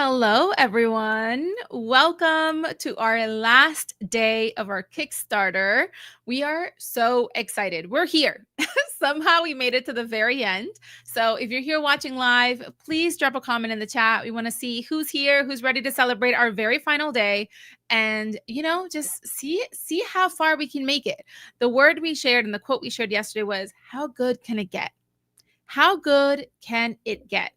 Hello, everyone. Welcome to our last day of our Kickstarter. We are so excited. We're here. Somehow we made it to the very end. So if you're here watching live, please drop a comment in the chat. We want to see who's here, who's ready to celebrate our very final day, and just see how far we can make it. The word we shared and the quote we shared yesterday was, "How good can it get?" How good can it get?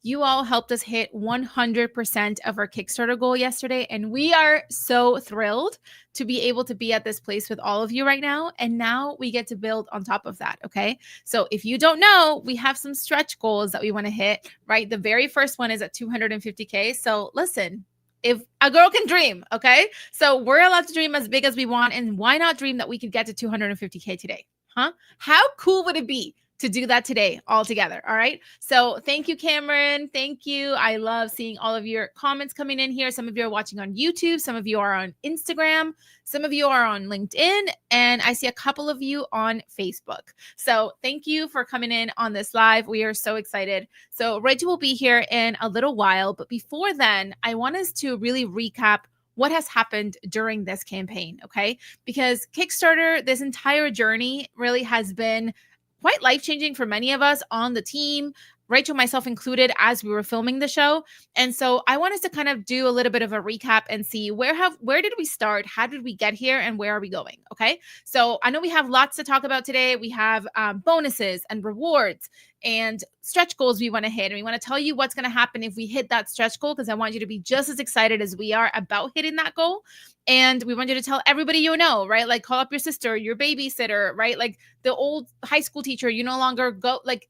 You all helped us hit 100% of our Kickstarter goal yesterday, and we are so thrilled to be able to be at this place with all of you right now. And now we get to build on top of that, okay? So if you don't know, we have some stretch goals that we want to hit, right? The very first one is at 250K. So listen, if a girl can dream, okay? So we're allowed to dream as big as we want, and why not dream that we could get to 250K today, huh? How cool would it be to do that today all together? All right. So thank you, Cameron. Thank you. I love seeing all of your comments coming in here. Some of you are watching on YouTube. Some of you are on Instagram. Some of you are on LinkedIn. And I see a couple of you on Facebook. So thank you for coming in on this live. We are so excited. So Rachel will be here in a little while. But before then, I want us to really recap what has happened during this campaign. Okay. Because Kickstarter, this entire journey really has been quite life-changing for many of us on the team, Rachel, myself included, as we were filming the show. And so I want us to kind of do a little bit of a recap and see where did we start? How did we get here? And where are we going? Okay. So I know we have lots to talk about today. We have bonuses and rewards and stretch goals we want to hit. And we want to tell you what's going to happen if we hit that stretch goal, because I want you to be just as excited as we are about hitting that goal. And we want you to tell everybody you know, right? Like call up your sister, your babysitter, right? Like the old high school teacher, you no longer go, like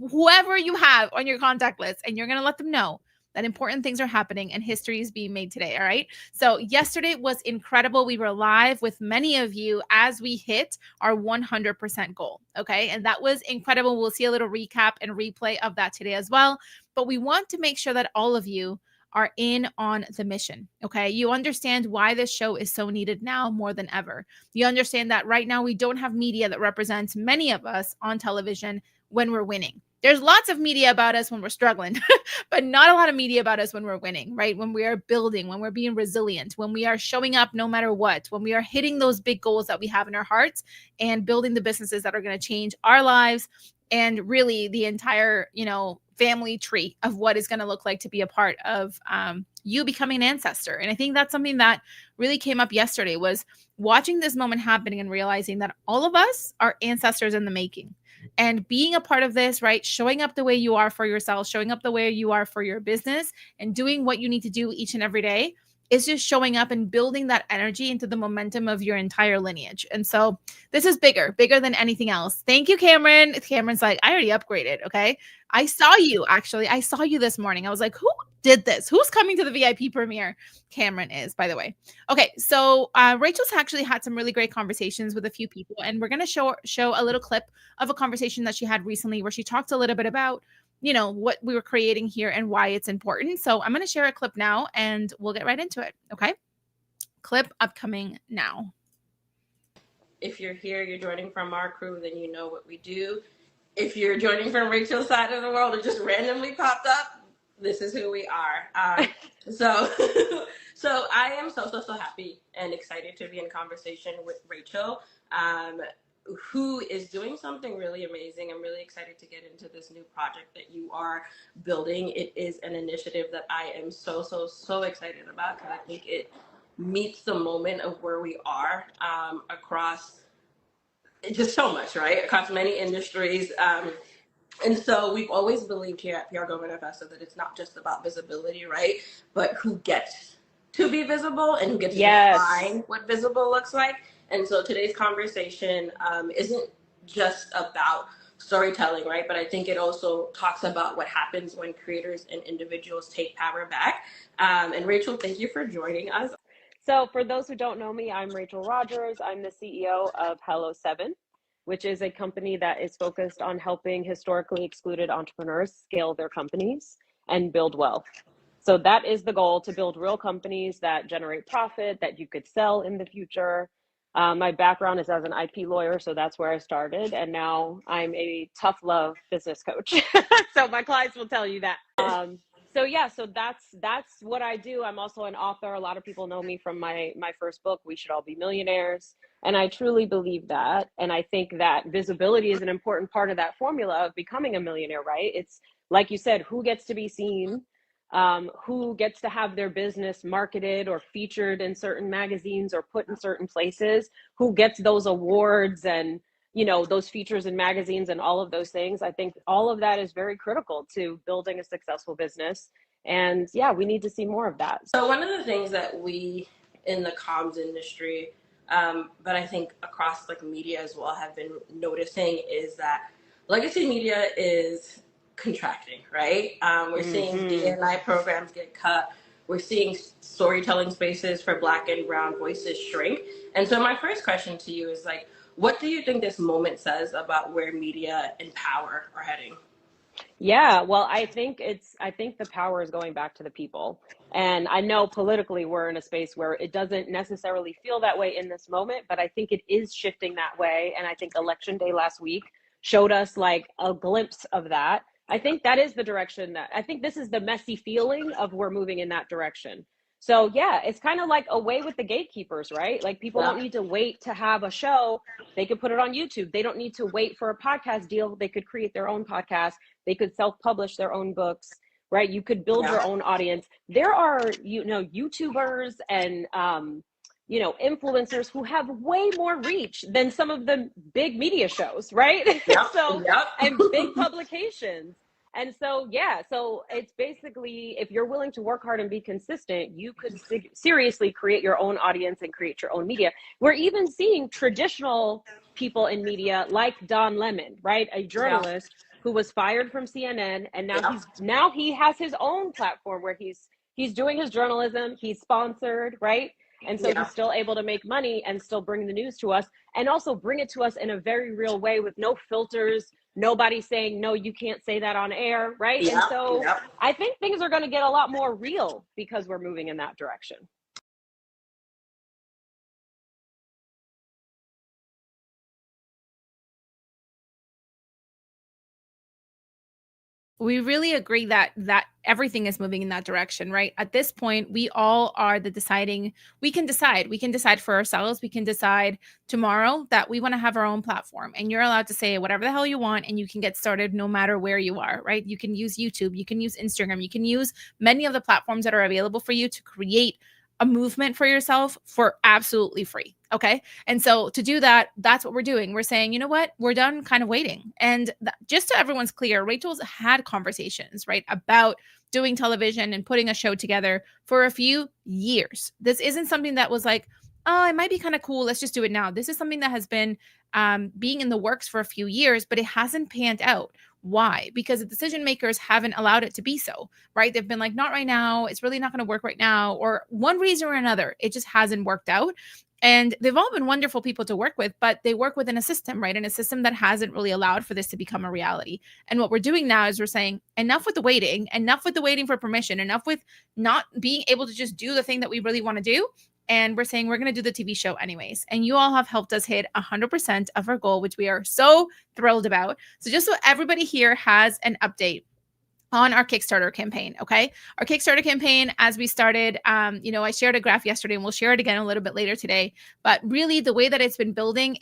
whoever you have on your contact list, and you're going to let them know that important things are happening and history is being made today. All right. So yesterday was incredible. We were live with many of you as we hit our 100% goal. Okay. And that was incredible. We'll see a little recap and replay of that today as well. But we want to make sure that all of you are in on the mission. Okay. You understand why this show is so needed now more than ever. You understand that right now we don't have media that represents many of us on television when we're winning. There's lots of media about us when we're struggling, but not a lot of media about us when we're winning, right? When we are building, when we're being resilient, when we are showing up no matter what, when we are hitting those big goals that we have in our hearts and building the businesses that are going to change our lives and really the entire, family tree of what is going to look like to be a part of you becoming an ancestor. And I think that's something that really came up yesterday, was watching this moment happening and realizing that all of us are ancestors in the making. And being a part of this, right? Showing up the way you are for yourself, showing up the way you are for your business, and doing what you need to do each and every day is just showing up and building that energy into the momentum of your entire lineage. And so this is bigger than anything else. Thank you, Cameron. Cameron's like, I already upgraded. Okay. I saw you this morning. I was like, who did this? Who's coming to the VIP premiere? Cameron is, by the way. Okay. So Rachel's actually had some really great conversations with a few people, and we're going to show a little clip of a conversation that she had recently where she talked a little bit about what we were creating here and why it's important. So I'm going to share a clip now and we'll get right into it. Okay. Clip upcoming now. If you're here, you're joining from our crew, then you know what we do. If you're joining from Rachel's side of the world or just randomly popped up, this is who we are. So I am so happy and excited to be in conversation with Rachel, who is doing something really amazing. I'm really excited to get into this new project that you are building. It is an initiative that I am so excited about, because I think it meets the moment of where we are across just so much, right? Across many industries. And so we've always believed here at PR Go Manifesto that it's not just about visibility, right? But who gets to be visible and who gets to define what visible looks like. And so today's conversation isn't just about storytelling, right? But I think it also talks about what happens when creators and individuals take power back. And Rachel, thank you for joining us. So for those who don't know me, I'm Rachel Rodgers. I'm the CEO of Hello 7, which is a company that is focused on helping historically excluded entrepreneurs scale their companies and build wealth. So that is the goal, to build real companies that generate profit, that you could sell in the future. My background is as an IP lawyer, so that's where I started. And now I'm a tough love business coach. So my clients will tell you that. So yeah, so that's what I do. I'm also an author. A lot of people know me from my first book, We Should All Be Millionaires, and I truly believe that. And I think that visibility is an important part of that formula of becoming a millionaire, right? It's like you said, who gets to be seen, who gets to have their business marketed or featured in certain magazines or put in certain places, who gets those awards and those features in magazines and all of those things. I think all of that is very critical to building a successful business. And yeah, we need to see more of that. So one of the things that we in the comms industry, but I think across like media as well, have been noticing is that legacy media is contracting, right? We're seeing D&I programs get cut. We're seeing storytelling spaces for Black and Brown voices shrink. And so my first question to you is like, what do you think this moment says about where media and power are heading? Yeah, well, I think the power is going back to the people. And I know politically we're in a space where it doesn't necessarily feel that way in this moment, but I think it is shifting that way. And I think election day last week showed us like a glimpse of that. I think that is the direction that I think this is the messy feeling of we're moving in that direction. So yeah, it's kind of like away with the gatekeepers, right? Like people don't Yeah. need to wait to have a show. They could put it on YouTube. They don't need to wait for a podcast deal. They could create their own podcast. They could self-publish their own books, right? You could build your own audience. There are, YouTubers and, influencers who have way more reach than some of the big media shows, right? Yep. So, Yep. and big publications. And so, yeah, so it's basically, if you're willing to work hard and be consistent, you could seriously create your own audience and create your own media. We're even seeing traditional people in media like Don Lemon, right? A journalist who was fired from CNN, and now he has his own platform where he's doing his journalism, he's sponsored, right? And so he's still able to make money and still bring the news to us, and also bring it to us in a very real way with no filters, nobody saying, no, you can't say that on air, right? And so I think things are going to get a lot more real because we're moving in that direction. We really agree that everything is moving in that direction, right? At this point, we all are the deciding. We can decide for ourselves. We can decide tomorrow that we want to have our own platform, and you're allowed to say whatever the hell you want, and you can get started no matter where you are, right? You can use YouTube, you can use Instagram, you can use many of the platforms that are available for you to create a movement for yourself for absolutely free. Okay. And so to do that, that's what we're doing. We're saying, you know what? We're done kind of waiting. And just so everyone's clear, Rachel's had conversations, right, about doing television and putting a show together for a few years. This isn't something that was like, oh, it might be kind of cool. Let's just do it now. This is something that has been being in the works for a few years, but it hasn't panned out. Why? Because the decision makers haven't allowed it to be so, right? They've been like, not right now. It's really not going to work right now. Or one reason or another, it just hasn't worked out. And they've all been wonderful people to work with, but they work within a system, right? In a system that hasn't really allowed for this to become a reality. And what we're doing now is we're saying enough with the waiting, enough with the waiting for permission, enough with not being able to just do the thing that we really want to do. And we're saying we're going to do the TV show anyways. And you all have helped us hit 100% of our goal, which we are so thrilled about. So just so everybody here has an update on our Kickstarter campaign, okay? Our Kickstarter campaign, as we started, I shared a graph yesterday, and we'll share it again a little bit later today. But really, the way that it's been building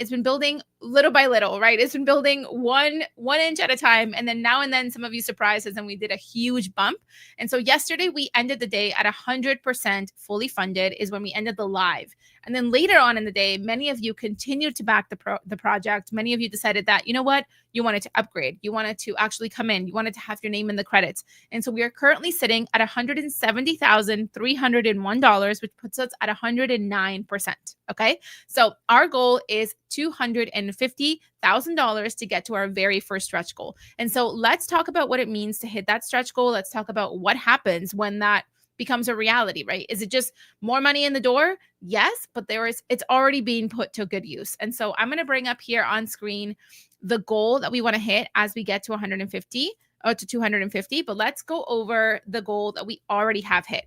little by little, right? It's been building one inch at a time, and then now and then some of you surprised us, and we did a huge bump. And so yesterday we ended the day at 100% fully funded is when we ended the live. And then later on in the day, many of you continued to back the project. Many of you decided that, you know what, you wanted to upgrade. You wanted to actually come in. You wanted to have your name in the credits. And so we are currently sitting at $170,301, which puts us at 109%. Okay. So our goal is $250,000 to get to our very first stretch goal. And so let's talk about what it means to hit that stretch goal. Let's talk about what happens when that becomes a reality, right? Is it just more money in the door? Yes, but it's already being put to good use. And so I'm going to bring up here on screen the goal that we want to hit as we get to 150 or to 250, but let's go over the goal that we already have hit.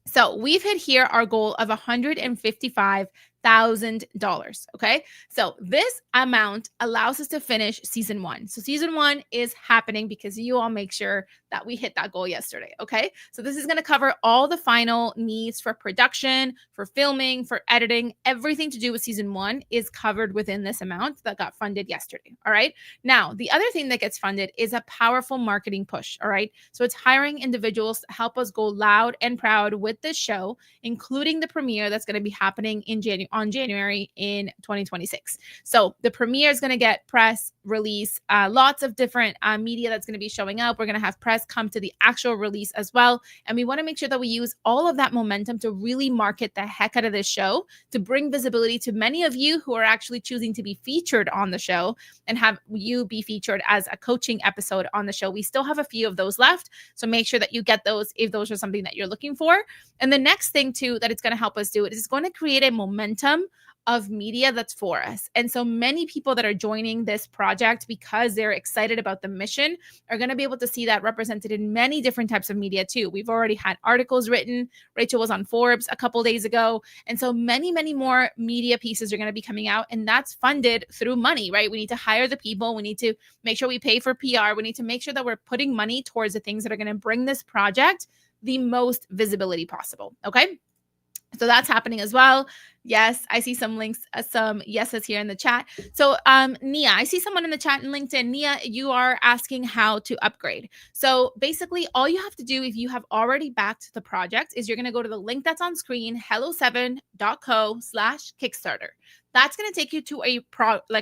So we've hit here our goal of $50,000. Okay. So this amount allows us to finish season 1. So season 1 is happening because you all make sure that we hit that goal yesterday. Okay. So this is going to cover all the final needs for production, for filming, for editing. Everything to do with season 1 is covered within this amount that got funded yesterday. All right. Now, the other thing that gets funded is a powerful marketing push. All right. So it's hiring individuals to help us go loud and proud with this show, including the premiere that's going to be happening in January in 2026. So the premiere is going to get press release, lots of different media that's going to be showing up. We're going to have press come to the actual release as well. And we want to make sure that we use all of that momentum to really market the heck out of this show, to bring visibility to many of you who are actually choosing to be featured on the show and have you be featured as a coaching episode on the show. We still have a few of those left. So make sure that you get those if those are something that you're looking for. And the next thing too that it's going to help us do, it is going to create a momentum of media that's for us. And so many people that are joining this project because they're excited about the mission are going to be able to see that represented in many different types of media too. We've already had articles written. Rachel was on Forbes a couple days ago. And so many more media pieces are going to be coming out, and that's funded through money, right? We need to hire the people. We need to make sure we pay for PR. We need to make sure that we're putting money towards the things that are going to bring this project the most visibility possible. Okay. So that's happening as well. Yes, I see some links, some yeses here in the chat. So Nia, I see someone in the chat in LinkedIn. Nia, you are asking how to upgrade. So basically all you have to do if you have already backed the project is you're going to go to the link that's on screen, hello7.co/Kickstarter. That's going to take you to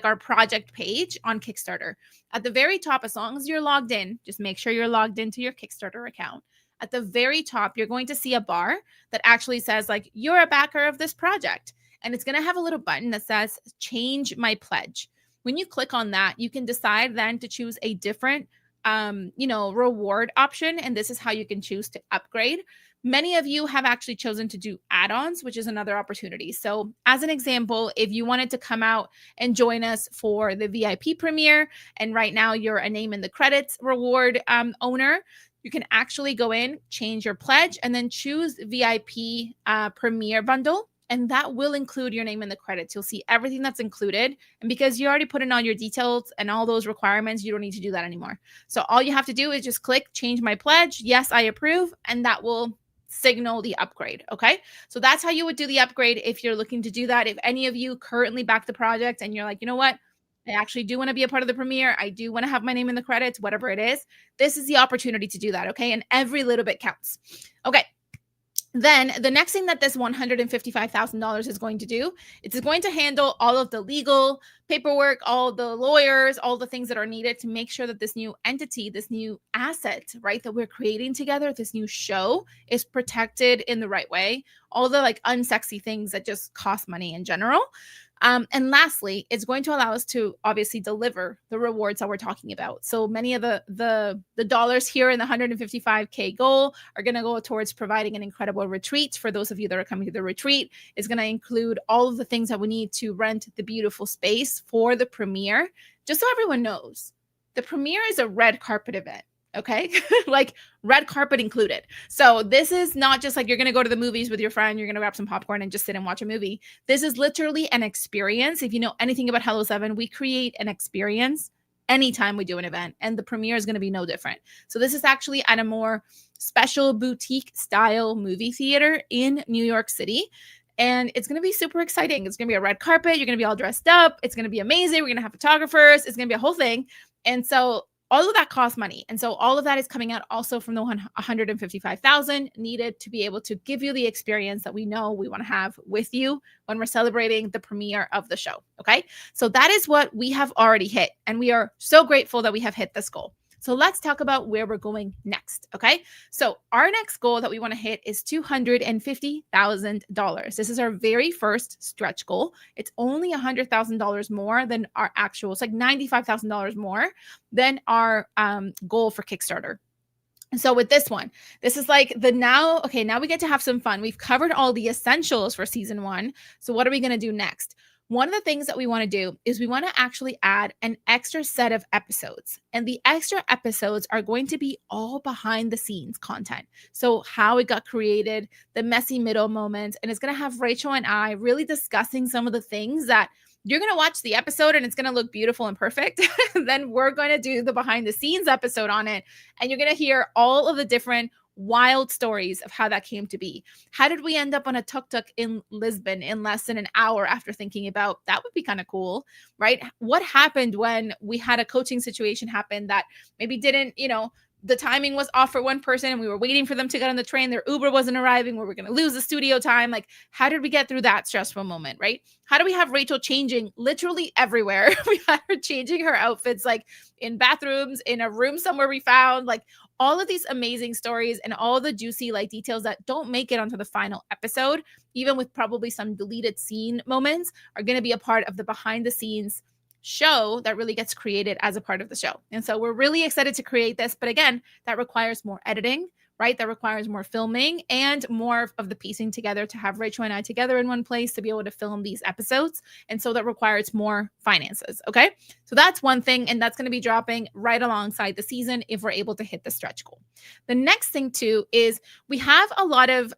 our project page on Kickstarter. At the very top, as long as you're logged in, just make sure you're logged into your Kickstarter account. At the very top, you're going to see a bar that actually says like, you're a backer of this project. And it's going to have a little button that says change my pledge. When you click on that, you can decide then to choose a different, reward option. And this is how you can choose to upgrade. Many of you have actually chosen to do add-ons, which is another opportunity. So as an example, if you wanted to come out and join us for the VIP premiere, and right now you're a name in the credits reward owner, you can actually go in, change your pledge, and then choose VIP Premier Bundle. And that will include your name in the credits. You'll see everything that's included. And because you already put in all your details and all those requirements, you don't need to do that anymore. So all you have to do is just click change my pledge. Yes, I approve. And that will signal the upgrade. Okay. So that's how you would do the upgrade if you're looking to do that. If any of you currently back the project and you're like, you know what? I actually do want to be a part of the premiere. I do want to have my name in the credits, whatever it is. This is the opportunity to do that. Okay. And every little bit counts. Okay. Then the next thing that this $155,000 is going to do, it's going to handle all of the legal paperwork, all the lawyers, all the things that are needed to make sure that this new entity, this new asset, right, that we're creating together, this new show is protected in the right way. All the like unsexy things that just cost money in general. And lastly, it's going to allow us to obviously deliver the rewards that we're talking about. So many of the dollars here in the 155K goal are going to go towards providing an incredible retreat. For those of you that are coming to the retreat, it's going to include all of the things that we need to rent the beautiful space for the premiere. Just so everyone knows, the premiere is a red carpet event. Okay. Like red carpet included. So this is not just like you're going to go to the movies with your friend, you're going to grab some popcorn and just sit and watch a movie. This is literally an experience. If you know anything about Hello 7, we create an experience anytime we do an event, and the premiere is going to be no different. So this is actually at a more special boutique style movie theater in New York City. And it's going to be super exciting. It's going to be a red carpet. You're going to be all dressed up. It's going to be amazing. We're going to have photographers. It's going to be a whole thing. And so all of that costs money. And so all of that is coming out also from the $155,000 needed to be able to give you the experience that we know we want to have with you when we're celebrating the premiere of the show. Okay. So that is what we have already hit. And we are so grateful that we have hit this goal. So let's talk about where we're going next. Okay. So our next goal that we want to hit is $250,000. This is our very first stretch goal. It's only $100,000 more than our actual. It's like $95,000 more than our goal for Kickstarter. And so with this one, this is like now we get to have some fun. We've covered all the essentials for season 1. So what are we going to do next? one of the things that we want to do is we want to actually add an extra set of episodes. And the extra episodes are going to be all behind the scenes content. So how it got created, the messy middle moments, and it's going to have Rachel and I really discussing some of the things that you're going to watch the episode and it's going to look beautiful and perfect. Then we're going to do the behind the scenes episode on it. And you're going to hear all of the different wild stories of how that came to be. How did we end up on a tuk-tuk in Lisbon in less than an hour after thinking about that would be kind of cool, right? What happened when we had a coaching situation happen that maybe didn't, the timing was off for one person and we were waiting for them to get on the train. Their Uber wasn't arriving. We were going to lose the studio time. Like, how did we get through that stressful moment, right? How do we have Rachel changing literally everywhere? We had her changing her outfits, like in bathrooms, in a room somewhere we found, like all of these amazing stories and all the juicy like details that don't make it onto the final episode, even with probably some deleted scene moments, are going to be a part of the behind the scenes show that really gets created as a part of the show. And so we're really excited to create this. But again, that requires more editing, right? That requires more filming and more of the piecing together to have Rachel and I together in one place to be able to film these episodes. And so that requires more finances. Okay. So that's one thing. And that's going to be dropping right alongside the season if we're able to hit the stretch goal. The next thing too is we have a lot of,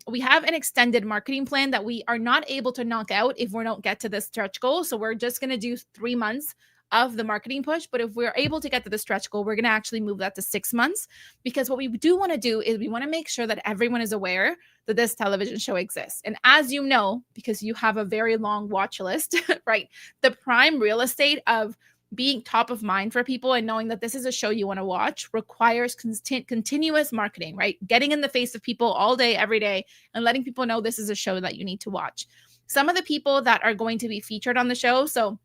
we have an extended marketing plan that we are not able to knock out if we don't get to the stretch goal. So we're just going to do 3 months of the marketing push. But if we're able to get to the stretch goal, we're going to actually move that to 6 months, because what we do want to do is we want to make sure that everyone is aware that this television show exists. And as you know, because you have a very long watch list, right? The prime real estate of being top of mind for people and knowing that this is a show you want to watch requires continuous marketing, right? Getting in the face of people all day, every day, and letting people know this is a show that you need to watch. Some of the people that are going to be featured on the show, so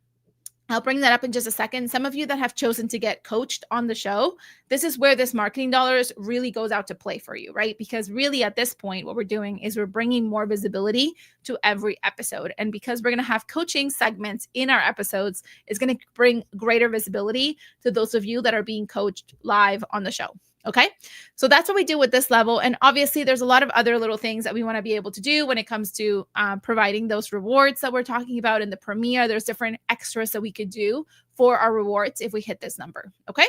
I'll bring that up in just a second. Some of you that have chosen to get coached on the show, this is where this marketing dollars really goes out to play for you, right? Because really at this point, what we're doing is we're bringing more visibility to every episode. And because we're going to have coaching segments in our episodes, it's going to bring greater visibility to those of you that are being coached live on the show. Okay, so that's what we do with this level. And obviously there's a lot of other little things that we want to be able to do when it comes to providing those rewards that we're talking about in the premiere. There's different extras that we could do for our rewards if we hit this number. Okay,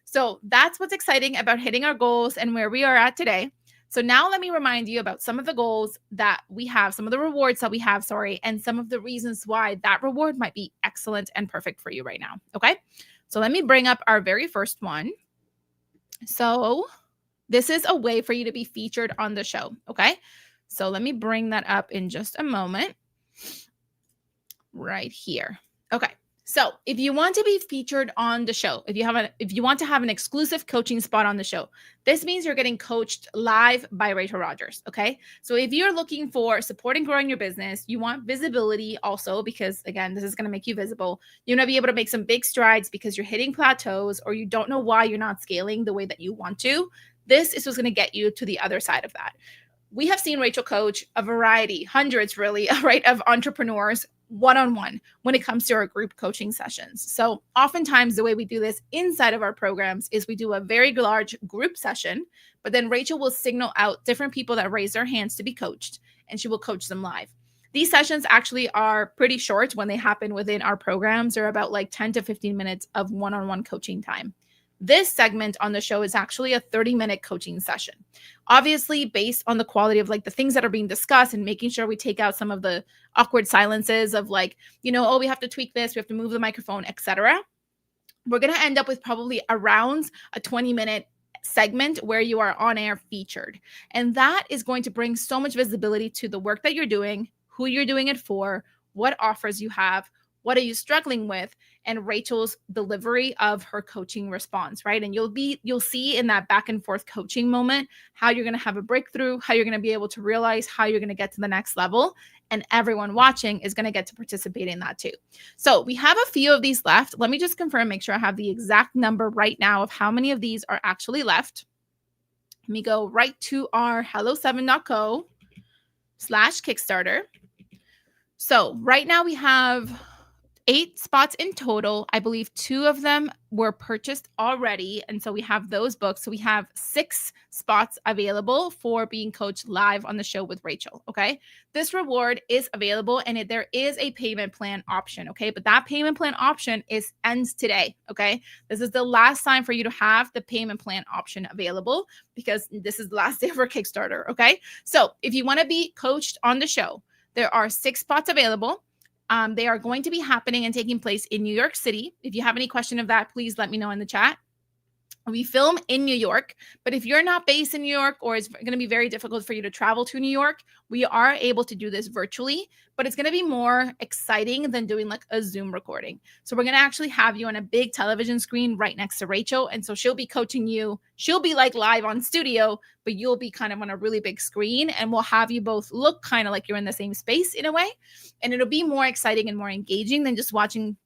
so that's what's exciting about hitting our goals and where we are at today. So now let me remind you about some of the goals that we have, some of the rewards that we have, and some of the reasons why that reward might be excellent and perfect for you right now. Okay, so let me bring up our very first one. So this is a way for you to be featured on the show. Okay. So let me bring that up in just a moment. Right here. Okay. So if you want to be featured on the show, if you want to have an exclusive coaching spot on the show, this means you're getting coached live by Rachel Rodgers. Okay. So if you're looking for support and growing your business, you want visibility also, because again, this is going to make you visible. You want to be able to make some big strides because you're hitting plateaus or you don't know why you're not scaling the way that you want to. This is what's going to get you to the other side of that. We have seen Rachel coach a variety, hundreds really, right, of entrepreneurs one-on-one when it comes to our group coaching sessions. So oftentimes the way we do this inside of our programs is we do a very large group session, but then Rachel will signal out different people that raise their hands to be coached, and she will coach them live. These sessions actually are pretty short when they happen within our programs. They're about like 10 to 15 minutes of one-on-one coaching time. This segment on the show is actually a 30-minute coaching session. Obviously, based on the quality of like the things that are being discussed and making sure we take out some of the awkward silences of like, oh, we have to tweak this, we have to move the microphone, etc. We're going to end up with probably around a 20-minute segment where you are on air featured. And that is going to bring so much visibility to the work that you're doing, who you're doing it for, what offers you have, what are you struggling with, and Rachel's delivery of her coaching response, right? And you'll see in that back and forth coaching moment how you're going to have a breakthrough, how you're going to be able to realize how you're going to get to the next level, and everyone watching is going to get to participate in that too. So we have a few of these left. Let me just confirm, make sure I have the exact number right now of how many of these are actually left. Let me go right to our hello7.co/Kickstarter. So right now we have 8 spots in total. I believe 2 of them were purchased already. And so we have those booked. So we have 6 spots available for being coached live on the show with Rachel. Okay. This reward is available and there is a payment plan option. Okay. But that payment plan option ends today. Okay. This is the last time for you to have the payment plan option available because this is the last day of our Kickstarter. Okay. So if you want to be coached on the show, there are 6 spots available. They are going to be happening and taking place in New York City. If you have any question of that, please let me know in the chat. We film in New York, but if you're not based in New York or it's going to be very difficult for you to travel to New York, we are able to do this virtually, but it's going to be more exciting than doing like a Zoom recording. So we're going to actually have you on a big television screen right next to Rachel. And so she'll be coaching you. She'll be like live on studio, but you'll be kind of on a really big screen and we'll have you both look kind of like you're in the same space in a way. And it'll be more exciting and more engaging than just watching,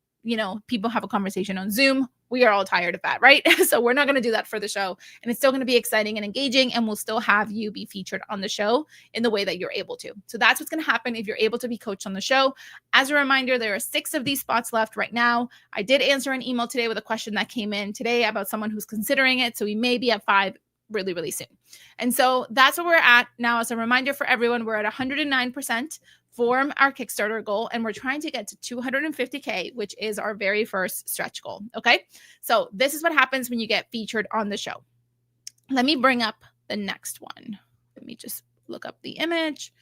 people have a conversation on Zoom. We are all tired of that, right? So we're not going to do that for the show. And it's still going to be exciting and engaging. And we'll still have you be featured on the show in the way that you're able to. So that's what's going to happen if you're able to be coached on the show. As a reminder, there are 6 of these spots left right now. I did answer an email today with a question that came in today about someone who's considering it. So we may be at 5 really, really soon. And so that's where we're at now. As a reminder for everyone, we're at 109% for our Kickstarter goal, and we're trying to get to 250K, which is our very first stretch goal. Okay. So this is what happens when you get featured on the show. Let me bring up the next one. Let me just look up the image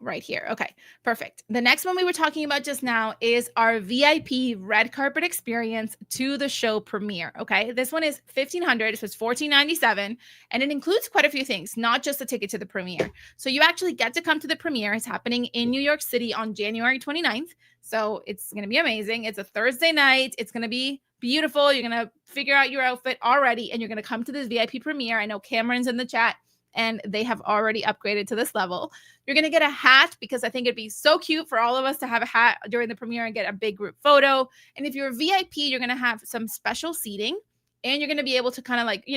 right here. Okay, perfect. The next one we were talking about just now is our VIP red carpet experience to the show premiere. Okay, this one is $1,500. So it's $1,497, and it includes quite a few things, not just a ticket to the premiere. So you actually get to come to the premiere. It's happening in New York City on January 29th. So it's going to be amazing. It's a Thursday night. It's going to be beautiful. You're going to figure out your outfit already, and you're going to come to this VIP premiere. I know Cameron's in the chat, and they have already upgraded to this level. You're going to get a hat because I think it'd be so cute for all of us to have a hat during the premiere and get a big group photo. And if you're a VIP, you're going to have some special seating, and you're going to be able to kind of like,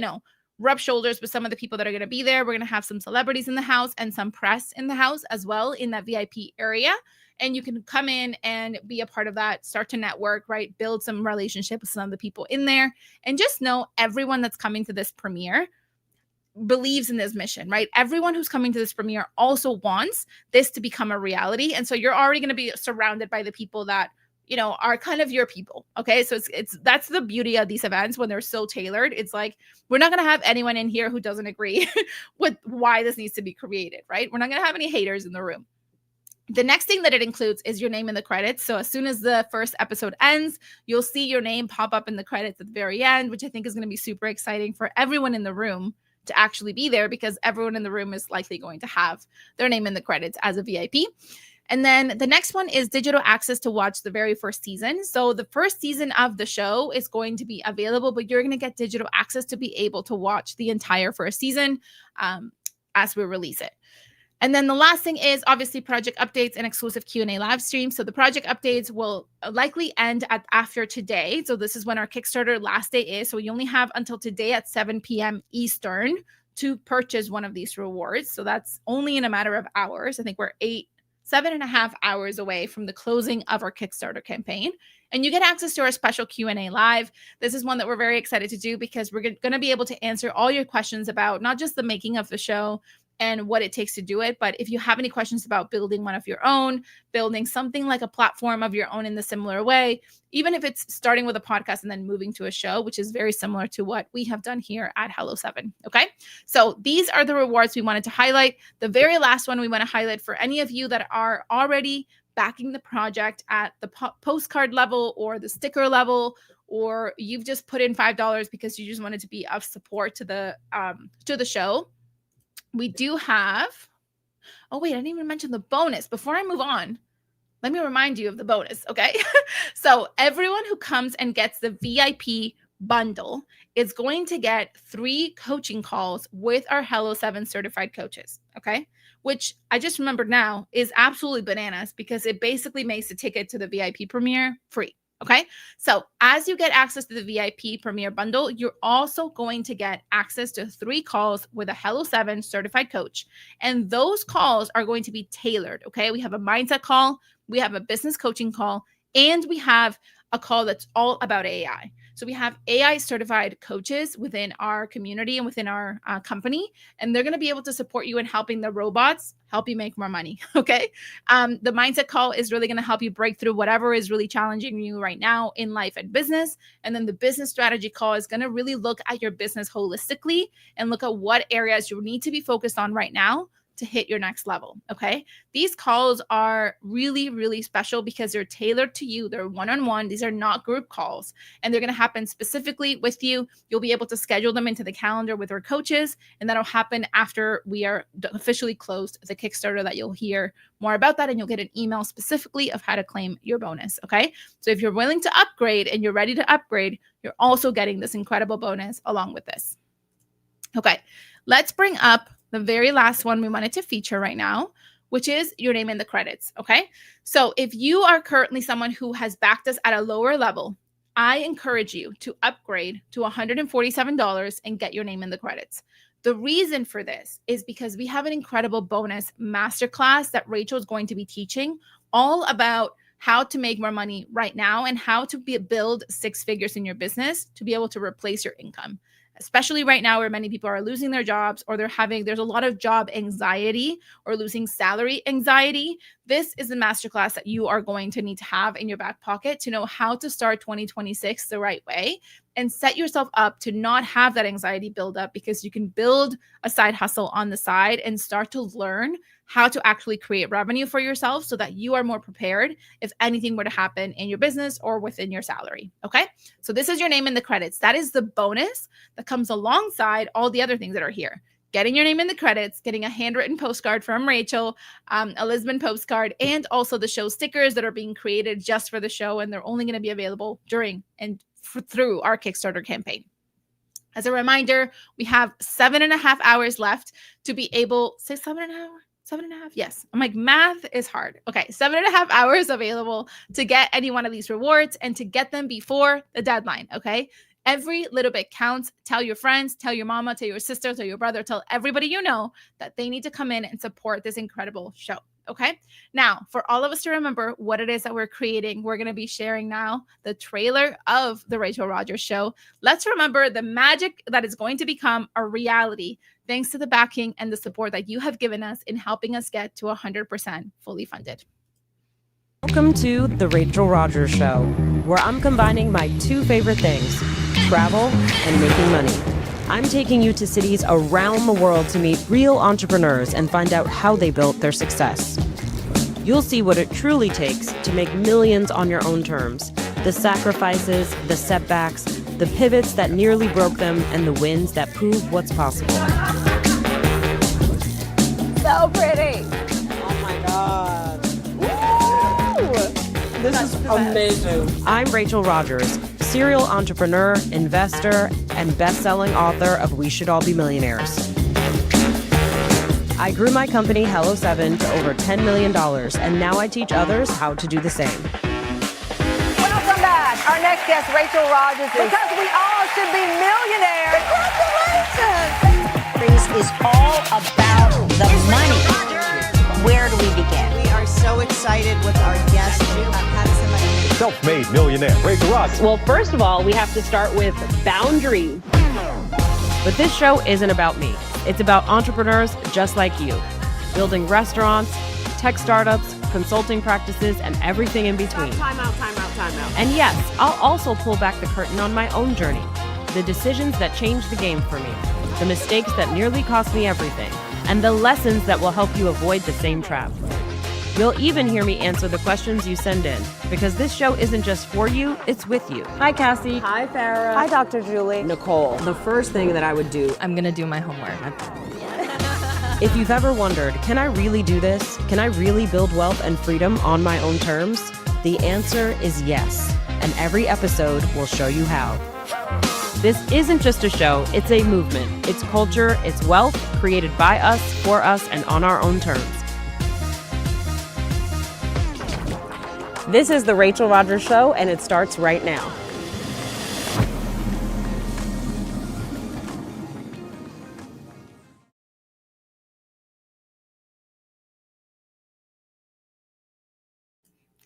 rub shoulders with some of the people that are going to be there. We're going to have some celebrities in the house and some press in the house as well in that VIP area. And you can come in and be a part of that, start to network, right? Build some relationship with some of the people in there. And just know everyone that's coming to this premiere believes in this mission, right? Everyone who's coming to this premiere also wants this to become a reality. And so you're already going to be surrounded by the people that, are kind of your people. Okay. So that's the beauty of these events when they're so tailored. It's like, we're not going to have anyone in here who doesn't agree with why this needs to be created, right? We're not going to have any haters in the room. The next thing that it includes is your name in the credits. So as soon as the first episode ends, you'll see your name pop up in the credits at the very end, which I think is going to be super exciting for everyone in the room to actually be there because everyone in the room is likely going to have their name in the credits as a VIP. And then the next one is digital access to watch the very first season. So the first season of the show is going to be available, but you're going to get digital access to be able to watch the entire first season as we release it. And then the last thing is obviously project updates and exclusive Q&A live stream. So the project updates will likely end after today. So this is when our Kickstarter last day is. So you only have until today at 7 p.m. Eastern to purchase one of these rewards. So that's only in a matter of hours. I think we're 7.5 hours away from the closing of our Kickstarter campaign. And you get access to our special Q&A live. This is one that we're very excited to do because we're going to be able to answer all your questions about not just the making of the show and what it takes to do it. But if you have any questions about building one of your own, building something like a platform of your own in the similar way, even if it's starting with a podcast and then moving to a show, which is very similar to what we have done here at Hello 7. Okay. So these are the rewards we wanted to highlight. The very last one we want to highlight for any of you that are already backing the project at the postcard level or the sticker level, or you've just put in $5 because you just wanted to be of support to the show. We do have, I didn't even mention the bonus. Before I move on, let me remind you of the bonus, okay? So everyone who comes and gets the VIP bundle is going to get 3 coaching calls with our Hello 7 certified coaches, okay? Which I just remembered now is absolutely bananas because it basically makes the ticket to the VIP premiere free. Okay, so as you get access to the VIP Premier Bundle, you're also going to get access to 3 calls with a Hello 7 certified coach. And those calls are going to be tailored. Okay, we have a mindset call, we have a business coaching call, And we have a call that's all about AI. So we have AI certified coaches within our community and within our company, and they're going to be able to support you in helping the robots help you make more money. Okay. The mindset call is really going to help you break through whatever is really challenging you right now in life and business. And then the business strategy call is going to really look at your business holistically and look at what areas you need to be focused on right now to hit your next level. Okay. These calls are really, really special because they're tailored to you. They're one-on-one. These are not group calls, and they're going to happen specifically with you. You'll be able to schedule them into the calendar with our coaches, and that'll happen after we are officially closed the Kickstarter. That you'll hear more about that, and you'll get an email specifically of how to claim your bonus. Okay. So if you're willing to upgrade and you're ready to upgrade, you're also getting this incredible bonus along with this. Okay. Let's bring up the very last one we wanted to feature right now, which is your name in the credits. Okay. So if you are currently someone who has backed us at a lower level, I encourage you to upgrade to $147 and get your name in the credits. The reason for this is because we have an incredible bonus masterclass that Rachel is going to be teaching all about how to make more money right now and how to build six figures in your business to be able to replace your income. Especially right now where many people are losing their jobs or there's a lot of job anxiety or losing salary anxiety. This is a masterclass that you are going to need to have in your back pocket to know how to start 2026 the right way and set yourself up to not have that anxiety build up, because you can build a side hustle on the side and start to learn how to actually create revenue for yourself so that you are more prepared if anything were to happen in your business or within your salary. Okay. So this is your name in the credits. That is the bonus that comes alongside all the other things that are here. Getting your name in the credits, getting a handwritten postcard from Rachel, a Lisbon postcard, and also the show stickers that are being created just for the show. And they're only going to be available during and through our Kickstarter campaign. As a reminder, we have 7.5 hours left to be able, say 7.5. Yes. I'm like, math is hard. Okay. 7.5 hours available to get any one of these rewards and to get them before the deadline. Okay. Every little bit counts. Tell your friends, tell your mama, tell your sister, tell your brother, tell everybody you know that they need to come in and support this incredible show. Okay. Now, for all of us to remember what it is that we're creating, we're going to be sharing now the trailer of the Rachel Rodgers show. Let's remember the magic that is going to become a reality thanks to the backing and the support that you have given us in helping us get to 100% fully funded. Welcome to the Rachel Rodgers Show, where I'm combining my two favorite things, travel and making money. I'm taking you to cities around the world to meet real entrepreneurs and find out how they built their success. You'll see what it truly takes to make millions on your own terms, the sacrifices, the setbacks, the pivots that nearly broke them, and the wins that prove what's possible. So pretty. Oh my God. Woo! This is amazing. I'm Rachel Rodgers, serial entrepreneur, investor, and best-selling author of We Should All Be Millionaires. I grew my company, Hello7, to over $10 million, and now I teach others how to do the same. Welcome back. Our next guest, Rachel Rodgers, because we all should be millionaires. Congratulations! Is all about the money. Where do we begin? We are so excited with our guest. How does somebody Self-made millionaire, Rachel Rodgers. Well, first of all, we have to start with boundaries. But this show isn't about me. It's about entrepreneurs just like you, building restaurants, tech startups, consulting practices, and everything in between. Time out. And yes, I'll also pull back the curtain on my own journey, the decisions that changed the game for me, the mistakes that nearly cost me everything, and the lessons that will help you avoid the same trap. You'll even hear me answer the questions you send in, because this show isn't just for you, it's with you. Hi, Cassie. Hi, Farah. Hi, Dr. Julie. Nicole. The first thing that I would do, I'm gonna do my homework. if you've ever wondered, can I really do this? Can I really build wealth and freedom on my own terms? The answer is yes, and every episode will show you how. This isn't just a show, it's a movement. It's culture, it's wealth, created by us, for us, and on our own terms. This is the Rachel Rodgers Show, and it starts right now.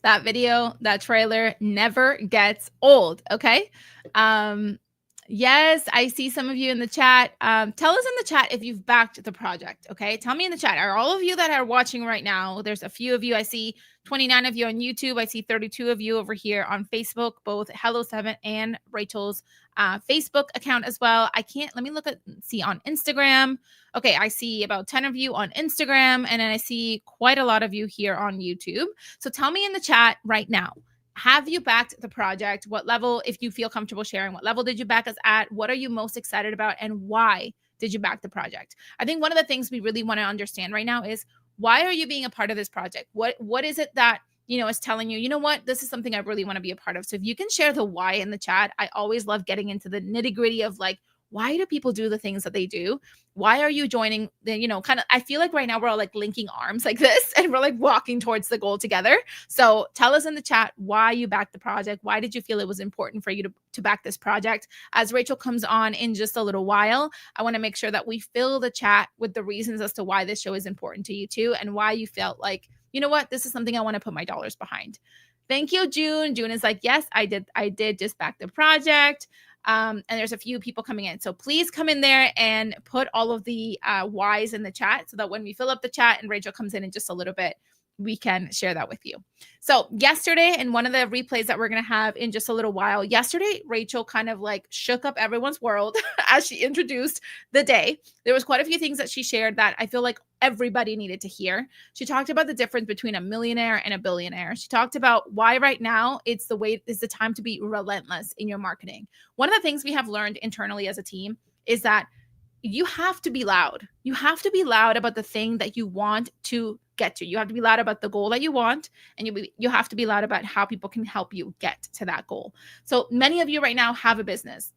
That video, that trailer never gets old. Okay. Yes, I see some of you in the chat. Tell us in the chat if you've backed the project. Okay. Tell me in the chat. Are all of you that are watching right now? There's a few of you. I see 29 of you on YouTube. I see 32 of you over here on Facebook, both Hello7 and Rachel's Facebook account as well. Let me see on Instagram. Okay, I see about 10 of you on Instagram, and then I see quite a lot of you here on YouTube. So tell me in the chat right now, have you backed the project? What level, if you feel comfortable sharing, what level did you back us at? What are you most excited about, and why did you back the project? I think one of the things we really want to understand right now is, why are you being a part of this project? What is it that is telling you, you know what, this is something I really want to be a part of? So if you can share the why in the chat. I always love getting into the nitty-gritty of like, why do people do the things that they do? Why are you joining the, kind of, I feel like right now we're all like linking arms like this, and we're like walking towards the goal together. So tell us in the chat why you backed the project. Why did you feel it was important for you to back this project? As Rachel comes on in just a little while, I want to make sure that we fill the chat with the reasons as to why this show is important to you too, and why you felt like, you know what, this is something I want to put my dollars behind. Thank you, June. June is like, yes, I did just back the project. And there's a few people coming in. So please come in there and put all of the whys in the chat, so that when we fill up the chat and Rachel comes in just a little bit, we can share that with you. So yesterday, in one of the replays that we're going to have in just a little while, yesterday, Rachel kind of like shook up everyone's world as she introduced the day. There was quite a few things that she shared that I feel like everybody needed to hear. She talked about the difference between a millionaire and a billionaire. She talked about why right now it's the time to be relentless in your marketing. One of the things we have learned internally as a team is that you have to be loud. You have to be loud about the thing that you want to get to. You have to be loud about the goal that you want, and you have to be loud about how people can help you get to that goal. So many of you right now have a business.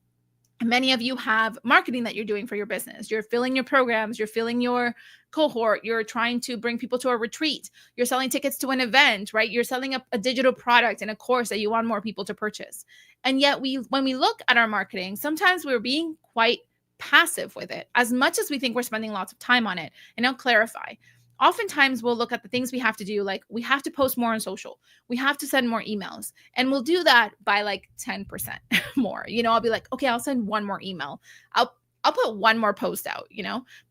Many of you have marketing that you're doing for your business. You're filling your programs, you're filling your cohort, you're trying to bring people to a retreat, you're selling tickets to an event, right? You're selling a digital product and a course that you want more people to purchase. And yet when we look at our marketing, sometimes we're being quite passive with it, as much as we think we're spending lots of time on it. And I'll clarify. Oftentimes we'll look at the things we have to do, like we have to post more on social, we have to send more emails, and we'll do that by like 10% more. I'll be like, okay, I'll send one more email. I'll put one more post out,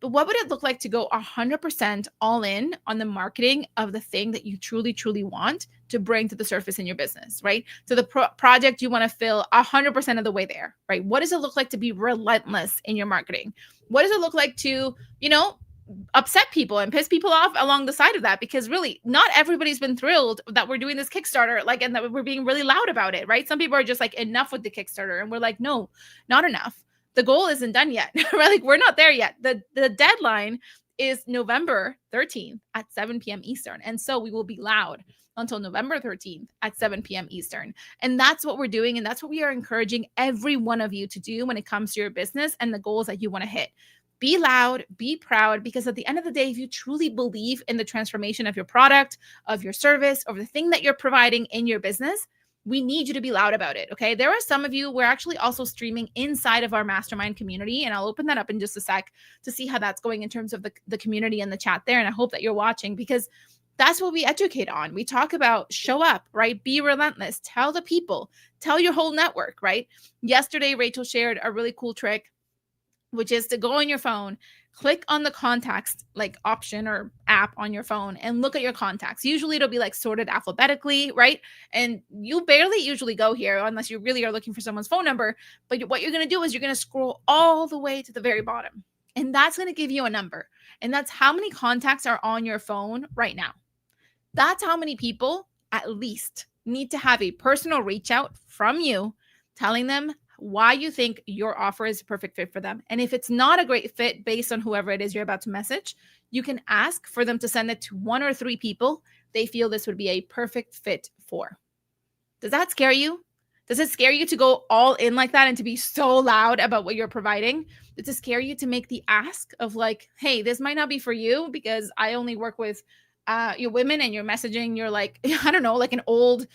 but what would it look like to go 100% all in on the marketing of the thing that you truly, truly want to bring to the surface in your business, right? So the project you want to fill 100% of the way there, right? What does it look like to be relentless in your marketing? What does it look like to, upset people and piss people off along the side of that? Because really, not everybody's been thrilled that we're doing this Kickstarter, like, and that we're being really loud about it, right? Some people are just like, enough with the Kickstarter. And we're like, no, not enough. The goal isn't done yet. Right? Like, we're not there yet. The deadline is November 13th at 7 p.m. Eastern. And so we will be loud until November 13th at 7 p.m. Eastern. And that's what we're doing. And that's what we are encouraging every one of you to do when it comes to your business and the goals that you want to hit. Be loud, be proud, because at the end of the day, if you truly believe in the transformation of your product, of your service, of the thing that you're providing in your business, we need you to be loud about it. Okay. There are some of you, we're actually also streaming inside of our mastermind community. And I'll open that up in just a sec to see how that's going in terms of the community and the chat there. And I hope that you're watching, because that's what we educate on. We talk about show up, right? Be relentless. Tell the people, tell your whole network, right? Yesterday, Rachel shared a really cool trick, which is to go on your phone, click on the contacts like option or app on your phone and look at your contacts. Usually it'll be like sorted alphabetically, right? And you barely usually go here unless you really are looking for someone's phone number. But what you're going to do is you're going to scroll all the way to the very bottom. And that's going to give you a number. And that's how many contacts are on your phone right now. That's how many people at least need to have a personal reach out from you telling them why you think your offer is a perfect fit for them. And if it's not a great fit based on whoever it is you're about to message, you can ask for them to send it to 1 or 3 people they feel this would be a perfect fit for. Does that scare you? Does it scare you to go all in like that and to be so loud about what you're providing? Does it scare you to make the ask of like, hey, this might not be for you because I only work with your women, and you're messaging, you're like, I don't know, like an old,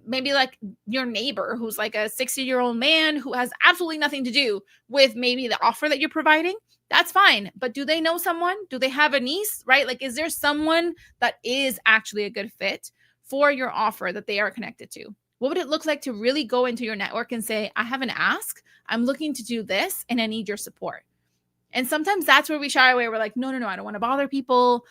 maybe like your neighbor who's like a 60-year-old man who has absolutely nothing to do with maybe the offer that you're providing? That's fine. But do they know someone? Do they have a niece, right? Like, is there someone that is actually a good fit for your offer that they are connected to? What would it look like to really go into your network and say, I have an ask, I'm looking to do this, and I need your support? And sometimes that's where we shy away. We're like, no, I don't want to bother people.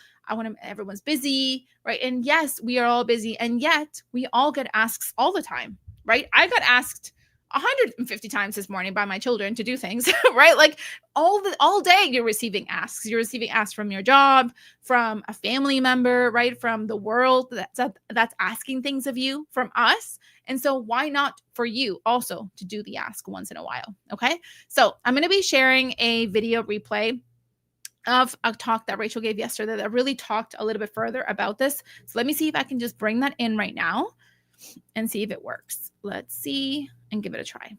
Everyone's busy, right? And yes, we are all busy. And yet we all get asks all the time, right? I got asked 150 times this morning by my children to do things, right? Like all day you're receiving asks. You're receiving asks from your job, from a family member, right? From the world that's asking things of you, from us. And so why not for you also to do the ask once in a while? Okay. So I'm going to be sharing a video replay of a talk that Rachel gave yesterday that really talked a little bit further about this. So let me see if I can just bring that in right now and see if it works. Let's see and give it a try.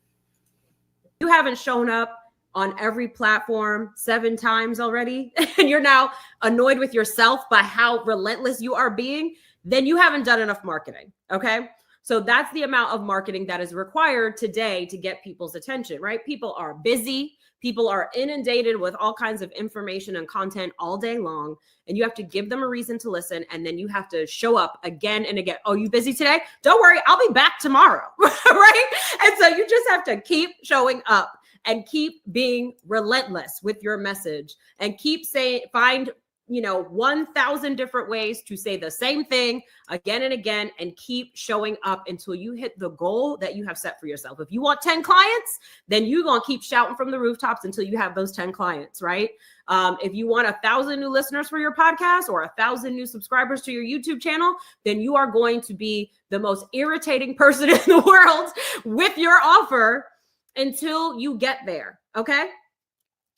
You haven't shown up on every platform 7 times already, and you're now annoyed with yourself by how relentless you are being, then you haven't done enough marketing. Okay. So that's the amount of marketing that is required today to get people's attention, right? People are busy. People are inundated with all kinds of information and content all day long, and you have to give them a reason to listen, and then you have to show up again and again. Oh, you busy today? Don't worry, I'll be back tomorrow, right? And so you just have to keep showing up and keep being relentless with your message and keep saying, find 1,000 different ways to say the same thing again and again, and keep showing up until you hit the goal that you have set for yourself. If you want 10 clients, then you're going to keep shouting from the rooftops until you have those 10 clients, right? If you want 1,000 new listeners for your podcast or 1,000 new subscribers to your YouTube channel, then you are going to be the most irritating person in the world with your offer until you get there. Okay.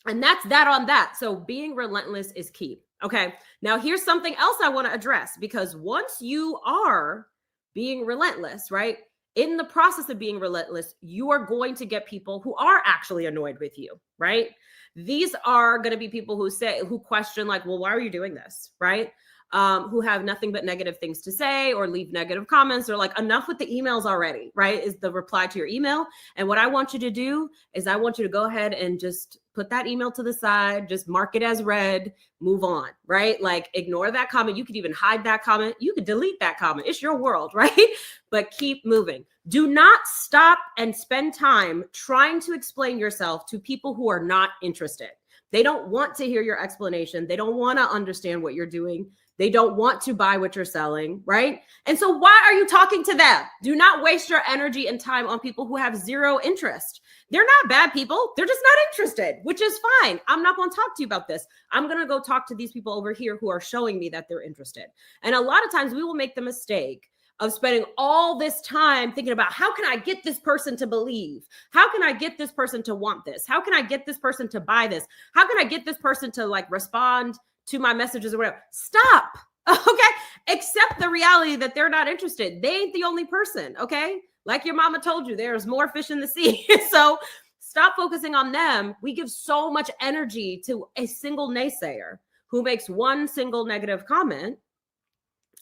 And that's that on that. So being relentless is key. Okay. Now here's something else I want to address, because once you are being relentless, right? In the process of being relentless, you are going to get people who are actually annoyed with you, right? These are going to be people who question like, well, why are you doing this? Right? Who have nothing but negative things to say or leave negative comments, or like, enough with the emails already, right? Is the reply to your email. And what I want you to do is I want you to go ahead and just put that email to the side, just mark it as read, move on, right? Like, ignore that comment. You could even hide that comment. You could delete that comment. It's your world, right? But keep moving. Do not stop and spend time trying to explain yourself to people who are not interested. They don't want to hear your explanation. They don't want to understand what you're doing. They don't want to buy what you're selling, right? And so why are you talking to them? Do not waste your energy and time on people who have zero interest. They're not bad people. They're just not interested, which is fine. I'm not going to talk to you about this. I'm going to go talk to these people over here who are showing me that they're interested. And a lot of times we will make the mistake of spending all this time thinking about, how can I get this person to believe? How can I get this person to want this? How can I get this person to buy this? How can I get this person to like respond to my messages or whatever? Stop. Okay. Accept the reality that they're not interested. They ain't the only person. Okay. Like your mama told you, there's more fish in the sea. So stop focusing on them. We give so much energy to a single naysayer who makes one single negative comment,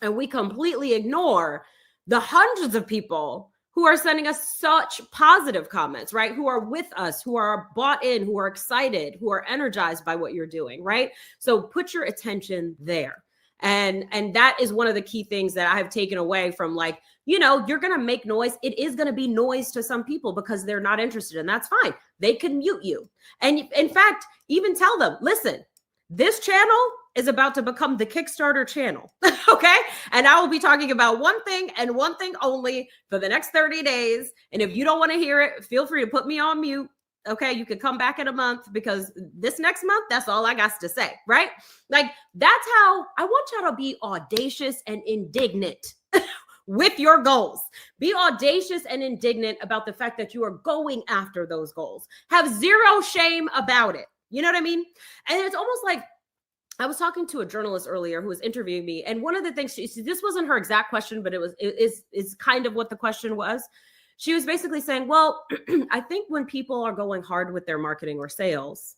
and we completely ignore the hundreds of people who are sending us such positive comments, right? Who are with us, who are bought in, who are excited, who are energized by what you're doing, right? So put your attention there. And that is one of the key things that I have taken away from, like, you're going to make noise. It is going to be noise to some people because they're not interested, and that's fine. They can mute you. And in fact, even tell them, listen, this channel is about to become the Kickstarter channel. Okay. And I will be talking about one thing and one thing only for the next 30 days. And if you don't want to hear it, feel free to put me on mute. Okay. You could come back in a month, because this next month, that's all I got to say. Right. Like, that's how I want y'all to be audacious and indignant with your goals. Be audacious and indignant about the fact that you are going after those goals. Have zero shame about it. You know what I mean? And it's almost like, I was talking to a journalist earlier who was interviewing me, and one of the things this wasn't her exact question, but it is kind of what the question was. She was basically saying, well, I think when people are going hard with their marketing or sales,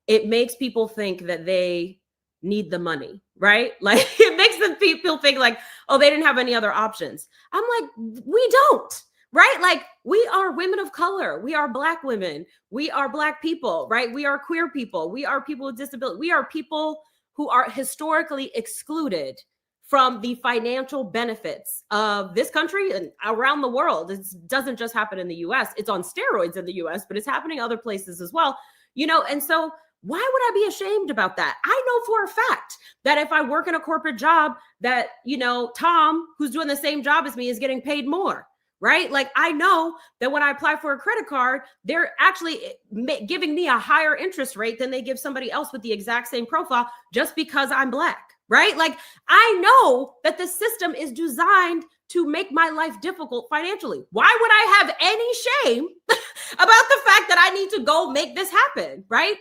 it makes people think that they need the money, right? Like, it makes them people think like, oh, they didn't have any other options. I'm like, we don't. Right? Like, we are women of color. We are Black women. We are Black people, right? We are queer people. We are people with disability. We are people who are historically excluded from the financial benefits of this country and around the world. It doesn't just happen in the US. It's on steroids in the US, but it's happening other places as well. And so why would I be ashamed about that? I know for a fact that if I work in a corporate job that, Tom, who's doing the same job as me, is getting paid more, right? Like, I know that when I apply for a credit card, they're actually giving me a higher interest rate than they give somebody else with the exact same profile just because I'm Black, right? Like, I know that the system is designed to make my life difficult financially. Why would I have any shame about the fact that I need to go make this happen, right?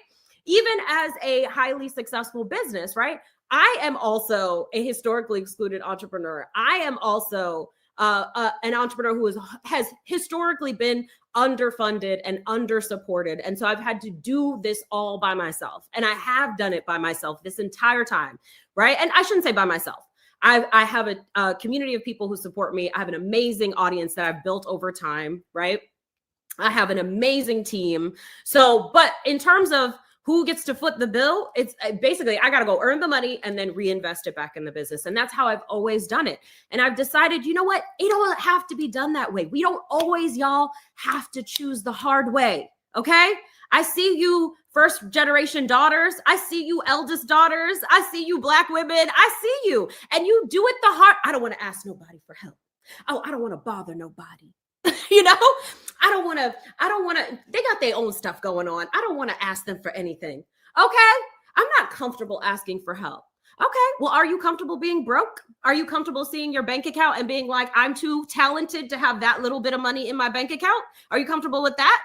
Even as a highly successful business, right? I am also a historically excluded entrepreneur. I am also an entrepreneur who has historically been underfunded and undersupported. And so I've had to do this all by myself. And I have done it by myself this entire time, right? And I shouldn't say by myself. I have a community of people who support me. I have an amazing audience that I've built over time, right? I have an amazing team. So, but in terms of who gets to foot the bill, it's basically, I got to go earn the money and then reinvest it back in the business. And that's how I've always done it. And I've decided, you know what? It don't have to be done that way. We don't always, y'all, have to choose the hard way. Okay. I see you first generation daughters. I see you eldest daughters. I see you Black women. I see you. And you do it the hard. I don't want to ask nobody for help. Oh, I don't want to bother nobody. I don't want to, they got their own stuff going on. I don't want to ask them for anything. Okay. I'm not comfortable asking for help. Okay. Well, are you comfortable being broke? Are you comfortable seeing your bank account and being like, I'm too talented to have that little bit of money in my bank account? Are you comfortable with that?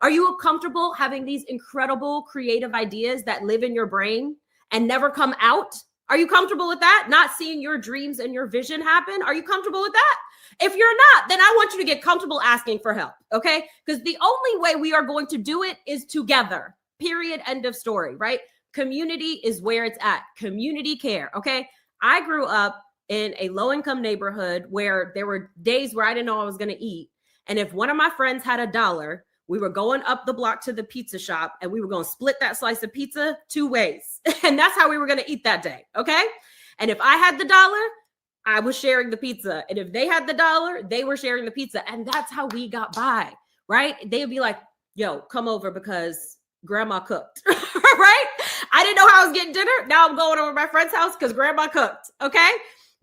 Are you comfortable having these incredible creative ideas that live in your brain and never come out? Are you comfortable with that? Not seeing your dreams and your vision happen? Are you comfortable with that? If you're not, then I want you to get comfortable asking for help, okay? Because the only way we are going to do it is together, period, end of story, right? Community is where it's at. Community care, okay? I grew up in a low-income neighborhood where there were days where I didn't know I was going to eat. And if one of my friends had $1, we were going up the block to the pizza shop and we were going to split that slice of pizza 2 ways. And that's how we were going to eat that day, okay? And if I had the $1, I was sharing the pizza. And if they had the $1, they were sharing the pizza. And that's how we got by, right? They'd be like, yo, come over because grandma cooked, right? I didn't know how I was getting dinner. Now I'm going over to my friend's house because grandma cooked, okay?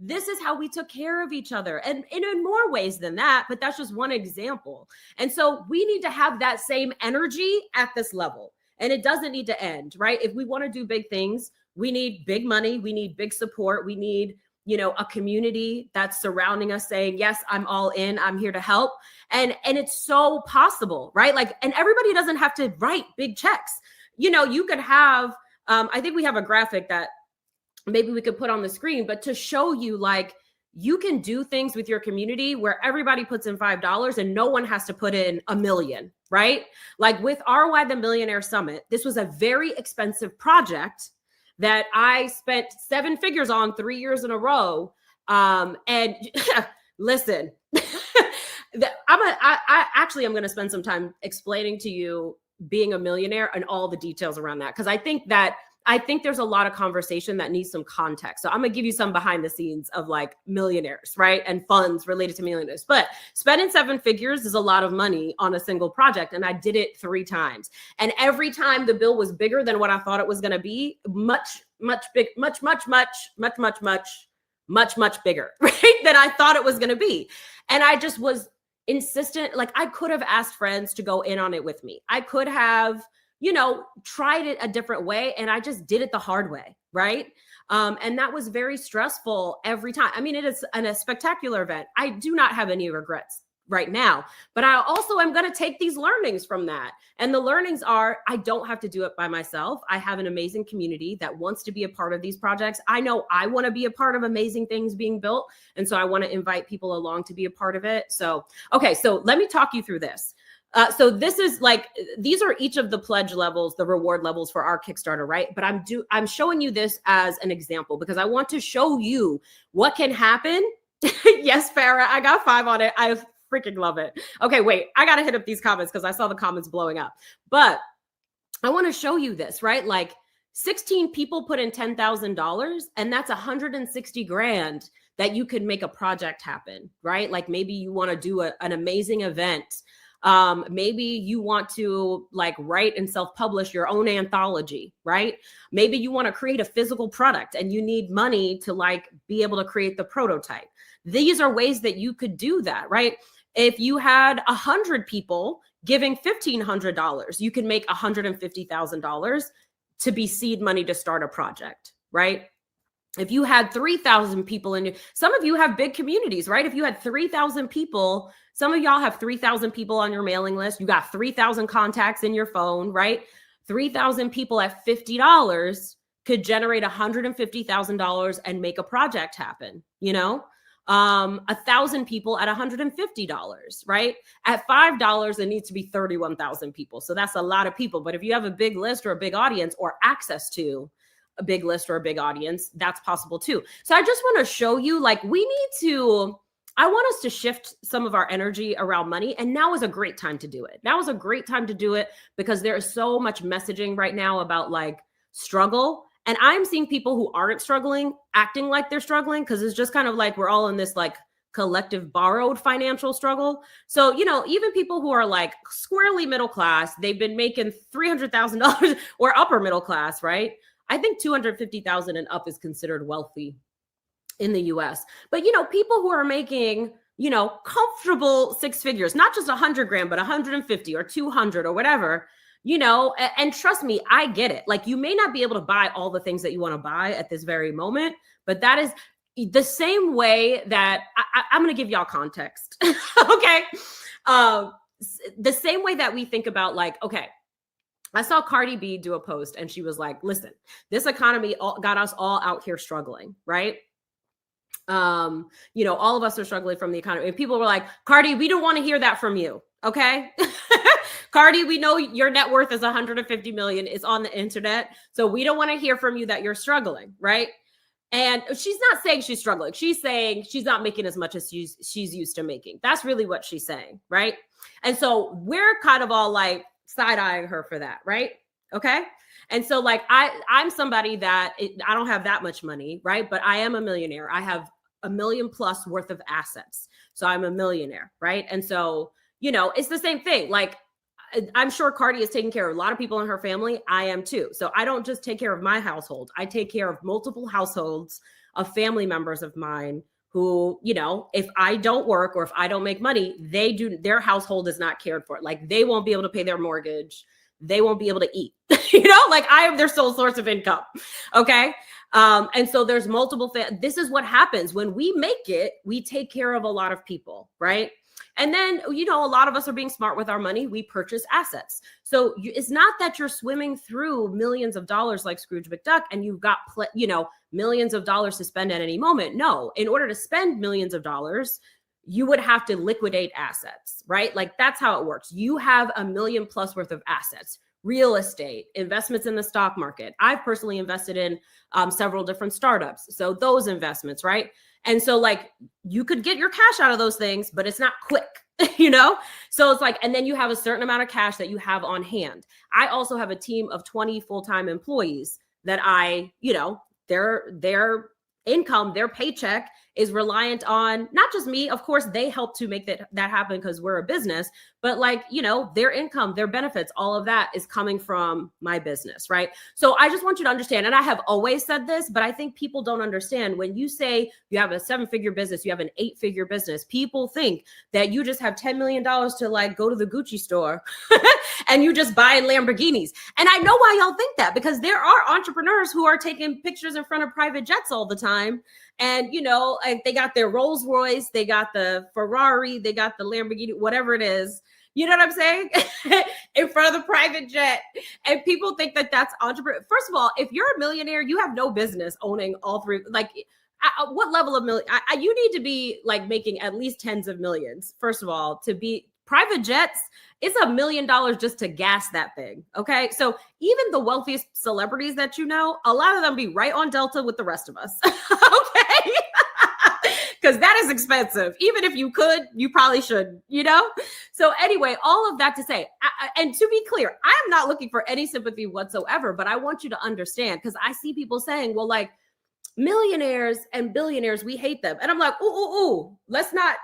This is how we took care of each other. And in more ways than that, but that's just one example. And so we need to have that same energy at this level. And it doesn't need to end, right? If we want to do big things, we need big money. We need big support. We need, a community that's surrounding us saying, yes, I'm all in. I'm here to help. And it's so possible, right? Like, and everybody doesn't have to write big checks. You could have, I think we have a graphic that maybe we could put on the screen, but to show you, like, you can do things with your community where everybody puts in $5 and no one has to put in $1 million, right? Like with ROI the Millionaire Summit, this was a very expensive project that I spent 7 figures on 3 years in a row. And listen, I'm going to spend some time explaining to you being a millionaire and all the details around that. Cause I think there's a lot of conversation that needs some context. So I'm going to give you some behind the scenes of like millionaires, right? And funds related to millionaires. But spending 7 figures is a lot of money on a single project. And I did it 3 times. And every time the bill was bigger than what I thought it was going to be, much bigger, right? Than I thought it was going to be. And I just was insistent. Like I could have asked friends to go in on it with me. I could have, tried it a different way. And I just did it the hard way. Right. And that was very stressful every time. I mean, it is a spectacular event. I do not have any regrets right now, but I also am going to take these learnings from that. And the learnings are, I don't have to do it by myself. I have an amazing community that wants to be a part of these projects. I know I want to be a part of amazing things being built. And so I want to invite people along to be a part of it. So, okay. So let me talk you through this. So this is like, these are each of the pledge levels, the reward levels for our Kickstarter, right? But I'm showing you this as an example because I want to show you what can happen. Yes, Farah, I got 5 on it. I freaking love it. Okay, wait, I got to hit up these comments because I saw the comments blowing up. But I want to show you this, right? Like 16 people put in $10,000, and that's 160 grand that you could make a project happen, right? Like maybe you want to do an amazing event. Maybe you want to like write and self-publish your own anthology, right? Maybe you want to create a physical product and you need money to like be able to create the prototype. These are ways that you could do that, right? If you had 100 people giving $1,500, you can make $150,000 to be seed money to start a project, right? If you had 3,000 people in, some of you have big communities, right? If you had 3,000 people, some of y'all have 3,000 people on your mailing list. You got 3,000 contacts in your phone, right? 3,000 people at $50 could generate $150,000 and make a project happen, you know? 1,000 people at $150, right? At $5, it needs to be 31,000 people. So that's a lot of people. But if you have a big list or a big audience or access to a big list or a big audience, that's possible too. So I just want to show you, like, I want us to shift some of our energy around money. And now is a great time to do it. Now is a great time to do it because there is so much messaging right now about like struggle. And I'm seeing people who aren't struggling acting like they're struggling because it's just kind of like we're all in this like collective borrowed financial struggle. So, you know, even people who are like squarely middle class, they've been making $300,000 or upper middle class, right? I think 250,000 and up is considered wealthy in the US. But, you know, people who are making, you know, comfortable six figures, not just 100 grand, but 150 or 200 or whatever, you know, and trust me, I get it. Like you may not be able to buy all the things that you want to buy at this very moment, but that is the same way that I'm going to give y'all context. Okay. The same way that we think about like, okay, I saw Cardi B do a post and she was like, listen, this economy got us all out here struggling, right? You know, all of us are struggling from the economy. And people were like, Cardi, we don't want to hear that from you. Okay. Cardi, we know your net worth is 150 million. It's on the internet. So we don't want to hear from you that you're struggling. Right. And she's not saying she's struggling. She's saying she's not making as much as she's used to making. That's really what she's saying. Right. And so we're kind of all like side-eyeing her for that. Right. Okay. And so like, I'm somebody that I don't have that much money. Right. But I am a millionaire. I have $1 million plus worth of assets. So I'm a millionaire. Right. And so, you know, it's the same thing. Like, I'm sure Cardi is taking care of a lot of people in her family. I am too. So I don't just take care of my household. I take care of multiple households of family members of mine who, you know, if I don't work or if I don't make money, their household is not cared for. Like they won't be able to pay their mortgage. They won't be able to eat, you know, like I am their sole source of income. Okay. And so there's multiple, this is what happens when we make it, we take care of a lot of people. Right. And then, you know, a lot of us are being smart with our money. We purchase assets. So it's not that you're swimming through millions of dollars like Scrooge McDuck and you've got, you know, millions of dollars to spend at any moment. No, in order to spend millions of dollars, you would have to liquidate assets, right? Like that's how it works. You have $1 million plus worth of assets, real estate, investments in the stock market. I've personally invested in several different startups. So those investments, right? And so like you could get your cash out of those things, but it's not quick, you know? So it's like, and then you have a certain amount of cash that you have on hand. I also have a team of 20 full-time employees that you know, their income, their paycheck is reliant on not just me. Of course, they help to make that happen because we're a business, but like, you know, their income, their benefits, all of that is coming from my business, right? So I just want you to understand, and I have always said this, but I think people don't understand when you say you have a 7-figure business, you have an 8-figure business, people think that you just have $10 million to like go to the Gucci store and you just buy Lamborghinis. And I know why y'all think that, because there are entrepreneurs who are taking pictures in front of private jets all the time. And, you know, they got their Rolls Royce, they got the Ferrari, they got the Lamborghini, whatever it is. You know what I'm saying? In front of the private jet. And people think that that's entrepreneur. First of all, if you're a millionaire, you have no business owning all three. Like, what level of million? You need to be like making at least tens of millions. First of all, to be private jets, it's $1 million just to gas that thing. Okay. So even the wealthiest celebrities that you know, a lot of them be right on Delta with the rest of us. Okay. because that is expensive. Even if you could, you probably shouldn't, you know? So anyway, all of that to say, and to be clear, I am not looking for any sympathy whatsoever, but I want you to understand, because I see people saying, well, like, millionaires and billionaires, we hate them. And I'm like, ooh, let's not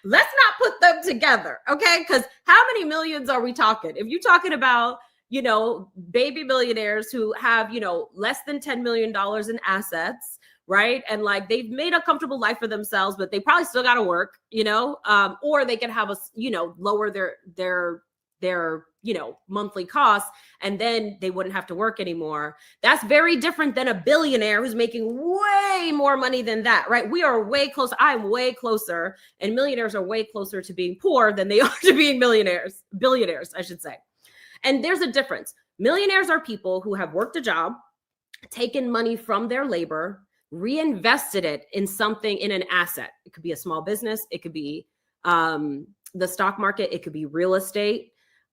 let's not put them together. Okay. Because how many millions are we talking? If you're talking about, you know, baby millionaires who have, you know, less than $10 million in assets, right? And like they've made a comfortable life for themselves, but they probably still got to work, you know, or they can have lower their you know, monthly costs, and then they wouldn't have to work anymore. That's very different than a billionaire who's making way more money than that, right? We are way closer. I'm way closer, and millionaires are way closer to being poor than they are to being billionaires, I should say. And there's a difference. Millionaires are people who have worked a job, taken money from their labor, reinvested it in something, in an asset. It could be a small business. It could be the stock market. It could be real estate.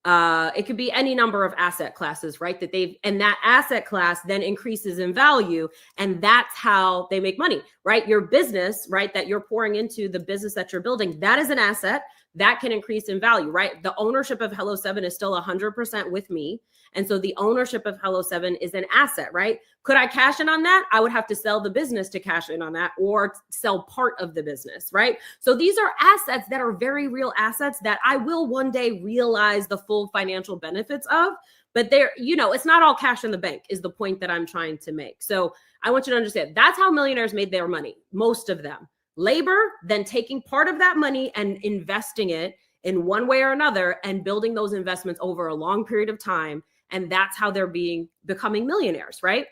It could be any number of asset classes, right? And that asset class then increases in value, and that's how they make money, right? Your business, right, that you're pouring into, the business that you're building, that is an asset that can increase in value, right? The ownership of Hello 7 is still 100% with me. And so the ownership of Hello 7 is an asset, right? Could I cash in on that? I would have to sell the business to cash in on that, or sell part of the business, right? So these are assets that are very real assets that I will one day realize the full financial benefits of. But they're, you know, it's not all cash in the bank is the point that I'm trying to make. So I want you to understand that's how millionaires made their money, most of them. Labor, then taking part of that money and investing it in one way or another and building those investments over a long period of time. And that's how they're becoming millionaires, right?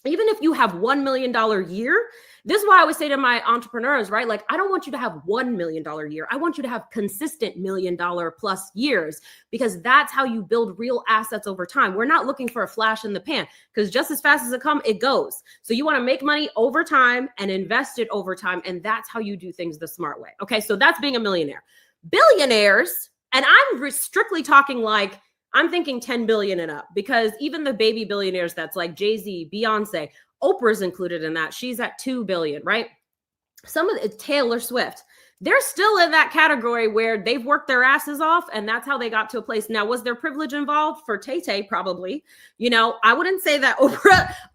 Even if you have $1 million year, this is why I always say to my entrepreneurs, right? Like, I don't want you to have $1 million year. I want you to have consistent $1 million plus years, because that's how you build real assets over time. We're not looking for a flash in the pan, because just as fast as it comes, it goes. So you want to make money over time and invest it over time. And that's how you do things the smart way. Okay. So that's being a millionaire. Billionaires, and I'm strictly talking like, I'm thinking 10 billion and up, because even the baby billionaires, that's like Jay-Z, Beyonce, Oprah's included in that. She's at 2 billion, right? Some of it, Taylor Swift, they're still in that category where they've worked their asses off, and that's how they got to a place. Now, was there privilege involved for Tay-Tay? Probably. You know, I wouldn't say that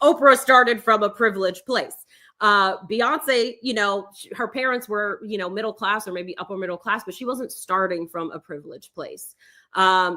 Oprah started from a privileged place. Beyonce, you know, her parents were, you know, middle class or maybe upper middle class, but she wasn't starting from a privileged place.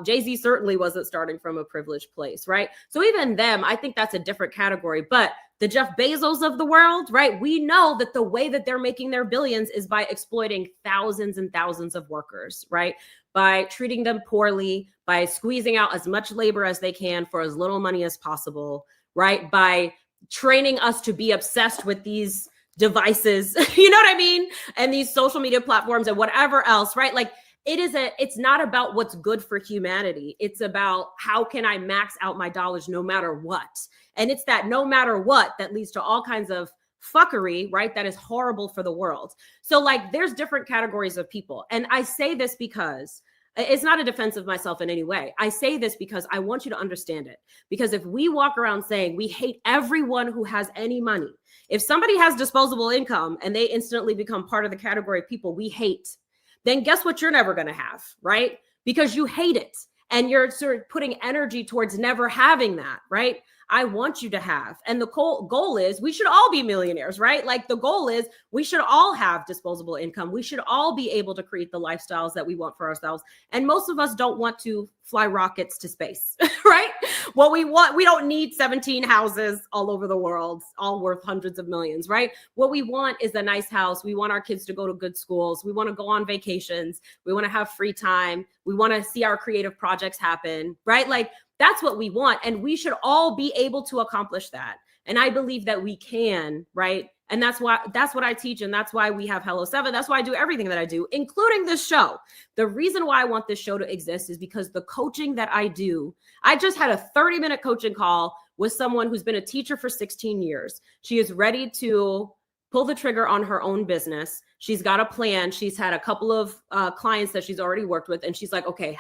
Jay-Z certainly wasn't starting from a privileged place, right? So even them, I think that's a different category. But the Jeff Bezos of the world, right? We know that the way that they're making their billions is by exploiting thousands and thousands of workers, right? By treating them poorly, by squeezing out as much labor as they can for as little money as possible, right? By training us to be obsessed with these devices, you know what I mean? And these social media platforms and whatever else, right? Like, it's not about what's good for humanity. It's about how can I max out my dollars no matter what? And it's that no matter what that leads to all kinds of fuckery, right? That is horrible for the world. So like, there's different categories of people. And I say this because it's not a defense of myself in any way. I say this because I want you to understand it. Because if we walk around saying we hate everyone who has any money, if somebody has disposable income and they instantly become part of the category of people we hate, then guess what you're never going to have, right? Because you hate it and you're sort of putting energy towards never having that, right? I want you to have. And the goal is we should all be millionaires, right? Like the goal is we should all have disposable income. We should all be able to create the lifestyles that we want for ourselves. And most of us don't want to fly rockets to space, right? What we want, we don't need 17 houses all over the world, all worth hundreds of millions, right? What we want is a nice house. We want our kids to go to good schools. We want to go on vacations. We want to have free time. We want to see our creative projects happen, right? Like, that's what we want. And we should all be able to accomplish that. And I believe that we can, right? And that's what I teach. And that's why we have Hello 7. That's why I do everything that I do, including this show. The reason why I want this show to exist is because the coaching that I do, I just had a 30-minute coaching call with someone who's been a teacher for 16 years. She is ready to pull the trigger on her own business. She's got a plan. She's had a couple of clients that she's already worked with. And she's like, okay,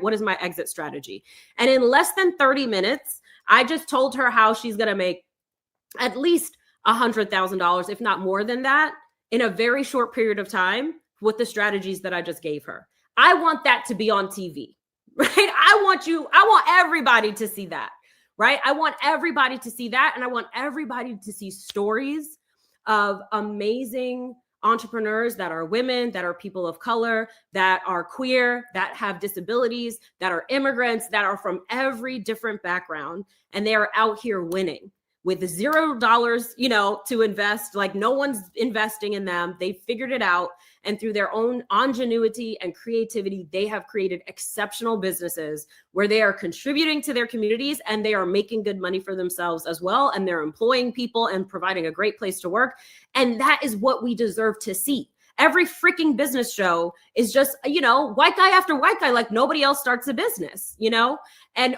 what is my exit strategy? And in less than 30 minutes, I just told her how she's going to make at least $100,000, if not more than that, in a very short period of time with the strategies that I just gave her. I want that to be on TV, right? I want everybody to see that, right? I want everybody to see that. And I want everybody to see stories of amazing entrepreneurs that are women, that are people of color, that are queer, that have disabilities, that are immigrants, that are from every different background. And they are out here winning with $0, to invest. Like, no one's investing in them. They figured it out. And through their own ingenuity and creativity, they have created exceptional businesses where they are contributing to their communities and they are making good money for themselves as well. And they're employing people and providing a great place to work. And that is what we deserve to see. Every freaking business show is just, white guy after white guy, like nobody else starts a business,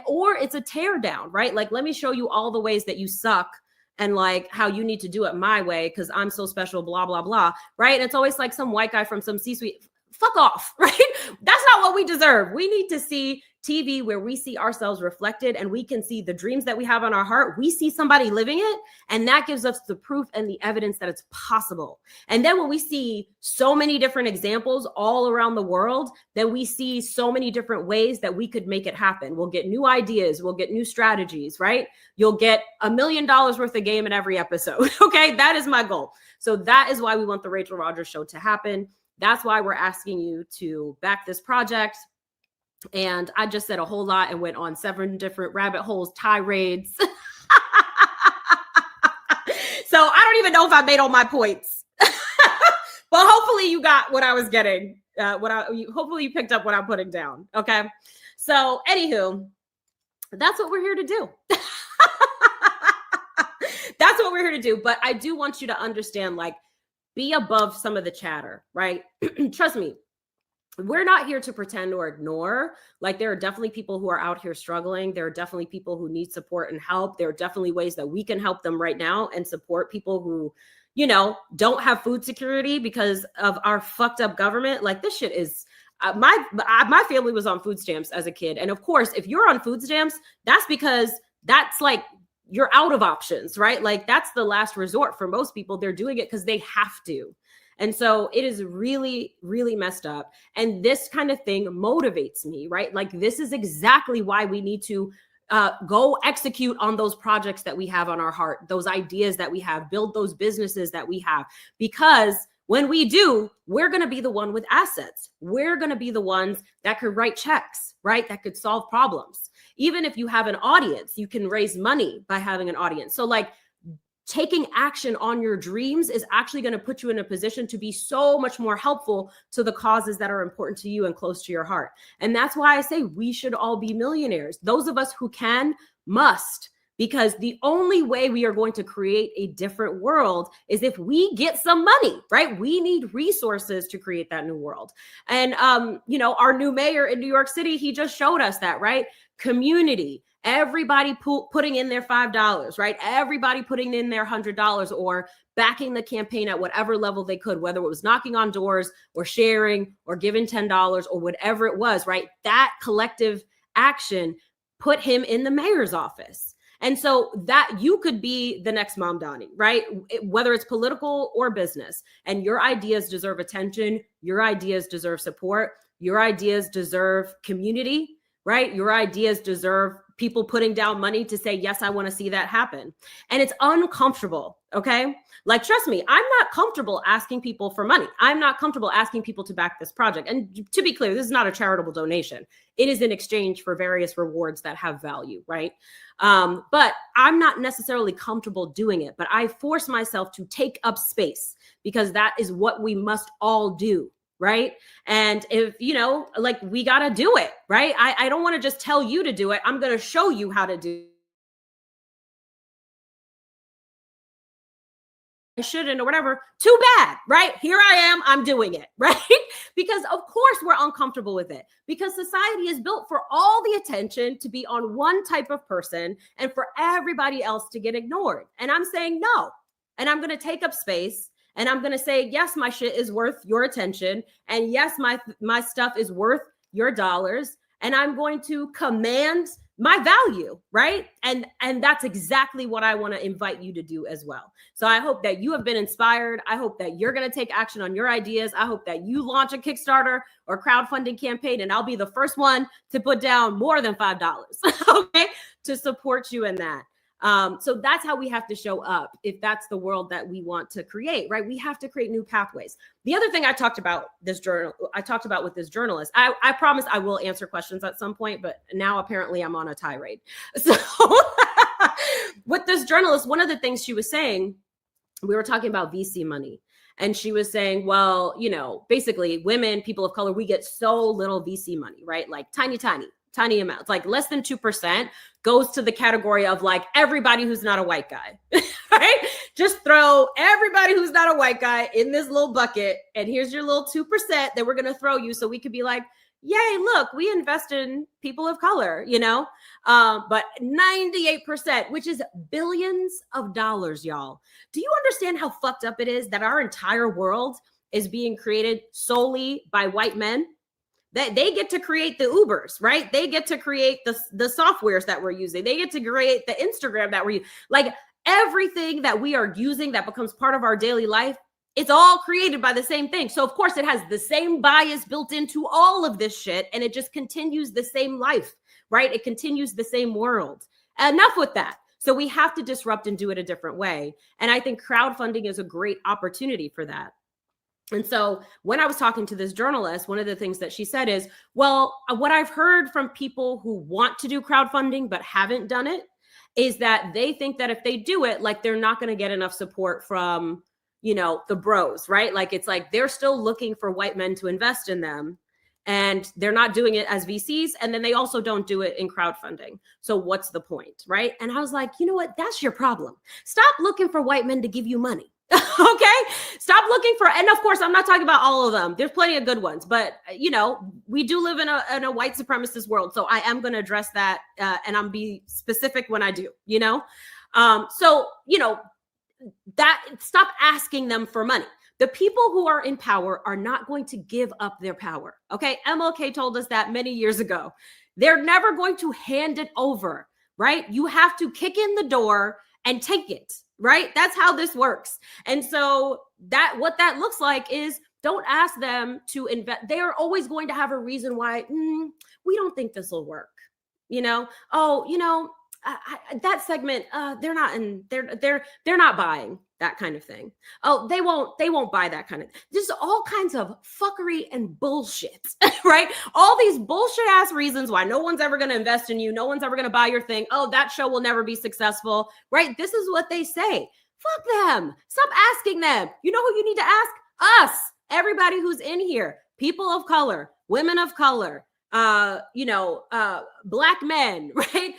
or it's a tear down, right? Like, let me show you all the ways that you suck and like how you need to do it my way because I'm so special, blah, blah, blah, right? And it's always like some white guy from some C-suite. Fuck off, right? That's not what we deserve. We need to see TV where we see ourselves reflected and we can see the dreams that we have on our heart. We see somebody living it, and that gives us the proof and the evidence that it's possible. And then when we see so many different examples all around the world, then we see so many different ways that we could make it happen. We'll get new ideas, we'll get new strategies, right? You'll get $1 million worth of game in every episode. Okay, that is my goal. So that is why we want the Rachel Rodgers Show to happen. That's why we're asking you to back this project. And I just said a whole lot and went on 7 different rabbit holes, tirades. So I don't even know if I made all my points, but hopefully you got what I was getting. Hopefully you picked up what I'm putting down. Okay. So anywho, that's what we're here to do. That's what we're here to do. But I do want you to understand, like, be above some of the chatter, right? Trust me. We're not here to pretend or ignore. Like, there are definitely people who are out here struggling. There are definitely people who need support and help. There are definitely ways that we can help them right now and support people who, don't have food security because of our fucked up government. Like, this shit is, my family was on food stamps as a kid. And of course, if you're on food stamps, that's because that's like, you're out of options, right? Like, that's the last resort for most people. They're doing it because they have to. And so it is really, really messed up. And this kind of thing motivates me, right? Like, this is exactly why we need to go execute on those projects that we have on our heart, those ideas that we have, build those businesses that we have. Because when we do, we're going to be the one with assets. We're going to be the ones that could write checks, right? That could solve problems. Even if you have an audience, you can raise money by having an audience. So like, taking action on your dreams is actually going to put you in a position to be so much more helpful to the causes that are important to you and close to your heart. And that's why I say we should all be millionaires. Those of us who can must, because the only way we are going to create a different world is if we get some money, right? We need resources to create that new world. And, our new mayor in New York City, he just showed us that, right? Community. Everybody putting in their $5, right? Everybody putting in their $100 or backing the campaign at whatever level they could, whether it was knocking on doors or sharing or giving $10 or whatever it was, right? That collective action put him in the mayor's office. And so that you could be the next Mamdani, right? Whether it's political or business, and your ideas deserve attention. Your ideas deserve support. Your ideas deserve community, right? Your ideas deserve people putting down money to say, yes, I want to see that happen. And it's uncomfortable. Okay. Like, trust me, I'm not comfortable asking people for money. I'm not comfortable asking people to back this project. And to be clear, this is not a charitable donation. It is in exchange for various rewards that have value. Right. But I'm not necessarily comfortable doing it, but I force myself to take up space because that is what we must all do. Right. And if, we got to do it. Right. I don't want to just tell you to do it. I'm going to show you how to do I shouldn't or whatever. Too bad. Right. Here I am. I'm doing it. Right. Because of course we're uncomfortable with it because society is built for all the attention to be on one type of person and for everybody else to get ignored. And I'm saying no. And I'm going to take up space. And I'm going to say, yes, my shit is worth your attention. And yes, my stuff is worth your dollars. And I'm going to command my value, right? And that's exactly what I want to invite you to do as well. So I hope that you have been inspired. I hope that you're going to take action on your ideas. I hope that you launch a Kickstarter or crowdfunding campaign, and I'll be the first one to put down more than $5, okay, to support you in that. So that's how we have to show up if that's the world that we want to create, right? We have to create new pathways. The other thing I talked about with this journalist, I promise I will answer questions at some point, but now apparently I'm on a tirade. So with this journalist, one of the things she was saying, we were talking about VC money. And she was saying, well, you know, basically women, people of color, we get so little VC money, right? Like tiny amounts, like less than 2% goes to the category of like everybody who's not a white guy, right? Just throw everybody who's not a white guy in this little bucket. And here's your little 2% that we're going to throw you. So we could be like, yay, look, we invest in people of color, you know, but 98%, which is billions of dollars, y'all. Do you understand how fucked up it is that our entire world is being created solely by white men? That they get to create the Ubers, right? They get to create the softwares that we're using. They get to create the Instagram that we're using. Like everything that we are using that becomes part of our daily life, it's all created by the same thing. So of course it has the same bias built into all of this shit, and it just continues the same life, right? It continues the same world. Enough with that. So we have to disrupt and do it a different way. And I think crowdfunding is a great opportunity for that. And so when I was talking to this journalist, one of the things that she said is, well, what I've heard from people who want to do crowdfunding but haven't done it is that they think that if they do it, like they're not going to get enough support from, you know, the bros, right? Like it's like they're still looking for white men to invest in them, and they're not doing it as VCs. And then they also don't do it in crowdfunding. So what's the point, right? And I was like, you know what? That's your problem. Stop looking for white men to give you money. Okay. Stop looking for, and of course, I'm not talking about all of them. There's plenty of good ones, but you know, we do live in a white supremacist world. So I am going to address that. And I'm be specific when I do, you know? So, you know, that stop asking them for money. The people who are in power are not going to give up their power. Okay. MLK told us that many years ago. They're never going to hand it over, right? You have to kick in the door and take it. Right? That's how this works. And so that what that looks like is don't ask them to invest. They are always going to have a reason why we don't think this will work. You know, oh, you know, that segment, they're not buying that kind of thing. Oh, they won't buy that kind of, just all kinds of fuckery and bullshit, right? All these bullshit ass reasons why no one's ever going to invest in you. No one's ever going to buy your thing. Oh, that show will never be successful, right? This is what they say. Fuck them. Stop asking them. You know who you need to ask? Us, everybody who's in here, people of color, women of color, Black men, right?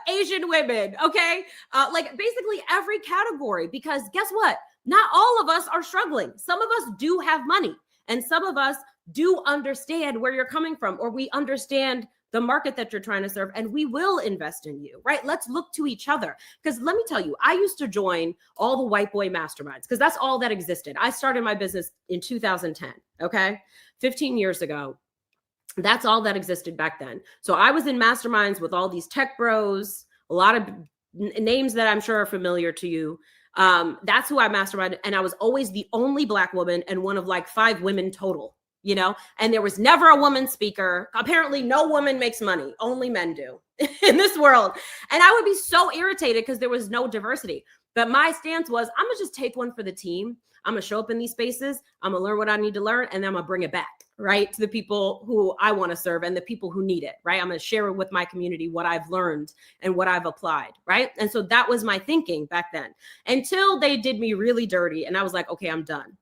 Asian women, okay? Like basically every category, because guess what? Not all of us are struggling. Some of us do have money, and some of us do understand where you're coming from, or we understand the market that you're trying to serve, and we will invest in you, right? Let's look to each other. Because let me tell you, I used to join all the white boy masterminds because that's all that existed. I started my business in 2010, okay? 15 years ago. That's all that existed back then. So I was in masterminds with all these tech bros, a lot of names that I'm sure are familiar to you. That's who I masterminded. And I was always the only Black woman and one of like 5 women total, you know, and there was never a woman speaker. Apparently no woman makes money. Only men do in this world. And I would be so irritated because there was no diversity. But my stance was, I'm going to just take one for the team. I'm going to show up in these spaces. I'm going to learn what I need to learn. And then I'm going to bring it back, right, to the people who I want to serve and the people who need it, right? I'm going to share it with my community, what I've learned and what I've applied, right? And so that was my thinking back then until they did me really dirty. And I was like, okay, I'm done.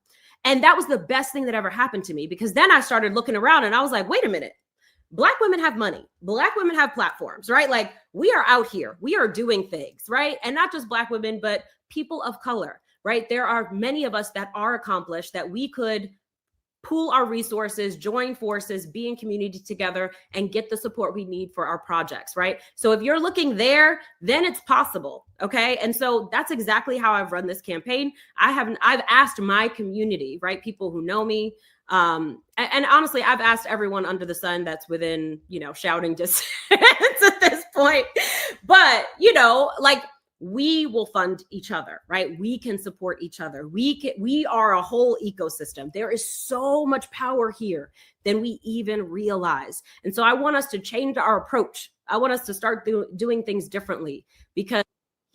And that was the best thing that ever happened to me, because then I started looking around and I was like, wait a minute. Black women have money. Black women have platforms, right? Like we are out here. We are doing things, right? And not just Black women, but people of color, right? There are many of us that are accomplished that we could pool our resources, join forces, be in community together, and get the support we need for our projects, right? So if you're looking there, then it's possible, okay? And so that's exactly how I've run this campaign. I've asked my community, right? People who know me, And honestly, I've asked everyone under the sun that's within, shouting distance at this point. But, like, we will fund each other, right? We can support each other. We are a whole ecosystem. There is so much power here than we even realize. And so I want us to change our approach. I want us to start doing things differently, because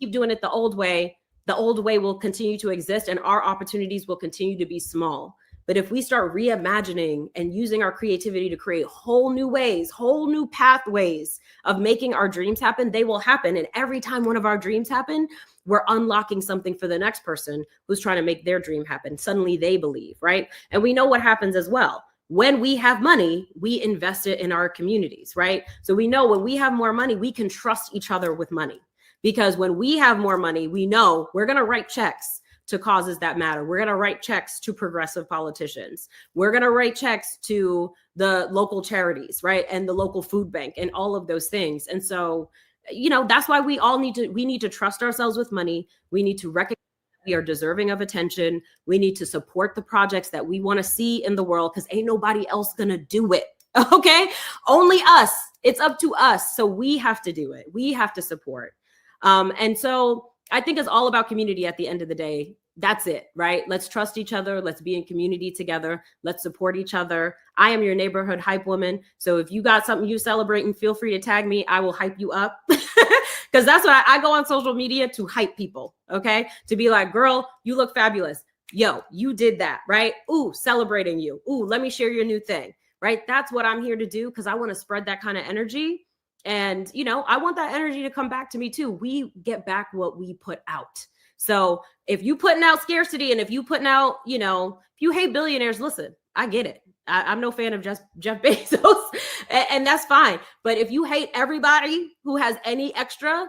keep doing it the old way will continue to exist and our opportunities will continue to be small. But if we start reimagining and using our creativity to create whole new ways, whole new pathways of making our dreams happen, they will happen. And every time one of our dreams happen, we're unlocking something for the next person who's trying to make their dream happen. Suddenly they believe, right? And we know what happens as well. When we have money, we invest it in our communities, right? So we know when we have more money, we can trust each other with money. Because when we have more money, we know we're going to write checks to causes that matter. We're going to write checks to progressive politicians. We're going to write checks to the local charities, right? And the local food bank and all of those things. And so, that's why we need to trust ourselves with money. We need to recognize we are deserving of attention. We need to support the projects that we want to see in the world, because ain't nobody else going to do it. Okay. Only us. It's up to us. So we have to do it. We have to support. And so I think it's all about community at the end of the day. That's it, right? Let's trust each other. Let's be in community together. Let's support each other. I am your neighborhood hype woman. So if you got something you celebrating, feel free to tag me. I will hype you up, because that's what I go on social media to hype people. Okay. To be like, girl, you look fabulous. Yo, you did that, right? Ooh, celebrating you. Ooh, let me share your new thing, right? That's what I'm here to do, because I want to spread that kind of energy. And, I want that energy to come back to me too. We get back what we put out. So if you putting out scarcity, and if you putting out, if you hate billionaires, listen, I get it. I'm no fan of Jeff Bezos, and that's fine. But if you hate everybody who has any extra,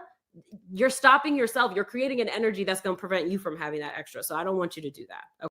you're stopping yourself. You're creating an energy that's going to prevent you from having that extra. So I don't want you to do that. Okay.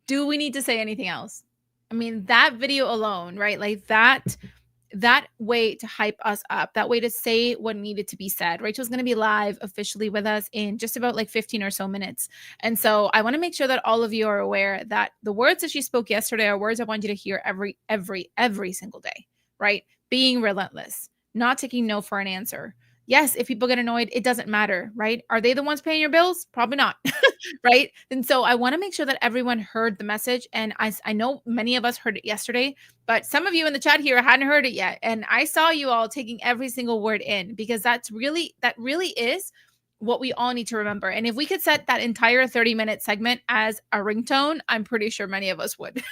Do we need to say anything else? I mean, that video alone, right? Like that way to hype us up, that way to say what needed to be said. Rachel's going to be live officially with us in just about like 15 or so minutes. And so I want to make sure that all of you are aware that the words that she spoke yesterday are words I want you to hear every single day, right? Being relentless, not taking no for an answer. Yes, if people get annoyed, it doesn't matter, right? Are they the ones paying your bills? Probably not, right? And so I want to make sure that everyone heard the message. And I know many of us heard it yesterday, but some of you in the chat here hadn't heard it yet. And I saw you all taking every single word in, because that really is what we all need to remember. And if we could set that entire 30-minute segment as a ringtone, I'm pretty sure many of us would,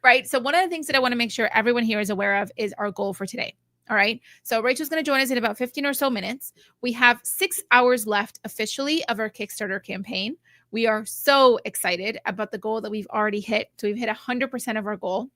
right? So one of the things that I want to make sure everyone here is aware of is our goal for today. All right. So Rachel's going to join us in about 15 or so minutes. We have 6 hours left officially of our Kickstarter campaign. We are so excited about the goal that we've already hit. So we've hit 100% of our goal.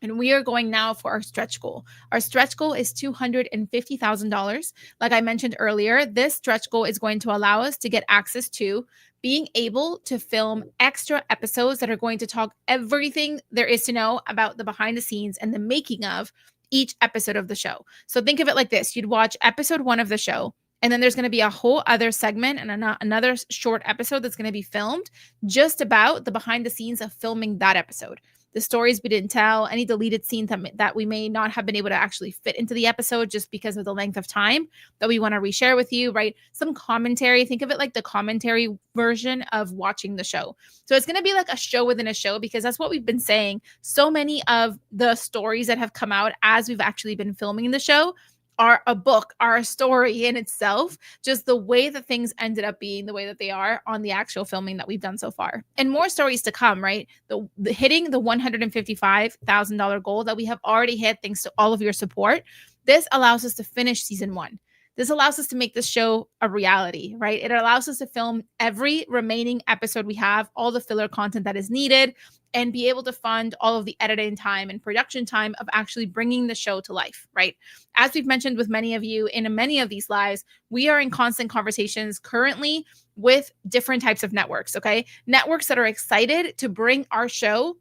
And we are going now for our stretch goal. Our stretch goal is $250,000. Like I mentioned earlier, this stretch goal is going to allow us to get access to being able to film extra episodes that are going to talk everything there is to know about the behind the scenes and the making of each episode of the show. So think of it like this. You'd watch episode 1 of the show, and then there's going to be a whole other segment and another short episode that's going to be filmed just about the behind the scenes of filming that episode. The stories we didn't tell, any deleted scenes that we may not have been able to actually fit into the episode just because of the length of time that we want to reshare with you, right? Some commentary. Think of it like the commentary version of watching the show. So it's going to be like a show within a show, because that's what we've been saying. So many of the stories that have come out as we've actually been filming the show are a book, are a story in itself, just the way that things ended up being the way that they are on the actual filming that we've done so far. And more stories to come, right? The hitting the $155,000 goal that we have already hit thanks to all of your support. This allows us to finish season 1. This allows us to make this show a reality, right? It allows us to film every remaining episode we have, all the filler content that is needed, and be able to fund all of the editing time and production time of actually bringing the show to life, right? As we've mentioned with many of you in many of these lives, we are in constant conversations currently with different types of networks, okay? Networks that are excited to bring our show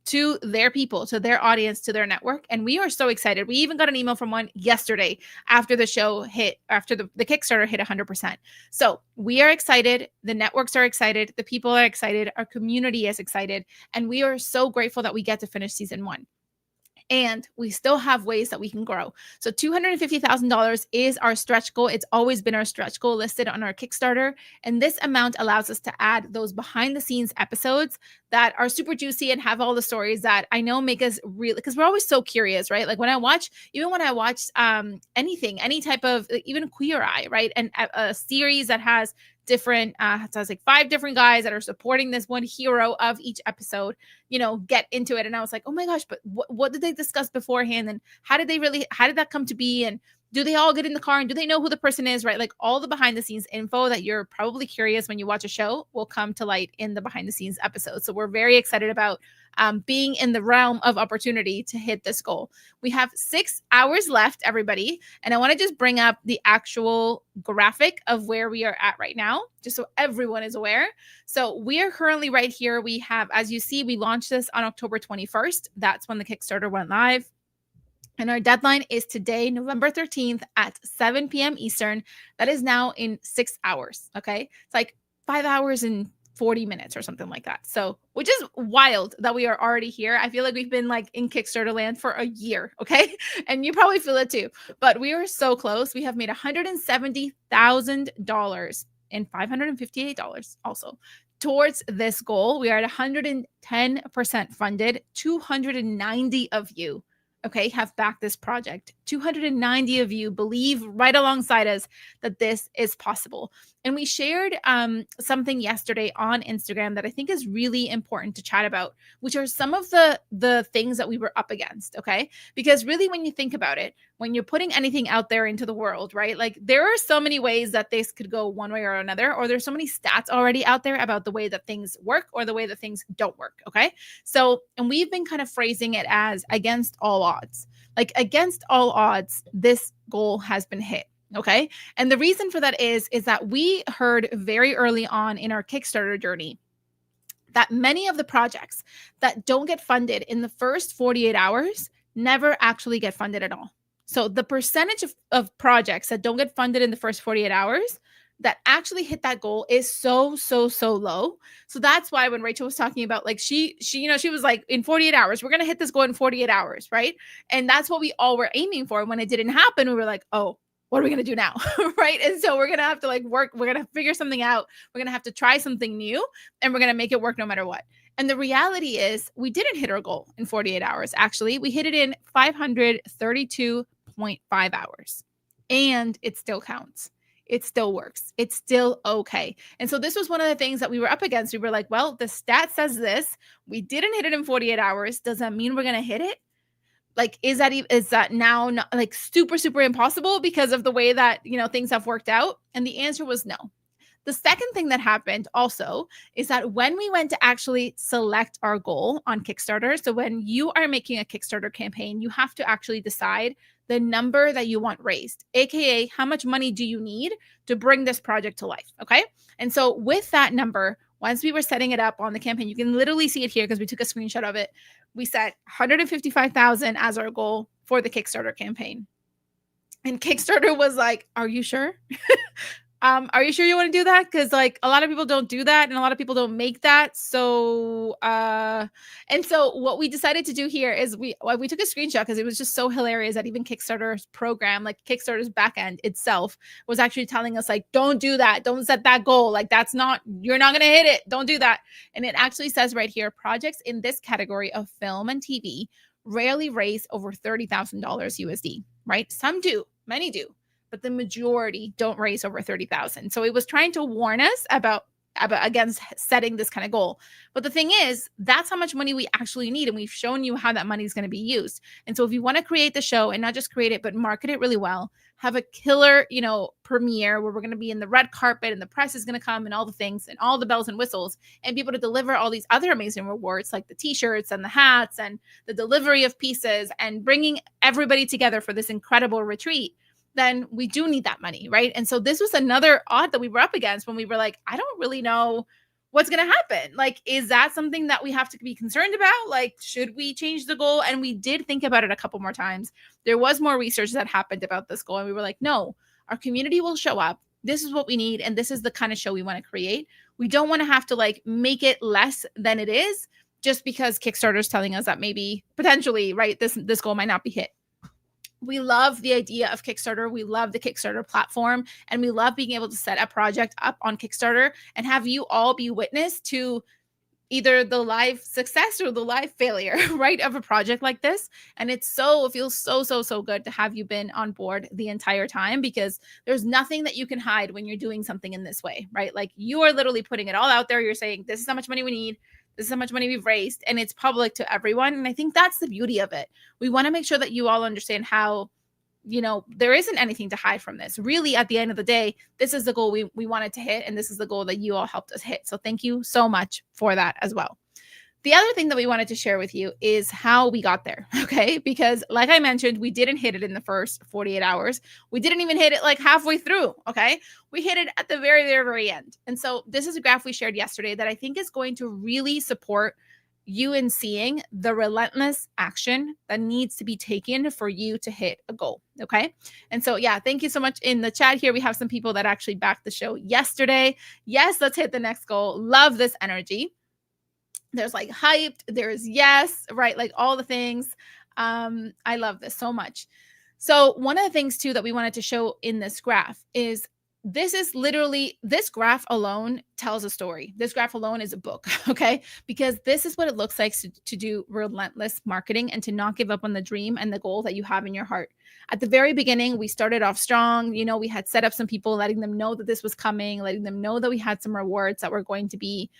to their people, to their audience, to their network. And we are so excited. We even got an email from one yesterday after the show hit, after the Kickstarter hit 100%. So we are excited. The networks are excited. The people are excited. Our community is excited. And we are so grateful that we get to finish season 1. And we still have ways that we can grow. So $250,000 is our stretch goal. It's always been our stretch goal listed on our Kickstarter. And this amount allows us to add those behind the scenes episodes that are super juicy and have all the stories that I know make us really, because we're always so curious, right? Like when I watch anything, any type of, even Queer Eye, right? And a series that has different, so it's like 5 different guys that are supporting this one hero of each episode, get into it. And I was like, oh my gosh, but what did they discuss beforehand? And how did that come to be? And do they all get in the car and do they know who the person is, right? Like all the behind the scenes info that you're probably curious when you watch a show will come to light in the behind the scenes episode. So we're very excited about being in the realm of opportunity to hit this goal. We have 6 hours left, everybody. And I want to just bring up the actual graphic of where we are at right now, just so everyone is aware. So we are currently right here. We have, as you see, we launched this on October 21st. That's when the Kickstarter went live. And our deadline is today, November 13th at 7 p.m. Eastern. That is now in 6 hours. Okay. It's like 5 hours and 40 minutes or something like that. So, which is wild that we are already here. I feel like we've been like in Kickstarter land for a year. Okay. And you probably feel it too, but we are so close. We have made $170,000 and $558 also towards this goal. We are at 110% funded. 290 of you, okay, have backed this project. 290 of you believe right alongside us that this is possible. And we shared something yesterday on Instagram that I think is really important to chat about, which are some of the things that we were up against, okay? Because really, when you think about it, when you're putting anything out there into the world, right? Like there are so many ways that this could go one way or another, or there's so many stats already out there about the way that things work or the way that things don't work, okay? So, and we've been kind of phrasing it as against all odds. Like against all odds, this goal has been hit. Okay. And the reason for that is that we heard very early on in our Kickstarter journey that many of the projects that don't get funded in the first 48 hours never actually get funded at all. So the percentage of projects that don't get funded in the first 48 hours that actually hit that goal is so low. So that's why when Rachel was talking about like she was like in 48 hours, we're going to hit this goal in 48 hours, right? And that's what we all were aiming for. When it didn't happen, we were like, oh, what are we going to do now? Right? And so we're going to have to like work. We're going to figure something out. We're going to have to try something new and we're going to make it work no matter what. And the reality is we didn't hit our goal in 48 hours. Actually, we hit it in 532.5 hours and it still counts. It still works. It's still okay. And so this was one of the things that we were up against. We were like, well, the stat says this. We didn't hit it in 48 hours. Does that mean we're going to hit it? Like, is that now not, like super impossible because of the way that, things have worked out? And the answer was no. The second thing that happened also is that when we went to actually select our goal on Kickstarter, so when you are making a Kickstarter campaign, you have to actually decide the number that you want raised, AKA how much money do you need to bring this project to life, okay? And so with that number, once we were setting it up on the campaign, you can literally see it here because we took a screenshot of it. We set 155,000 as our goal for the Kickstarter campaign. And Kickstarter was like, are you sure? Are you sure you want to do that? Because like a lot of people don't do that and a lot of people don't make that. So what we decided to do here is we took a screenshot because it was just so hilarious that even Kickstarter's program, like Kickstarter's backend itself, was actually telling us like, don't do that. Don't set that goal. Like you're not going to hit it. Don't do that. And it actually says right here, projects in this category of film and TV rarely raise over $30,000 USD, right? Some do, many do, but the majority don't raise over 30,000. So it was trying to warn us about against setting this kind of goal. But the thing is, that's how much money we actually need. And we've shown you how that money is going to be used. And so if you want to create the show and not just create it, but market it really well, have a killer, premiere where we're going to be in the red carpet and the press is going to come and all the things and all the bells and whistles and be able to deliver all these other amazing rewards like the t-shirts and the hats and the delivery of pieces and bringing everybody together for this incredible retreat, then we do need that money, right? And so this was another odd that we were up against when we were like, I don't really know what's going to happen? Like, is that something that we have to be concerned about? Like, should we change the goal? And we did think about it a couple more times. There was more research that happened about this goal. And we were like, no, our community will show up. This is what we need. And this is the kind of show we want to create. We don't want to have to like make it less than it is just because Kickstarter is telling us that maybe potentially, right, this goal might not be hit. We love the idea of Kickstarter. We love the Kickstarter platform, and we love being able to set a project up on Kickstarter and have you all be witness to either the live success or the live failure, right, of a project like this. And it feels so good to have you been on board the entire time, because there's nothing that you can hide when you're doing something in this way, right? Like, you are literally putting it all out there. You're saying, this is how much money we need. This is how much money we've raised, and it's public to everyone. And I think that's the beauty of it. We want to make sure that you all understand how, there isn't anything to hide from this. Really, at the end of the day, this is the goal we wanted to hit, and this is the goal that you all helped us hit. So thank you so much for that as well. The other thing that we wanted to share with you is how we got there, okay? Because like I mentioned, we didn't hit it in the first 48 hours. We didn't even hit it like halfway through, okay? We hit it at the very, very, very end. And so this is a graph we shared yesterday that I think is going to really support you in seeing the relentless action that needs to be taken for you to hit a goal, okay? And so, yeah, thank you so much. In the chat here, we have some people that actually backed the show yesterday. Yes, let's hit the next goal. Love this energy. There's like hyped, there's yes, right? Like all the things. I love this so much. So one of the things too that we wanted to show in this graph is this graph alone tells a story. This graph alone is a book, okay? Because this is what it looks like to do relentless marketing and to not give up on the dream and the goal that you have in your heart. At the very beginning, we started off strong. We had set up some people, letting them know that this was coming, letting them know that we had some rewards that were going to be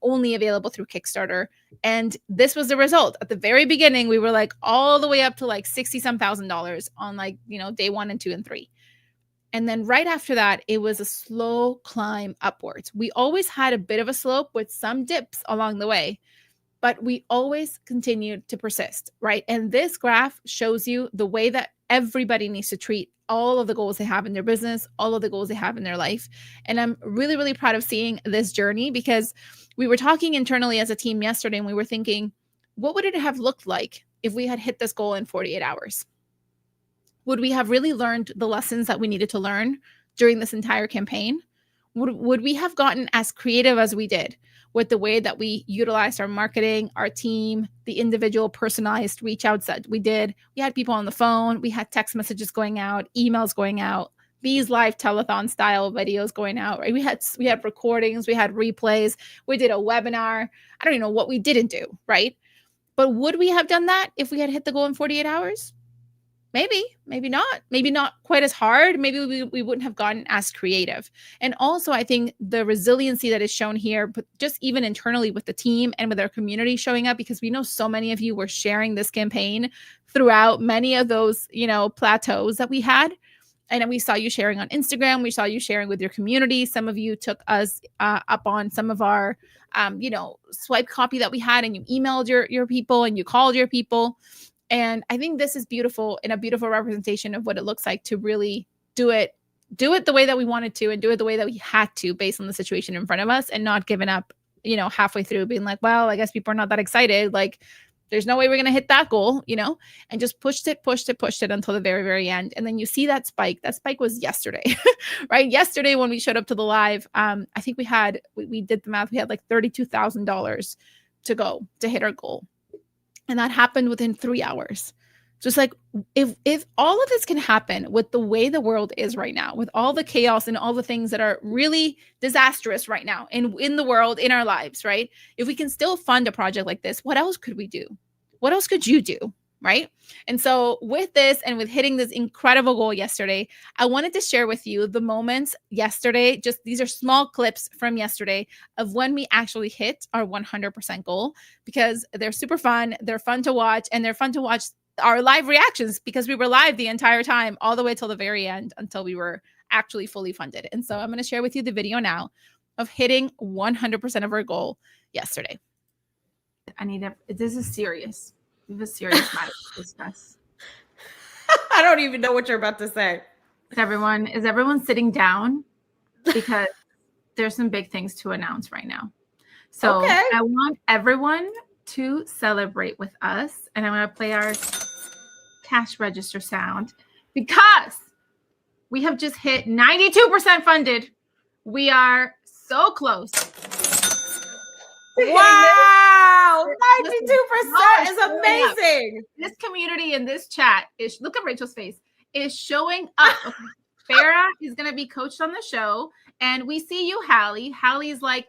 only available through Kickstarter. And this was the result. At the very beginning, we were like all the way up to like $60-some thousand on like, day 1 and 2 and 3. And then right after that, it was a slow climb upwards. We always had a bit of a slope with some dips along the way, but we always continued to persist, right? And this graph shows you the way that everybody needs to treat all of the goals they have in their business, all of the goals they have in their life. And I'm really, really proud of seeing this journey, because we were talking internally as a team yesterday, and we were thinking, what would it have looked like if we had hit this goal in 48 hours? Would we have really learned the lessons that we needed to learn during this entire campaign? Would we have gotten as creative as we did with the way that we utilized our marketing, our team, the individual personalized reach outs that we did? We had people on the phone. We had text messages going out, emails going out, these live telethon style videos going out, right? We had recordings, we had replays, we did a webinar. I don't even know what we didn't do, right? But would we have done that if we had hit the goal in 48 hours? Maybe not quite as hard. Maybe we wouldn't have gotten as creative. And also, I think the resiliency that is shown here, but just even internally with the team and with our community showing up, because we know so many of you were sharing this campaign throughout many of those, plateaus that we had. And we saw you sharing on Instagram. We saw you sharing with your community. Some of you took us up on some of our, swipe copy that we had, and you emailed your people and you called your people. And I think this is beautiful, and a beautiful representation of what it looks like to really do it the way that we wanted to, and do it the way that we had to based on the situation in front of us, and not giving up, halfway through, being like, well, I guess people are not that excited. Like, there's no way we're going to hit that goal, and just pushed it until the very, very end. And then you see that spike. That spike was yesterday, right? Yesterday when we showed up to the live, I think we did the math. We had like $32,000 to go to hit our goal. And that happened within 3 hours. So it's like, if all of this can happen with the way the world is right now, with all the chaos and all the things that are really disastrous right now in the world, in our lives, right? If we can still fund a project like this, what else could we do? What else could you do? Right? And so with this, and with hitting this incredible goal yesterday, I wanted to share with you the moments yesterday. Just these are small clips from yesterday of when we actually hit our 100% goal, because they're super fun. They're fun to watch, and they're fun to watch our live reactions, because we were live the entire time, all the way till the very end, until we were actually fully funded. And so I'm going to share with you the video now of hitting 100% of our goal yesterday. This is serious. We have a serious matter to discuss. I don't even know what you're about to say. Is everyone sitting down? Because there's some big things to announce right now. So Okay. I want everyone to celebrate with us. And I'm going to play our cash register sound because we have just hit 92% funded. We are so close. Wow, 92% is amazing. This community in this chat is, look at Rachel's face, is showing up. Okay. Farrah is going to be coached on the show. And we see you, Hallie. Hallie's like,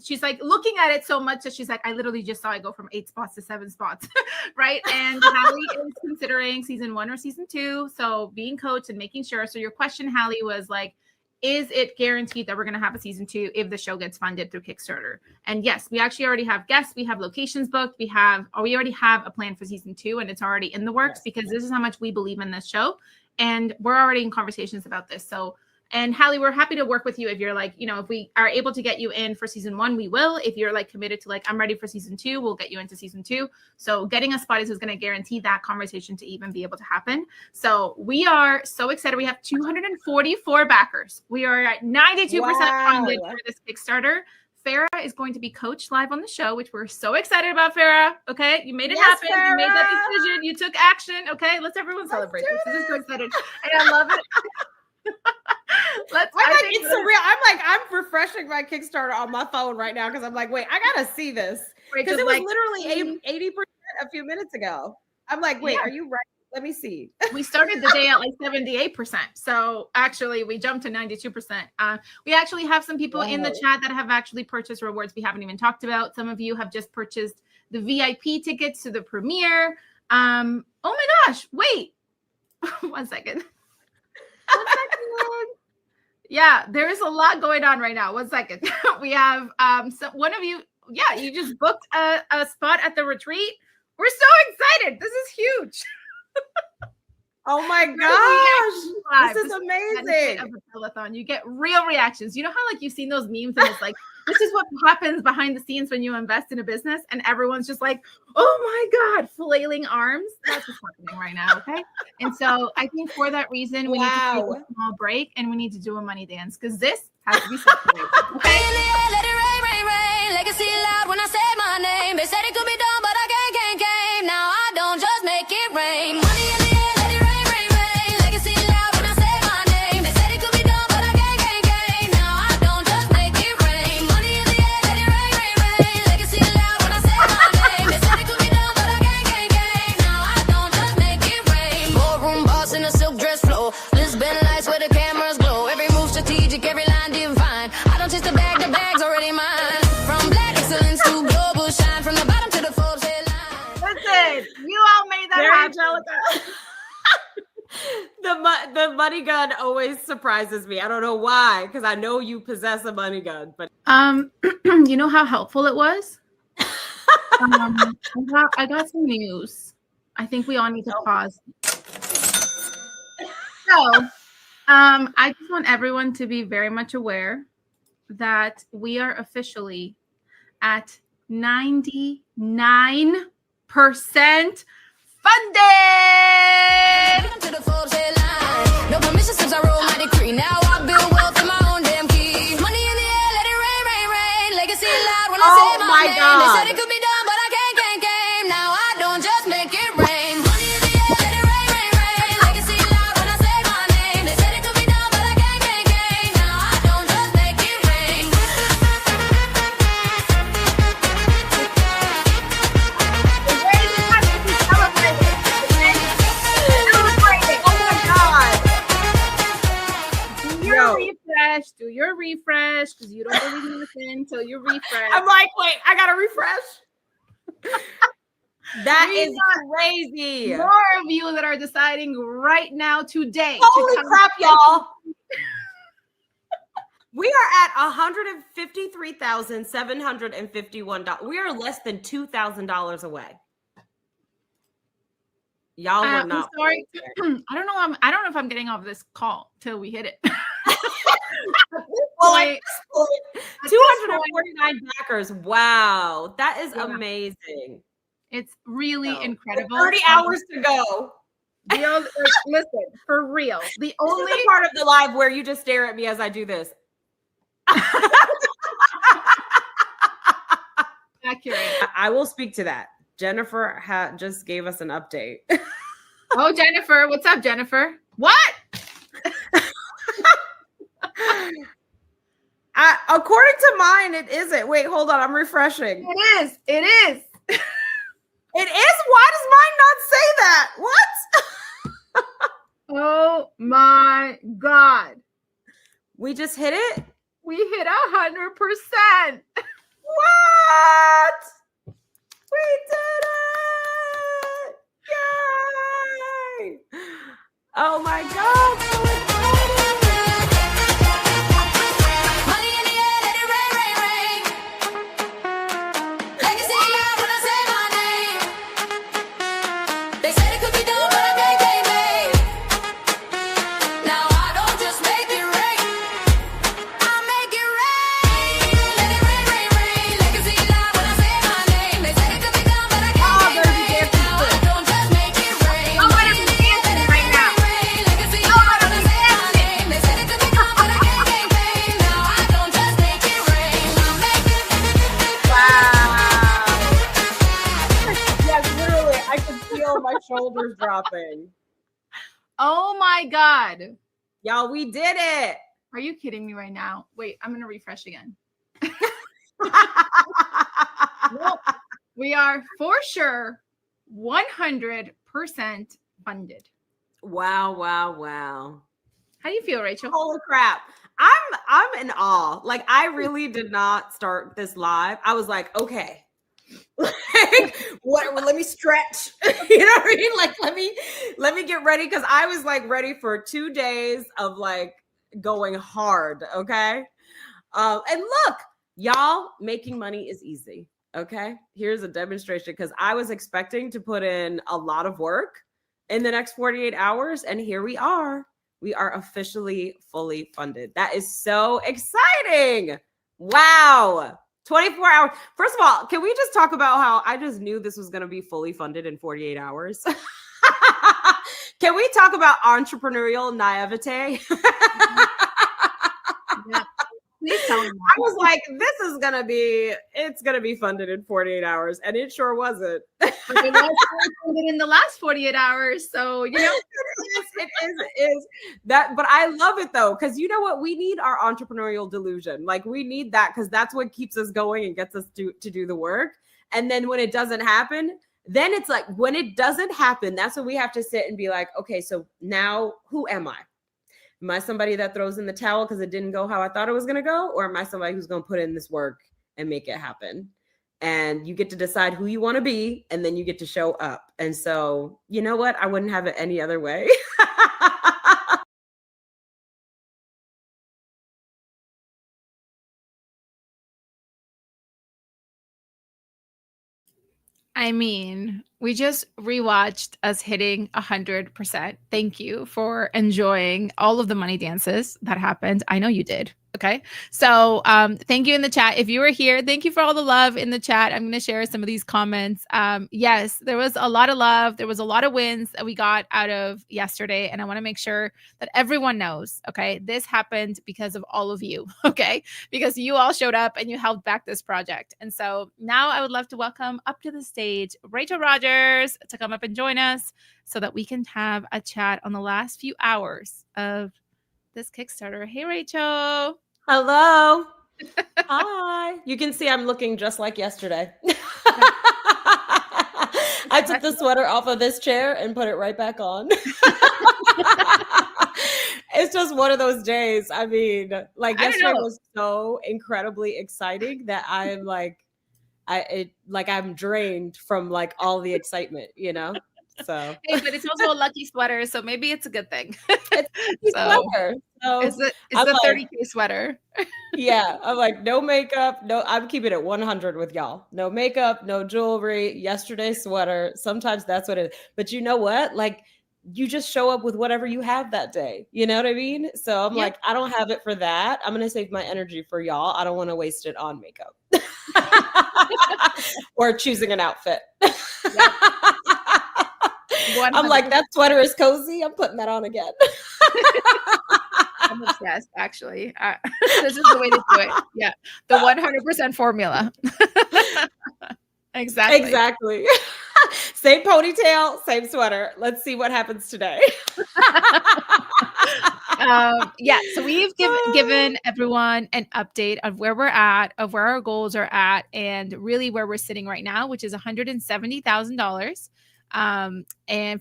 she's like looking at it so much that she's like, I literally just saw it go from 8 spots to 7 spots, right? And Hallie is considering season 1 or season 2. So being coached and making sure. So your question, Hallie, was like, is it guaranteed that we're going to have a season 2 if the show gets funded through Kickstarter? And yes, we actually already have guests. We have locations booked. We already have a plan for season 2, and it's already in the works because this is how much we believe in this show. And we're already in conversations about this. So, and Hallie, we're happy to work with you. If you're like, if we are able to get you in for season 1, we will. If you're like committed to like, I'm ready for season 2, we'll get you into season 2. So getting a spot is going to guarantee that conversation to even be able to happen. So we are so excited. We have 244 backers. We are at 92% funded for this Kickstarter. Farrah is going to be coached live on the show, which we're so excited about, Farrah. Okay, you made it happen. Farrah. You made that decision. You took action. Okay, let's everyone celebrate. This is so excited. And I love it. It's surreal. I'm refreshing my Kickstarter on my phone right now because I'm like, wait, I gotta see this because it was literally 80% a few minutes ago. I'm like, wait, are you right? Let me see. We started the day at like 78%. So actually we jumped to 92%. We actually have some people in the chat that have actually purchased rewards we haven't even talked about. Some of you have just purchased the VIP tickets to the premiere. Oh my gosh, wait. 1 second. Yeah, there's a lot going on right now. 1 second. We have one of you, you just booked a spot at the retreat. We're so excited. This is huge. Oh my gosh. This is amazing. Of a telethon. You get real reactions. You know how like you've seen those memes and it's like, this is what happens behind the scenes when you invest in a business and everyone's just like, oh my God, flailing arms. That's what's happening right now. Okay. And so I think for that reason, we need to take a small break and we need to do a money dance because this has to be separated. Okay. Let it rain, rain, rain. Legacy loud when I say my name. They said it could be done, but I can't. Now I don't just make it rain. Money in the air, let it rain, rain, rain. Legacy loud when I say my name. They said it could be done, but I can't. Now I don't just make it rain. Money in the air, let it rain, rain, rain. Legacy loud when I say my name. They said it could be done, but I can't. Now I don't just make it rain. Ballroom boss in a silk dress flow. Lisbon lights where the cameras glow. Every move strategic, every line divine. I don't chase the bag's already mine. From black excellence to global shine. From the bottom to the Forbes headline. Listen, you all made that happen. The money gun always surprises me. I don't know why, because I know you possess a money gun, but you know how helpful it was? I got some news. I think we all need to pause. So, I just want everyone to be very much aware that we are officially at 99% funded. To the Forbes headline. No permission since I wrote my decree. Now I build wealth in my own damn key. Money in the air, let it rain, rain, rain. Legacy loud when I say my name. God. They said it could be done, but I can't. Now I don't just make it rain. Money in the air, let it rain, rain, rain. Legacy loud when I say my name. They said it could be done, but I can't. Now I don't just make it rain. Do your refresh because you don't believe in this until you refresh. I'm like, wait, I gotta refresh. That is crazy. More of you that are deciding right now today. Holy crap, y'all. We are at $153,751. We are less than $2,000 away. Y'all were not. I'm sorry. I don't know if I'm getting off this call till we hit it. Well, at this point, 249 backers. Wow, that is amazing. It's really incredible. 30 hours to go. Listen, for real. The only part of the live where you just stare at me as I do this. Accurate. I will speak to that. Jennifer just gave us an update. Oh, Jennifer. What's up, Jennifer? What? According to mine, it isn't. Wait, hold on. I'm refreshing. It is. It is. It is? Why does mine not say that? What? Oh my God. We just hit it? We hit 100%. What? We did it! Yay! Oh my God, so excited! Money in the air, let it rain, rain, rain. Legacy loud when I say my name. They said it could be done, but I can't, babe. Now I don't just make it rain, I make it rain. Let it rain, rain, rain. Legacy loud when I say my name. They said it could be done, but I can't, babe. Now I don't just make it rain. Money in the air, let it rain, rain, rain. Legacy loud when I say my name. They said it could be done, but I can't, babe. Now I don't just make it rain, I make it. Wow. Yes, literally, I can feel my shoulders dropping. Oh my God. Y'all, we did it. Are you kidding me right now? Wait, I'm going to refresh again. Well, we are for sure 100% funded. Wow, wow, wow. How do you feel, Rachel? Holy crap. I'm in awe. Like, I really did not start this live. I was like, okay. Like, let me stretch. You know what I mean? Like, let me get ready, because I was like ready for 2 days of like going hard. Okay. And look, y'all, making money is easy. Okay. Here's a demonstration, because I was expecting to put in a lot of work in the next 48 hours. And here we are. We are officially fully funded. That is so exciting. Wow. 24 hours. First of all, can we just talk about how I just knew this was going to be fully funded in 48 hours? Can we talk about entrepreneurial naivete? Yeah. Please tell me. I was like, it's going to be funded in 48 hours. And it sure wasn't. But it was funded in the last 48 hours. So, you know. It is that, but I love it though, because you know what, we need our entrepreneurial delusion. Like, we need that, because that's what keeps us going and gets us to do the work. And then when it doesn't happen, then it's like, when it doesn't happen, that's when we have to sit and be like, okay, so now who am I? Am I somebody that throws in the towel because it didn't go how I thought it was going to go? Or am I somebody who's going to put in this work and make it happen? And you get to decide who you want to be, and then you get to show up. And so, you know what? I wouldn't have it any other way. I mean, we just rewatched us hitting 100%. Thank you for enjoying all of the money dances that happened. I know you did. Okay. So thank you in the chat. If you were here, thank you for all the love in the chat. I'm going to share some of these comments. Yes, there was a lot of love. There was a lot of wins that we got out of yesterday. And I want to make sure that everyone knows, okay, this happened because of all of you. Okay. Because you all showed up and you held back this project. And so now I would love to welcome up to the stage Rachel Rodgers to come up and join us so that we can have a chat on the last few hours of this Kickstarter. Hey, Rachel. Hello. Hi. You can see I'm looking just like yesterday. I took the sweater off of this chair and put it right back on. It's just one of those days. I mean, like, yesterday was so incredibly exciting that I'm like, I'm drained from like all the excitement, you know? So hey, but it's also a lucky sweater, so maybe it's a good thing. It's a sweater. So it's the 30K sweater. Yeah, I'm like, no makeup, I'm keeping it 100 with y'all. No makeup, no jewelry, yesterday's sweater. Sometimes that's what it is. But you know what? Like, you just show up with whatever you have that day. You know what I mean? So I'm like, I don't have it for that. I'm going to save my energy for y'all. I don't want to waste it on makeup or choosing an outfit. Yep. I'm like, that sweater is cozy. I'm putting that on again. I'm obsessed, actually. This is the way to do it. Yeah. The 100% formula. Exactly. Exactly. Same ponytail, same sweater. Let's see what happens today. Yeah, so we've given everyone an update of where we're at, of where our goals are at, and really where we're sitting right now, which is $170,000 and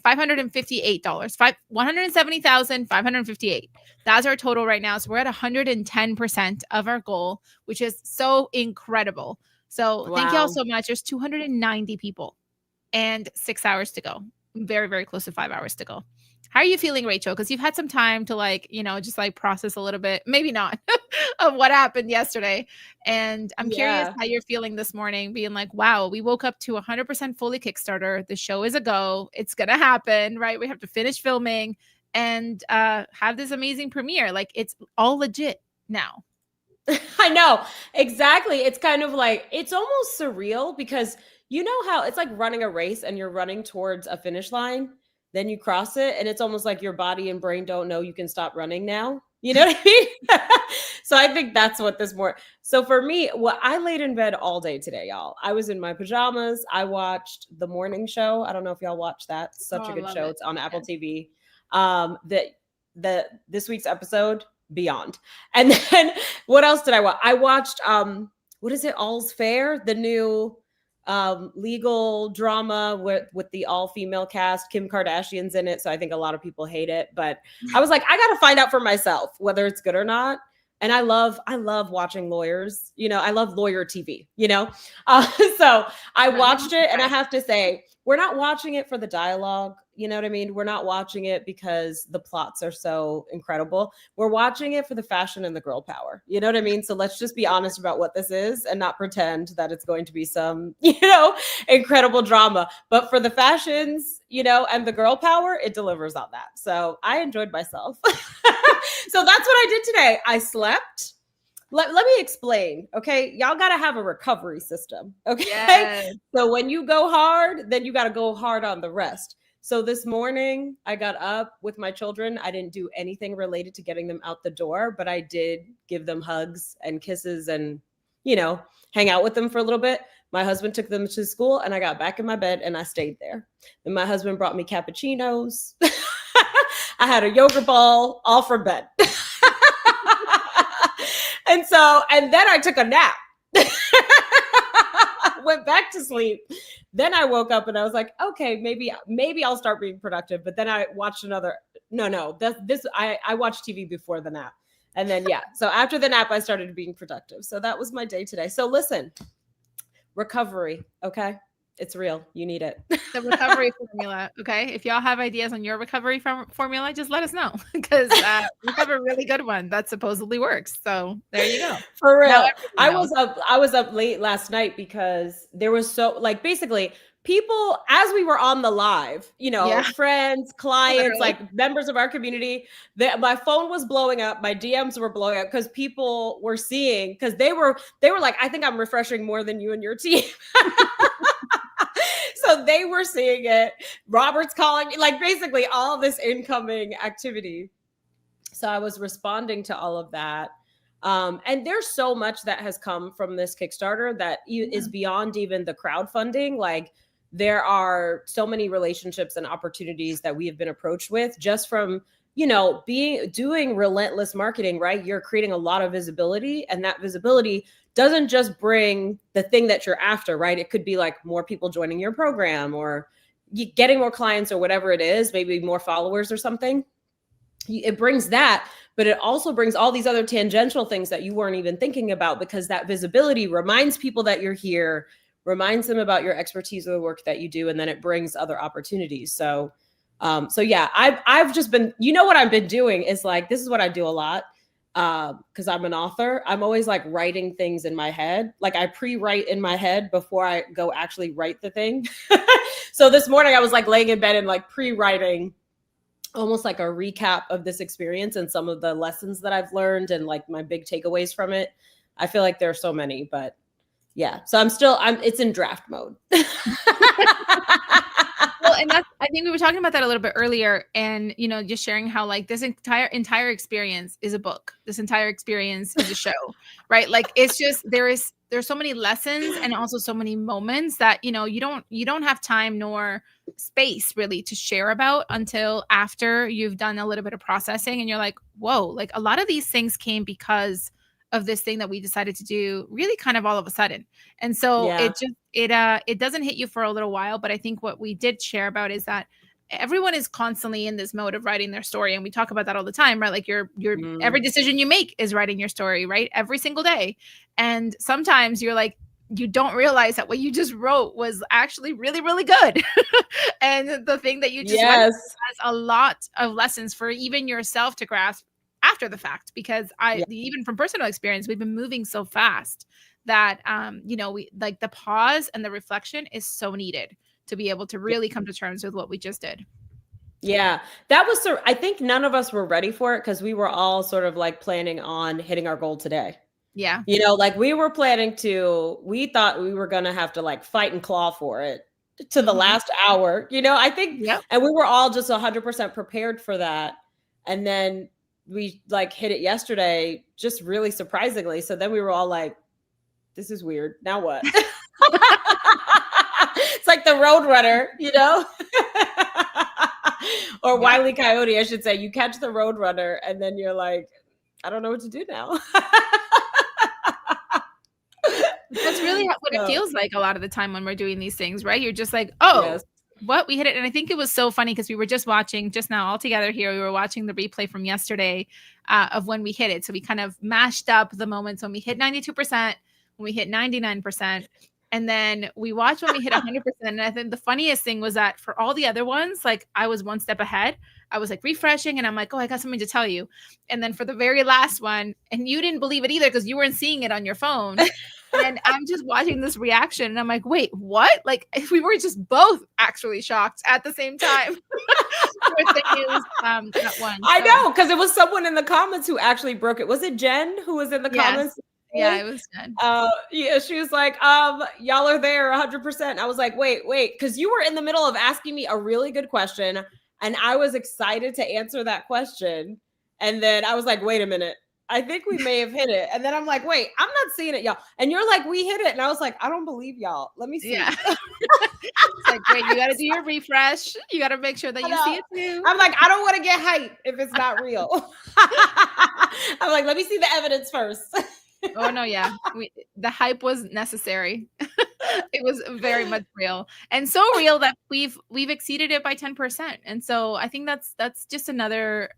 $558. 170,558. That's our total right now. So we're at 110% of our goal, which is so incredible. So thank you all Wow. so much. There's 290 people and 6 hours to go. Very, very close to 5 hours to go. How are you feeling, Rachel? Because you've had some time to just process a little bit, maybe not, of what happened yesterday. And I'm curious Yeah. how you're feeling this morning, being like, wow, we woke up to 100% fully Kickstarter. The show is a go. It's going to happen, right? We have to finish filming and have this amazing premiere. Like, it's all legit now. I know. Exactly. It's kind of like, it's almost surreal because you know how it's like running a race and you're running towards a finish line, then you cross it, and it's almost like your body and brain don't know you can stop running now. You know what I mean? So I think that's what this more. So for me, well, I laid in bed all day today, y'all. I was in my pajamas. I watched the morning show. I don't know if y'all watched that. Such a good show. It's on Apple TV. This week's episode, Beyond. And then what else did I watch? I watched what is it? All's Fair, the new legal drama with the all-female cast. Kim Kardashian's in it, so I think a lot of people hate it. But I was like, I gotta find out for myself whether it's good or not. And I love watching lawyers. I love lawyer TV. So I watched it, and I have to say, we're not watching it for the dialogue. You know what I mean? We're not watching it because the plots are so incredible. We're watching it for the fashion and the girl power. You know what I mean? So let's just be honest about what this is and not pretend that it's going to be some, incredible drama. But for the fashions, and the girl power, it delivers on that. So I enjoyed myself. So that's what I did today. I slept. Let me explain, okay? Y'all got to have a recovery system, okay? Yes. So when you go hard, then you got to go hard on the rest. So this morning, I got up with my children. I didn't do anything related to getting them out the door, but I did give them hugs and kisses and, hang out with them for a little bit. My husband took them to school, and I got back in my bed, and I stayed there. And my husband brought me cappuccinos. I had a yogurt ball, all for bed. And then I took a nap. Went back to sleep. Then I woke up and I was like, okay, maybe I'll start being productive. But then I watched another. I watched TV before the nap. And then, so after the nap, I started being productive. So that was my day today. So listen, recovery. Okay. It's real. You need it. The recovery formula. Okay. If y'all have ideas on your recovery formula, just let us know, because we have a really good one that supposedly works. So there you go. For real. I was up late last night because there was basically people, as we were on the live, friends, clients, like members of our community, my phone was blowing up. My DMs were blowing up because people were seeing, because they were like, I think I'm refreshing more than you and your team. So they were seeing it. Robert's calling, basically all this incoming activity. So I was responding to all of that. And there's so much that has come from this Kickstarter that is beyond even the crowdfunding. There are so many relationships and opportunities that we have been approached with just from, doing relentless marketing, right? You're creating a lot of visibility, and that visibility doesn't just bring the thing that you're after, right? It could be like more people joining your program or getting more clients or whatever it is, maybe more followers or something. It brings that, but it also brings all these other tangential things that you weren't even thinking about, because that visibility reminds people that you're here, reminds them about your expertise or the work that you do, and then it brings other opportunities. So I've just been, what I've been doing is this is what I do a lot. Because I'm an author, I'm always writing things in my head. I pre-write in my head before I go actually write the thing. So this morning I was laying in bed and pre-writing almost a recap of this experience and some of the lessons that I've learned and my big takeaways from it. I feel like there are so many, but yeah. So it's in draft mode. Well, and I think we were talking about that a little bit earlier, and just sharing how this entire experience is a book. This entire experience is a show, right? It's just there's there's so many lessons and also so many moments that, you know, you don't have time nor space really to share about until after you've done a little bit of processing and you're like, whoa, like a lot of these things came because of this thing that we decided to do really kind of all of a sudden. And so Yeah. it doesn't hit you for a little while, but I think what we did share about is that everyone is constantly in this mode of writing their story, and we talk about that all the time, right? Like your every decision you make is writing your story, right? Every single day. And sometimes you're like, you don't realize that what you just wrote was actually really, really good. And the thing that you just went through has a lot of lessons for even yourself to grasp after the fact, because even from personal experience, we've been moving so fast that you know, we like the pause and the reflection is so needed to be able to really come to terms with what we just did. Yeah, that was I think none of us were ready for it because we were all sort of like planning on hitting our goal today. Yeah. You know, like we were planning to, we thought we were going to have to like fight and claw for it to the last hour, you know, I think, and we were all just 100% prepared for that. And then we like hit it yesterday, just really surprisingly. So then we were all like, this is weird. Now what? It's like the Roadrunner, you know? Or Wile E. Coyote, I should say. You catch the Roadrunner and then you're like, I don't know what to do now. That's really what it feels like a lot of the time when we're doing these things, right? You're just like, oh, what? We hit it. And I think it was so funny because we were just watching just now all together here. We were watching the replay from yesterday of when we hit it. So we kind of mashed up the moments when we hit 92%, when we hit 99%. And then we watched when we hit 100%. And I think the funniest thing was that for all the other ones, like I was one step ahead. I was like refreshing and I'm like, oh, I got something to tell you. And then for the very last one, and you didn't believe it either because you weren't seeing it on your phone. And I'm just watching this reaction and I'm like, wait, what? Like we were just both actually shocked at the same time. That one. I know, because it was someone in the comments who actually broke it. Was it Jen who was in the comments? Yeah, it was good. Yeah, she was like, y'all are there 100%. I was like, wait, because you were in the middle of asking me a really good question, and I was excited to answer that question. And then I was like, wait a minute, I think we may have hit it. And then I'm like, wait, I'm not seeing it, y'all. And you're like, we hit it. And I was like, I don't believe y'all. Let me see. Yeah. It's like, wait, you got to do your refresh. You got to make sure that you see it too. I'm like, I don't want to get hyped if it's not real. I'm like, let me see the evidence first. Oh no, yeah. The hype was necessary. It was very much real. And so real that we've exceeded it by 10%. And so I think that's just another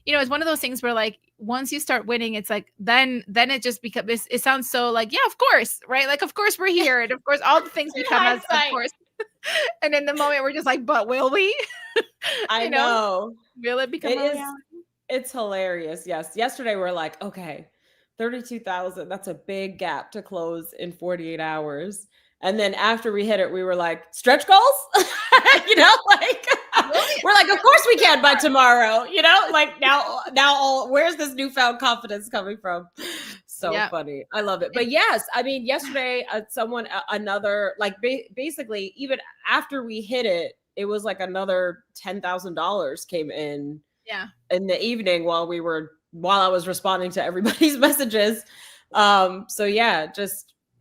you know, it's one of those things where like once you start winning, it's like then it just becomes it sounds so like, yeah, of course, right? Like of course we're here. And of course all the things become as of course. And in the moment we're just like, but will we? I know. Will it become a reality? It's hilarious. Yes. Yesterday we're like, okay, 32,000. That's a big gap to close in 48 hours. And then after we hit it, we were like, stretch goals? You know, like we're like, of course we can by tomorrow, you know, like now where's this newfound confidence coming from? So funny. I love it. But yes, I mean, yesterday another, like basically even after we hit it, it was like another $10,000 came in the evening while I was responding to everybody's messages. So yeah,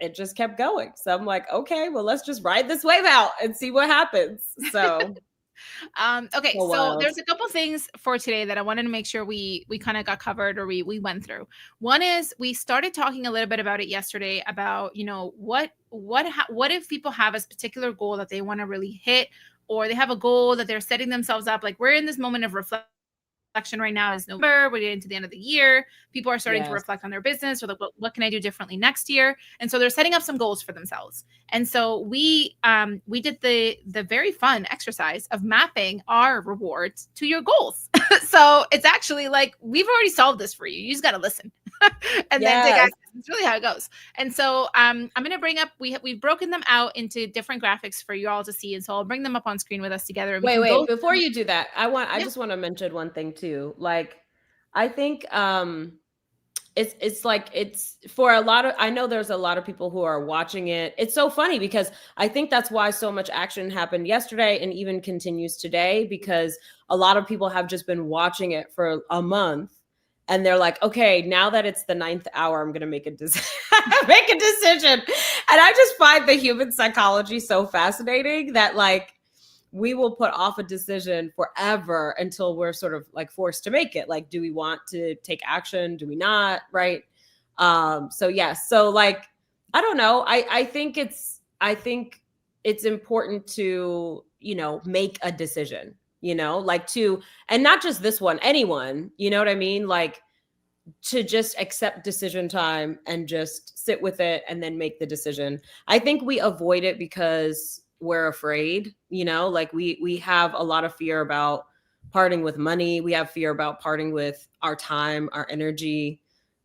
it just kept going. So I'm like, okay, well, let's just ride this wave out and see what happens. So okay, so there's a couple things for today that I wanted to make sure we kind of got covered or we went through. One is we started talking a little bit about it yesterday about, you know, what if people have a particular goal that they want to really hit, or they have a goal that they're setting themselves up. Like we're in this moment of reflection right now. Is November, we're getting to the end of the year. People are starting to reflect on their business or like, what can I do differently next year? And so they're setting up some goals for themselves. And so we did the very fun exercise of mapping our rewards to your goals. So it's actually like, we've already solved this for you. You just got to listen and then take action. It's really how it goes. And so I'm going to bring up, we've broken them out into different graphics for you all to see. And so I'll bring them up on screen with us together. And wait, before you do that, I just want to mention one thing too. Like, I think it's like, it's for a lot of, I know there's a lot of people who are watching it. It's so funny because I think that's why so much action happened yesterday and even continues today, because a lot of people have just been watching it for a month. and they're like, okay, now that it's the 9th hour, I'm going to make a decision. And I just find the human psychology so fascinating that like we will put off a decision forever until we're sort of like forced to make it. Like, do we want to take action? Do we not? Right. So yes. So like, I don't know. I think it's important to, make a decision, like and not just this one, anyone, you know what I mean? Like to just accept decision time and just sit with it and then make the decision. I think we avoid it because we're afraid, like we have a lot of fear about parting with money. We have fear about parting with our time, our energy.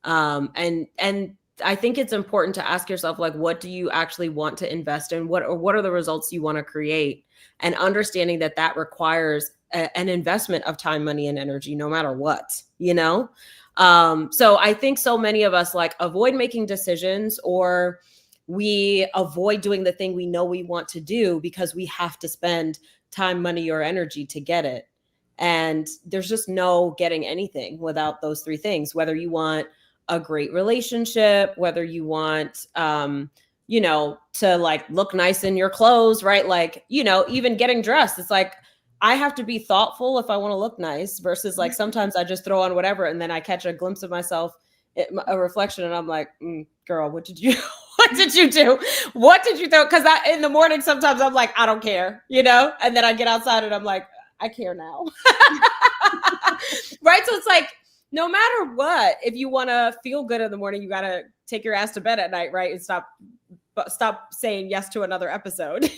And I think it's important to ask yourself, like, what do you actually want to invest in? What are the results you want to create? And understanding that requires an investment of time, money, and energy, no matter what, So I think so many of us like avoid making decisions, or we avoid doing the thing we know we want to do because we have to spend time, money, or energy to get it. And there's just no getting anything without those three things, whether you want a great relationship, whether you want, to like look nice in your clothes, right? Like, even getting dressed, it's like, I have to be thoughtful if I want to look nice versus like sometimes I just throw on whatever and then I catch a glimpse of myself, a reflection, and I'm like, girl, what did you do? What did you do? What did you throw? Because in the morning, sometimes I'm like, I don't care, and then I get outside and I'm like, I care now. Right. So it's like, no matter what, if you want to feel good in the morning, you got to take your ass to bed at night, right? And stop saying yes to another episode,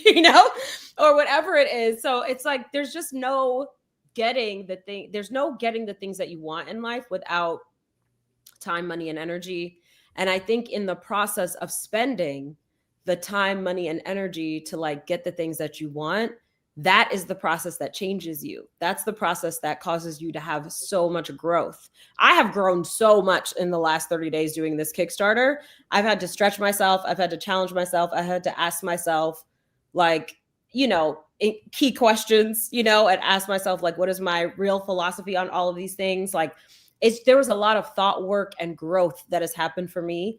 or whatever it is. So it's like, there's just no getting the thing. There's no getting the things that you want in life without time, money, and energy. And I think in the process of spending the time, money, and energy to like get the things that you want, that is the process that changes you. That's the process that causes you to have so much growth. I have grown so much in the last 30 days doing this Kickstarter. I've had to stretch myself. I've had to challenge myself. I had to ask myself, like, key questions, and ask myself, like, what is my real philosophy on all of these things? Like, there was a lot of thought work and growth that has happened for me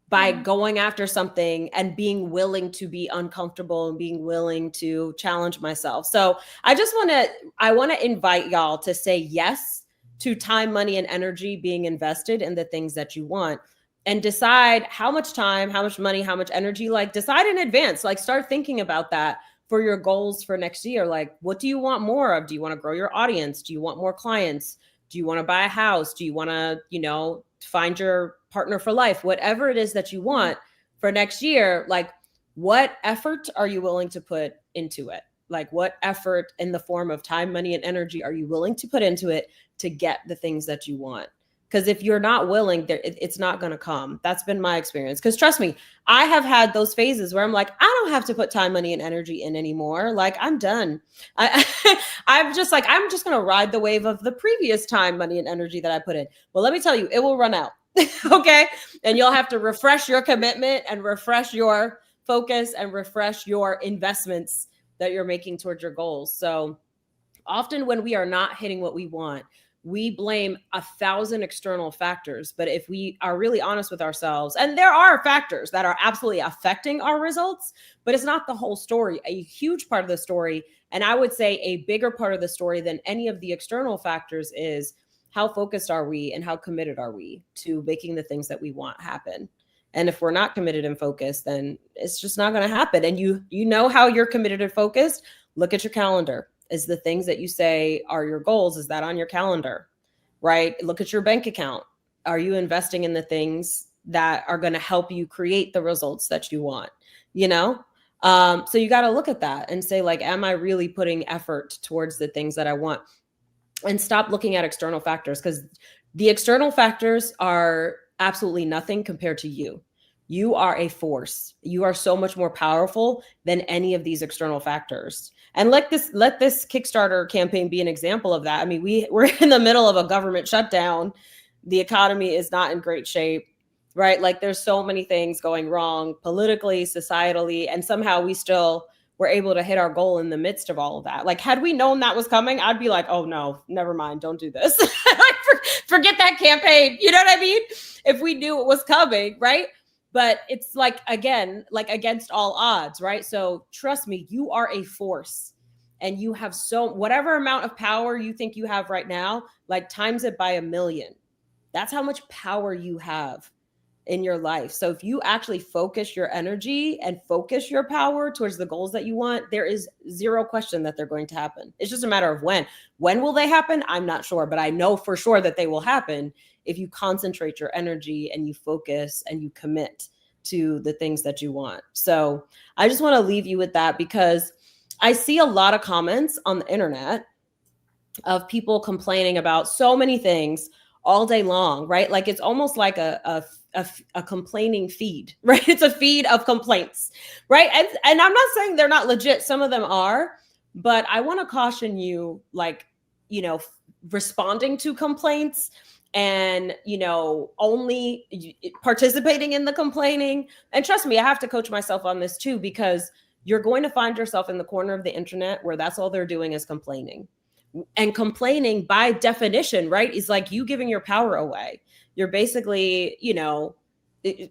by going after something and being willing to be uncomfortable and being willing to challenge myself. So I want to invite y'all to say yes to time, money, and energy being invested in the things that you want, and decide how much time, how much money, how much energy, like decide in advance, like start thinking about that for your goals for next year. Like, what do you want more of? Do you want to grow your audience? Do you want more clients? Do you want to buy a house? Do you want to, find your partner for life? Whatever it is that you want for next year, like what effort are you willing to put into it? Like what effort in the form of time, money, and energy are you willing to put into it to get the things that you want? Because if you're not willing, it's not going to come. That's been my experience. Because trust me, I have had those phases where I'm like, I don't have to put time, money, and energy in anymore. Like, I'm done. I'm just going to ride the wave of the previous time, money, and energy that I put in. Well, let me tell you, it will run out. Okay. And you'll have to refresh your commitment and refresh your focus and refresh your investments that you're making towards your goals. So often when we are not hitting what we want, we blame 1,000 external factors. But if we are really honest with ourselves, and there are factors that are absolutely affecting our results, but it's not the whole story. A huge part of the story, and I would say a bigger part of the story than any of the external factors, is how focused are we and how committed are we to making the things that we want happen? And if we're not committed and focused, then it's just not going to happen. And you know how you're committed and focused? Look at your calendar. Is the things that you say are your goals, is that on your calendar, right? Look at your bank account. Are you investing in the things that are going to help you create the results that you want? So you got to look at that and say, like, am I really putting effort towards the things that I want? And stop looking at external factors, because the external factors are absolutely nothing compared to you. You are a force. You are so much more powerful than any of these external factors. And let this Kickstarter campaign be an example of that. I mean, we're in the middle of a government shutdown. The economy is not in great shape, right? Like, there's so many things going wrong politically, societally, and somehow we still were able to hit our goal in the midst of all of that. Like, had we known that was coming, I'd be like, oh no, never mind. Don't do this. Like, Forget that campaign. You know what I mean? If we knew it was coming, right? But it's like, again, like against all odds, right? So trust me, you are a force, and you have whatever amount of power you think you have right now, like times it by 1,000,000. That's how much power you have in your life. So if you actually focus your energy and focus your power towards the goals that you want, there is zero question that they're going to happen. It's just a matter of when. When will they happen? I'm not sure, but I know for sure that they will happen if you concentrate your energy and you focus and you commit to the things that you want. So I just want to leave you with that, because I see a lot of comments on the internet of people complaining about so many things all day long, right? Like it's almost like a complaining feed, right? It's a feed of complaints, right? And I'm not saying they're not legit. Some of them are, but I want to caution you, like, you know, responding to complaints and, you know, only participating in the complaining. And trust me, I have to coach myself on this too, because you're going to find yourself in the corner of the internet where that's all they're doing is complaining. And complaining by definition, right, is like you giving your power away. You're basically, you know,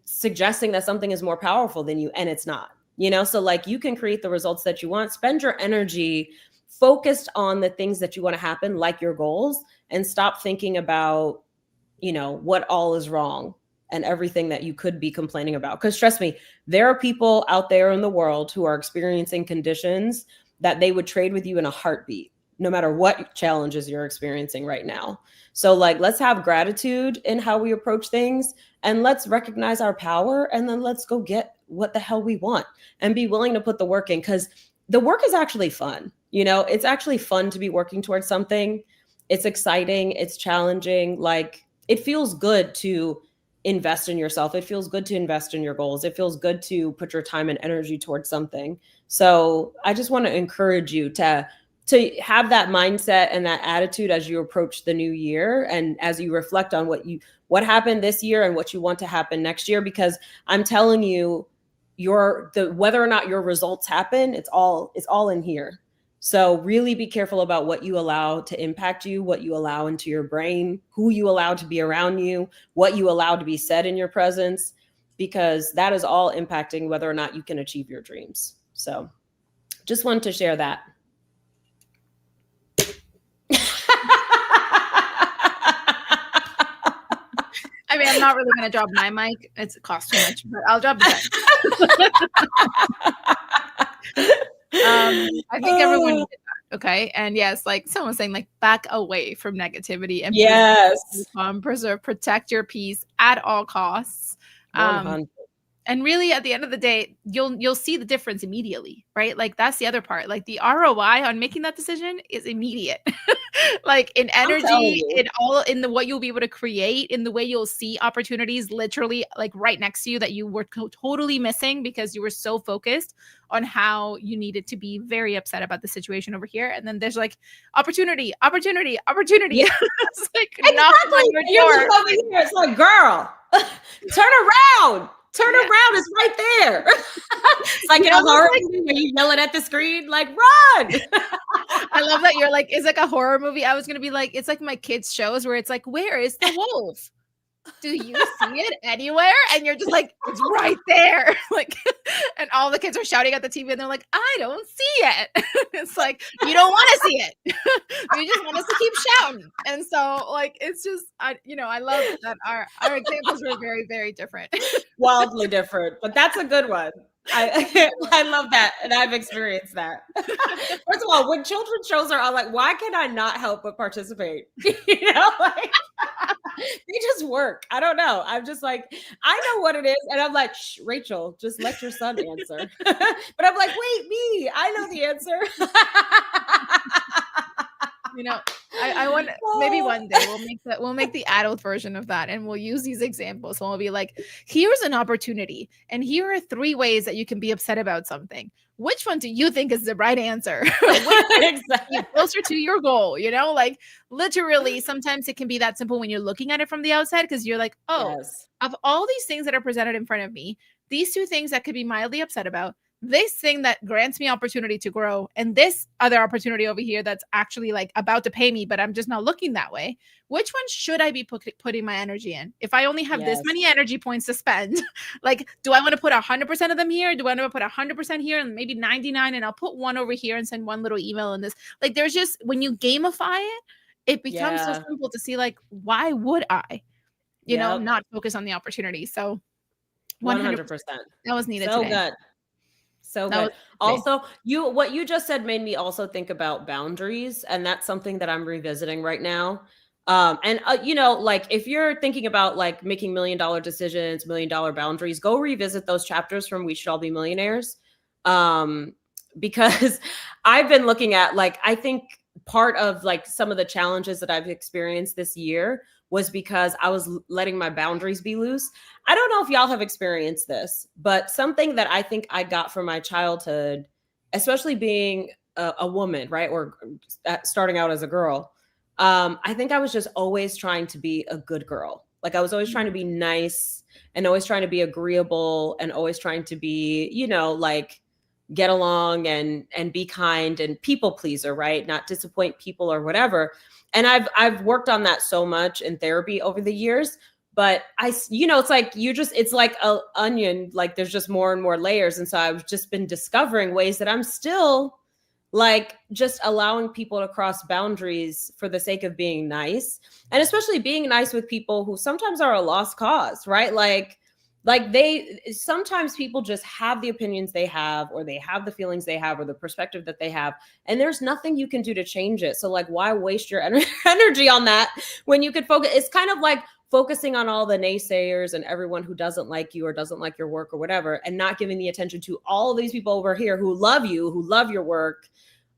suggesting that something is more powerful than you, and it's not, you know? So like you can create the results that you want, spend your energy focused on the things that you want to happen, like your goals, and stop thinking about, you know, what all is wrong and everything that you could be complaining about. Because trust me, there are people out there in the world who are experiencing conditions that they would trade with you in a heartbeat, no matter what challenges you're experiencing right now. So like, let's have gratitude in how we approach things, and let's recognize our power, and then let's go get what the hell we want and be willing to put the work in, because the work is actually fun. You know, it's actually fun to be working towards something. It's exciting. It's challenging. Like, it feels good to invest in yourself. It feels good to invest in your goals. It feels good to put your time and energy towards something. So I just want to encourage you to have that mindset and that attitude as you approach the new year, and as you reflect on what happened this year and what you want to happen next year. Because I'm telling you, whether or not your results happen, it's all in here. So really be careful about what you allow to impact you, what you allow into your brain, who you allow to be around you, what you allow to be said in your presence, because that is all impacting whether or not you can achieve your dreams. So just wanted to share that. I mean, I'm not really going to drop my mic. It costs too much, but I'll drop the I think everyone did that, okay? And yes, like someone's saying, like, back away from negativity and protect your peace at all costs. And really, at the end of the day, you'll see the difference immediately, right? Like, that's the other part. Like, the ROI on making that decision is immediate. Like, in energy, in the what you'll be able to create, in the way you'll see opportunities literally like right next to you that you were totally missing because you were so focused on how you needed to be very upset about the situation over here. And then there's like opportunity. Yeah. It's like knocking on your door. Over here. It's like, girl, turn around. Turn around, it's right there. It's like in a horror movie where you yelling at the screen, like, run. I love that you're like, it's like a horror movie. I was going to be like, it's like my kids' shows where it's like, where is the wolf? Do you see it anywhere? And you're just like, it's right there. Like, and all the kids are shouting at the TV and they're like, I don't see it. It's like, you don't want to see it. You just want us to keep shouting. And so like, it's just, I love that our examples were very, very different. Wildly different, but that's a good one. I love that, and I've experienced that. First of all, when children's shows are on, like, why can I not help but participate? You know, like they just work. I don't know. I'm just like, I know what it is, and I'm like, shh, Rachel, just let your son answer. But I'm like, wait, me, I know the answer. You know, I want maybe one day we'll make the adult version of that, and we'll use these examples. And we'll be like, here's an opportunity, and here are 3 ways that you can be upset about something. Which one do you think is the right answer? Exactly. Closer to your goal, you know, like literally sometimes it can be that simple when you're looking at it from the outside, because you're like, oh, yes, of all these things that are presented in front of me, these 2 things that could be mildly upset about, this thing that grants me opportunity to grow and this other opportunity over here that's actually like about to pay me, but I'm just not looking that way. Which one should I be putting my energy in? If I only have this many energy points to spend, like, do I want to put 100% of them here? Do I want to put 100% here and maybe 99 and I'll put one over here and send one little email in this? Like, there's just, when you gamify it, it becomes so simple to see, like, why would I, you know, not focus on the opportunity? So 100%. That was needed so today. Good. So good. Also, what you just said made me also think about boundaries, and that's something that I'm revisiting right now. You know, like if you're thinking about like making $1 million decisions, $1 million boundaries, go revisit those chapters from We Should All Be Millionaires. Because I've been looking at, like, I think part of like some of the challenges that I've experienced this year was because I was letting my boundaries be loose. I don't know if y'all have experienced this, but something that I think I got from my childhood, especially being a woman, right? Or starting out as a girl. I think I was just always trying to be a good girl. Like I was always trying to be nice and always trying to be agreeable and always trying to be, you know, like get along and be kind and people pleaser, right? Not disappoint people or whatever. And I've worked on that so much in therapy over the years, but you know, it's like it's like an onion, like there's just more and more layers. And so I've just been discovering ways that I'm still like just allowing people to cross boundaries for the sake of being nice, and especially being nice with people who sometimes are a lost cause, right? Like sometimes people just have the opinions they have, or they have the feelings they have, or the perspective that they have, and there's nothing you can do to change it. So like, why waste your energy on that when you could focus? It's kind of like focusing on all the naysayers and everyone who doesn't like you or doesn't like your work or whatever, and not giving the attention to all of these people over here who love you, who love your work.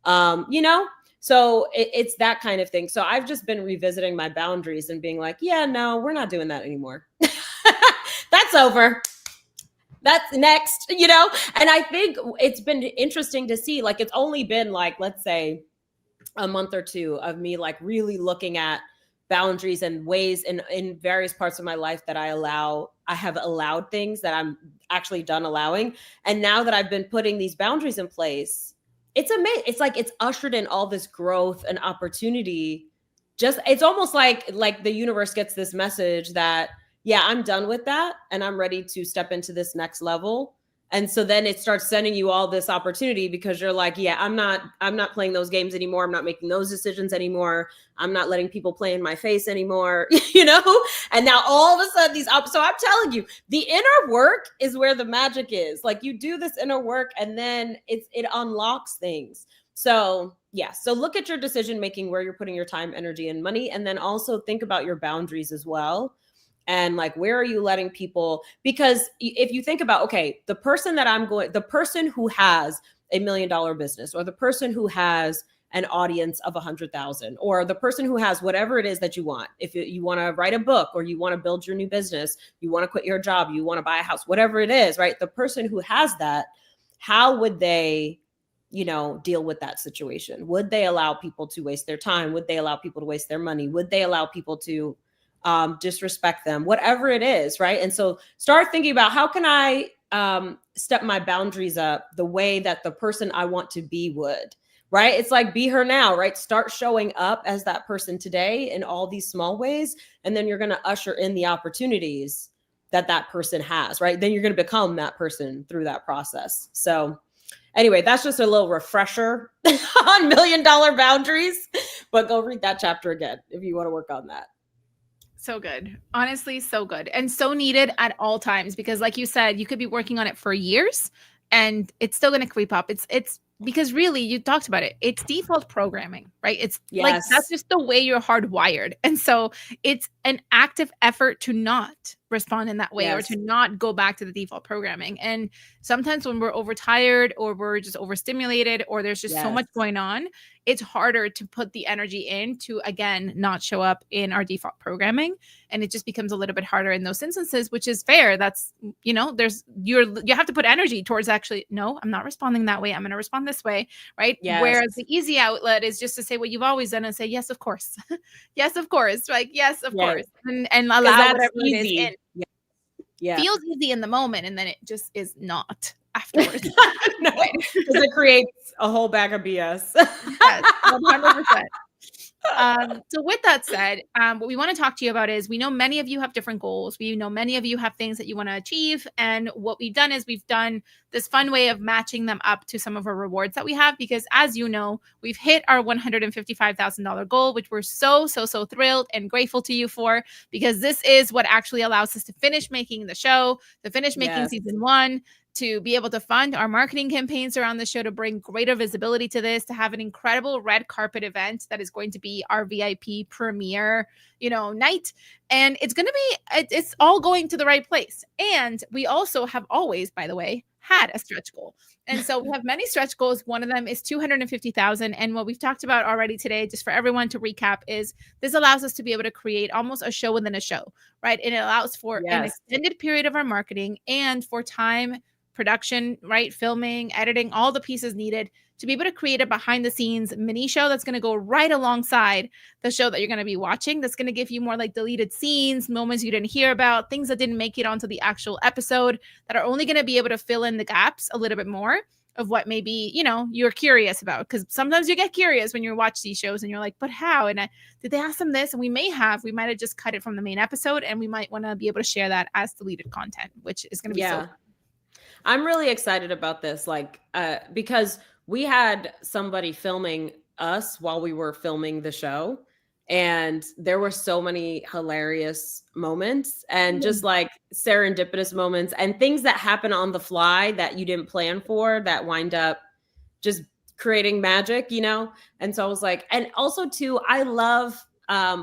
You know, so it's that kind of thing. So I've just been revisiting my boundaries and being like, yeah, no, we're not doing that anymore. That's over. That's next, you know? And I think it's been interesting to see, like, it's only been like, let's say a month or two of me like really looking at boundaries and ways in various parts of my life that I have allowed things that I'm actually done allowing. And now that I've been putting these boundaries in place, it's amazing. It's like, it's ushered in all this growth and opportunity. It's almost like the universe gets this message that, yeah, I'm done with that and I'm ready to step into this next level. And so then it starts sending you all this opportunity because you're like, yeah, I'm not playing those games anymore. I'm not making those decisions anymore. I'm not letting people play in my face anymore, you know? And now all of a sudden so I'm telling you, the inner work is where the magic is. Like you do this inner work and then it unlocks things. So yeah, so look at your decision making, where you're putting your time, energy, and money. And then also think about your boundaries as well. And like, where are you letting people, because if you think about, okay, the person who has $1 million business, or the person who has an audience of 100,000, or the person who has whatever it is that you want, if you want to write a book, or you want to build your new business, you want to quit your job, you want to buy a house, whatever it is, right? The person who has that, how would they, you know, deal with that situation? Would they allow people to waste their time? Would they allow people to waste their money? Would they allow people to disrespect them, whatever it is, right? And so start thinking about, how can I step my boundaries up the way that the person I want to be would, right? It's like, be her now, right? Start showing up as that person today in all these small ways. And then you're going to usher in the opportunities that person has, right? Then you're going to become that person through that process. So anyway, that's just a little refresher on $1 million boundaries, but go read that chapter again if you want to work on that. So good. Honestly, so good. And so needed at all times, because like you said, you could be working on it for years and it's still going to creep up. It's because really, you talked about it. It's default programming, right? It's like, that's just the way you're hardwired. And so it's an active effort to not respond in that way, or to not go back to the default programming. And sometimes when we're overtired, or we're just overstimulated, or there's just so much going on, it's harder to put the energy in to, again, not show up in our default programming. And it just becomes a little bit harder in those instances, which is fair. That's, you know, you have to put energy towards actually, no, I'm not responding that way. I'm going to respond this way. Right. Yes. Whereas the easy outlet is just to say what you've always done and say, yes, of course. Yes, of course. Like, yes, of course. And allow whatever it is in. Yeah. Feels easy in the moment, and then it just is not. afterwards. No, because it creates a whole bag of BS. Yes, 100%. So with that said, what we want to talk to you about is we know many of you have different goals. We know many of you have things that you want to achieve. And what we've done is we've done this fun way of matching them up to some of our rewards that we have, because as you know, we've hit our $155,000 goal, which we're so thrilled and grateful to you for, because this is what actually allows us to finish making the show, to finish making season 1, to be able to fund our marketing campaigns around the show, to bring greater visibility to this, to have an incredible red carpet event that is going to be our VIP premiere, night. And it's going to be, it's all going to the right place. And we also have always, by the way, had a stretch goal. And so we have many stretch goals. One of them is 250,000. And what we've talked about already today, just for everyone to recap, is this allows us to be able to create almost a show within a show, right? And it allows for an extended period of our marketing and for time, production, right? Filming, editing, all the pieces needed to be able to create a behind the scenes mini show that's going to go right alongside the show that you're going to be watching. That's going to give you more like deleted scenes, moments you didn't hear about, things that didn't make it onto the actual episode, that are only going to be able to fill in the gaps a little bit more of what maybe, you're curious about. Because sometimes you get curious when you watch these shows and you're like, but how? And did they ask them this? And we might have just cut it from the main episode, and we might want to be able to share that as deleted content, which is going to be so fun. I'm really excited about this, because we had somebody filming us while we were filming the show, and there were so many hilarious moments and just like serendipitous moments and things that happen on the fly that you didn't plan for that wind up just creating magic, And so I was like, and also too, I love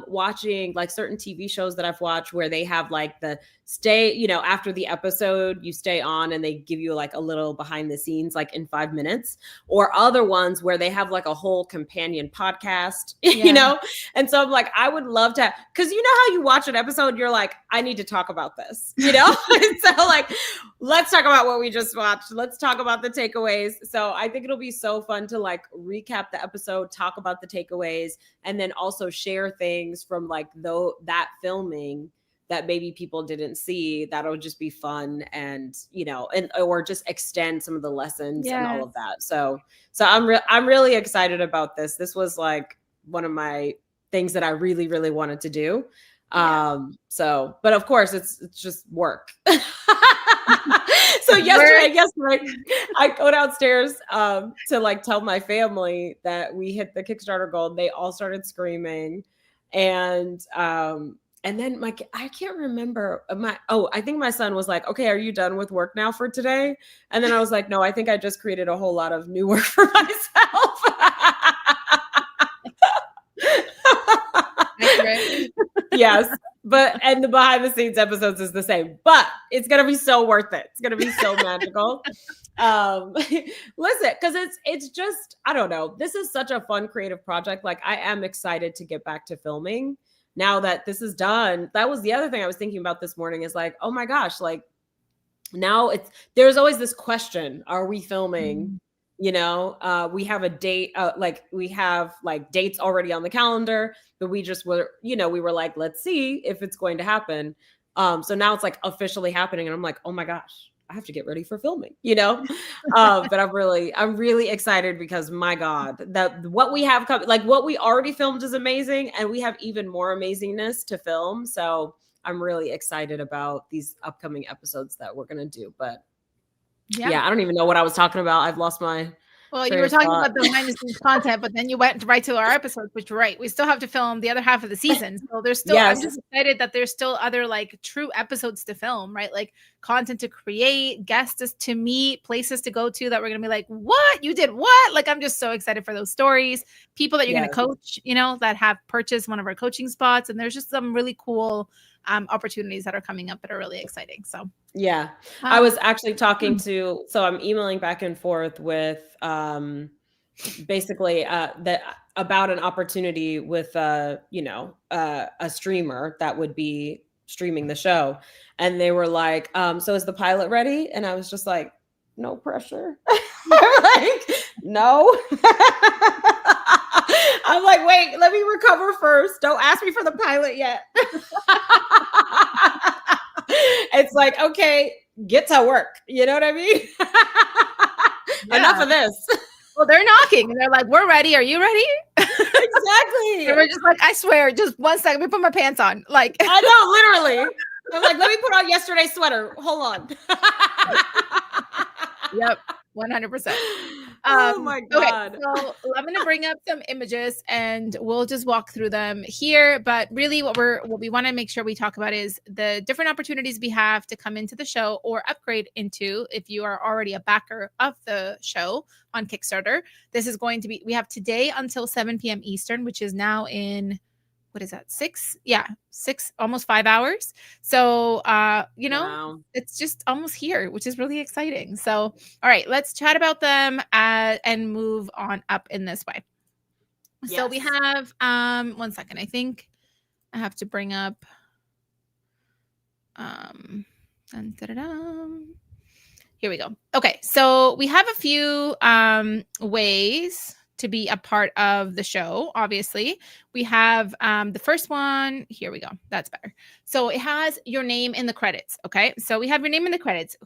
watching like certain TV shows that I've watched where they have like the stay, after the episode, you stay on and they give you like a little behind the scenes, like in 5 minutes, or other ones where they have like a whole companion podcast, And so I'm like, I would love to, because how you watch an episode, you're like, I need to talk about this, And so like, let's talk about what we just watched. Let's talk about the takeaways. So I think it'll be so fun to like recap the episode, talk about the takeaways, and then also share things from like that filming that maybe people didn't see. That'll just be fun, and or just extend some of the lessons and all of that. So I'm really excited about this. This was like one of my things that I really, really wanted to do. But of course it's just work. So yesterday, I go downstairs to like tell my family that we hit the Kickstarter goal. They all started screaming, and then I can't remember I think my son was like, okay, are you done with work now for today? And then I was like, no, I think I just created a whole lot of new work for myself. Yes. And the behind the scenes episodes is the same, but it's going to be so worth it. It's going to be so magical. Listen, because it's just, I don't know. This is such a fun, creative project. Like, I am excited to get back to filming now that this is done. That was the other thing I was thinking about this morning, is like, oh my gosh, like now there's always this question, are we filming? We have a date, we have like dates already on the calendar, but we just were, we were like, let's see if it's going to happen. So now it's like officially happening. And I'm like, oh my gosh, I have to get ready for filming, but I'm really excited, because my God, that what we have come, like what we already filmed is amazing, and we have even more amazingness to film. So I'm really excited about these upcoming episodes that we're going to do, but yeah, I don't even know what I was talking about. I've lost my Well, you were talking about the behind the scenes content, but then you went right to our episodes, which we still have to film the other half of the season. So there's still, I'm just excited that there's still other like true episodes to film, right? Like content to create, guests to meet, places to go to that we're going to be like, what? You did what? Like, I'm just so excited for those stories, people that you're going to coach, that have purchased one of our coaching spots. And there's just some really cool opportunities that are coming up that are really exciting. So I was actually talking so I'm emailing back and forth with basically about an opportunity with a streamer that would be streaming the show, and they were like, so is the pilot ready? And I was just like, no pressure. I'm like, no. I'm like, wait, let me recover first. Don't ask me for the pilot yet. It's like, okay, get to work. You know what I mean? Enough of this. Well, they're knocking and they're like, we're ready. Are you ready? Exactly. And we're just like, I swear, just 1 second. Let me put my pants on. Like, I know, literally. I'm like, let me put on yesterday's sweater. Hold on. Yep, 100%. Oh my God. Okay, so I'm going to bring up some images and we'll just walk through them here. But really what we want to make sure we talk about is the different opportunities we have to come into the show or upgrade into if you are already a backer of the show on Kickstarter. This is going to be, we have today until 7 p.m. Eastern, which is now in, what is that? 6, almost 5 hours. So, Wow. it's just almost here, which is really exciting. So, all right, let's chat about them and move on up in this way. So we have, 1 second. I think I have to bring up, here we go. Okay. So we have a few, ways to be a part of the show. Obviously we have the first one. Here we go. That's better. So it has your name in the credits. Okay. So we have your name in the credits.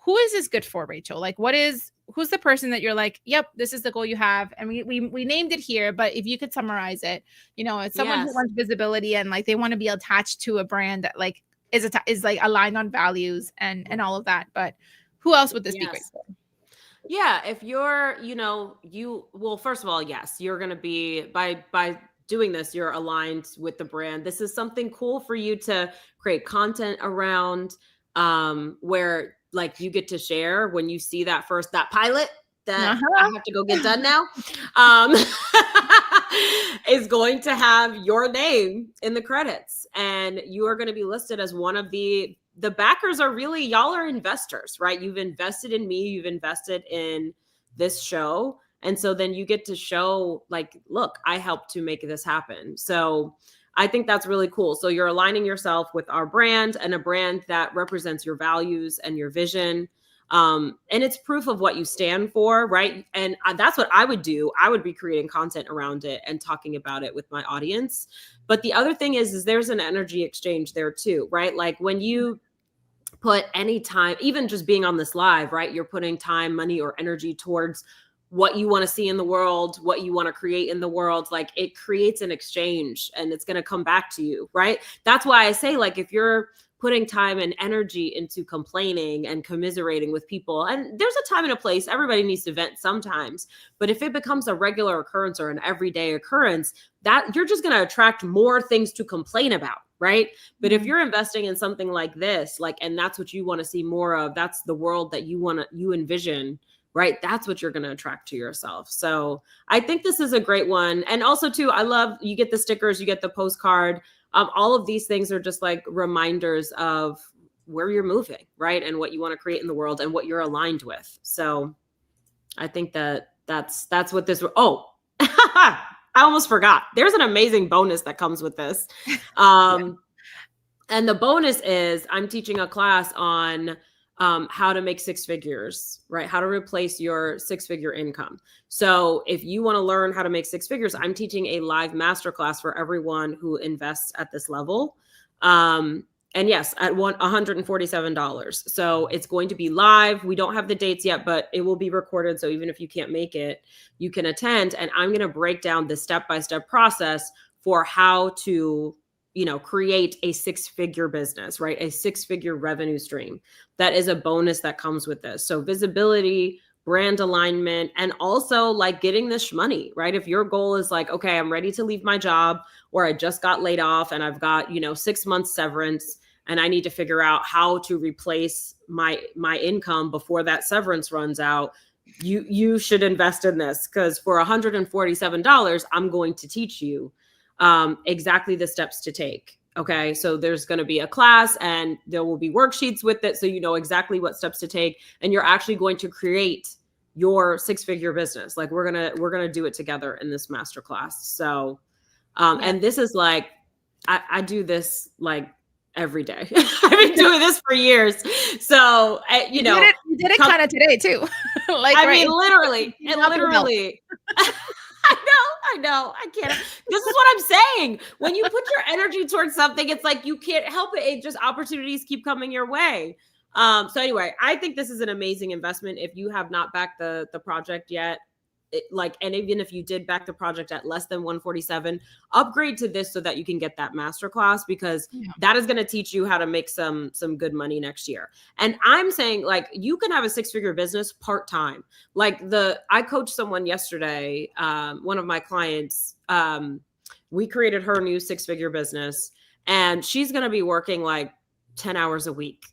Who is this good for, Rachel? Like who's the person that you're like, yep, this is the goal you have. And we named it here, but if you could summarize it, it's someone who wants visibility and like, they want to be attached to a brand that like is like aligned on values and all of that. But who else would this be great for? Yeah, if you're, well, first of all, yes, you're going to be by doing this, you're aligned with the brand. This is something cool for you to create content around, where like you get to share when you see that pilot that I have to go get done now, is going to have your name in the credits, and you are going to be listed as one of the backers. Are really, y'all are investors, right? You've invested in me, you've invested in this show. And so then you get to show like, look, I helped to make this happen. So I think that's really cool. So you're aligning yourself with our brand and a brand that represents your values and your vision. And it's proof of what you stand for, right? And that's what I would do. I would be creating content around it and talking about it with my audience. But the other thing is there's an energy exchange there too, right? Like when you put any time, even just being on this live, right? You're putting time, money, or energy towards what you want to see in the world, what you want to create in the world. Like it creates an exchange and it's going to come back to you, right? That's why I say, like, if you're putting time and energy into complaining and commiserating with people, and there's a time and a place, everybody needs to vent sometimes, but if it becomes a regular occurrence or an everyday occurrence, that you're just going to attract more things to complain about, right? But if you're investing in something like this, like, and that's what you want to see more of, that's the world that you envision, right? That's what you're going to attract to yourself. So I think this is a great one. And also too, I love, you get the stickers, you get the postcard. All of these things are just like reminders of where you're moving, right? And what you want to create in the world and what you're aligned with. So I think that's what this, I almost forgot. There's an amazing bonus that comes with this. And the bonus is I'm teaching a class on how to make 6 figures, right? How to replace your 6-figure income. So if you want to learn how to make 6 figures, I'm teaching a live masterclass for everyone who invests at this level. And yes, at $147. So it's going to be live. We don't have the dates yet, but it will be recorded. So even if you can't make it, you can attend. And I'm going to break down the step-by-step process for how to create a 6-figure business, right? A 6-figure revenue stream. That is a bonus that comes with this. So visibility, brand alignment, and also like getting this money, right? If your goal is like, okay, I'm ready to leave my job, or I just got laid off and I've got, 6 months severance and I need to figure out how to replace my income before that severance runs out, you should invest in this, because for $147, I'm going to teach you exactly the steps to take. Okay. So there's going to be a class and there will be worksheets with it. So you know exactly what steps to take, and you're actually going to create your 6-figure business. Like we're going to do it together in this masterclass. So, and this is like, I do this like every day. I've been doing this for years. So, you did it kind of today too. Like, I mean, literally, and literally. I know. I can't. This is what I'm saying. When you put your energy towards something, it's like you can't help it. It just, opportunities keep coming your way. So anyway, I think this is an amazing investment. If you have not backed the project yet, and even if you did back the project at less than 147, upgrade to this so that you can get that masterclass, because that is going to teach you how to make some good money next year. And I'm saying, like, you can have a 6-figure business part-time. Like I coached someone yesterday, one of my clients, we created her new 6-figure business, and she's going to be working like 10 hours a week,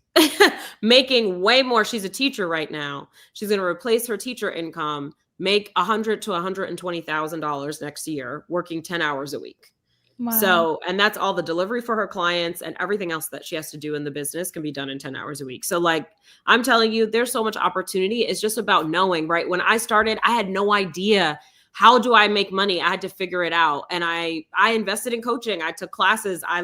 making way more. She's a teacher right now. She's going to replace her teacher income, make $100,000 to $120,000 next year, working 10 hours a week. Wow. So, and that's all the delivery for her clients, and everything else that she has to do in the business can be done in 10 hours a week. So like, I'm telling you, there's so much opportunity. It's just about knowing, right? When I started, I had no idea, how do I make money? I had to figure it out. And I invested in coaching. I took classes. I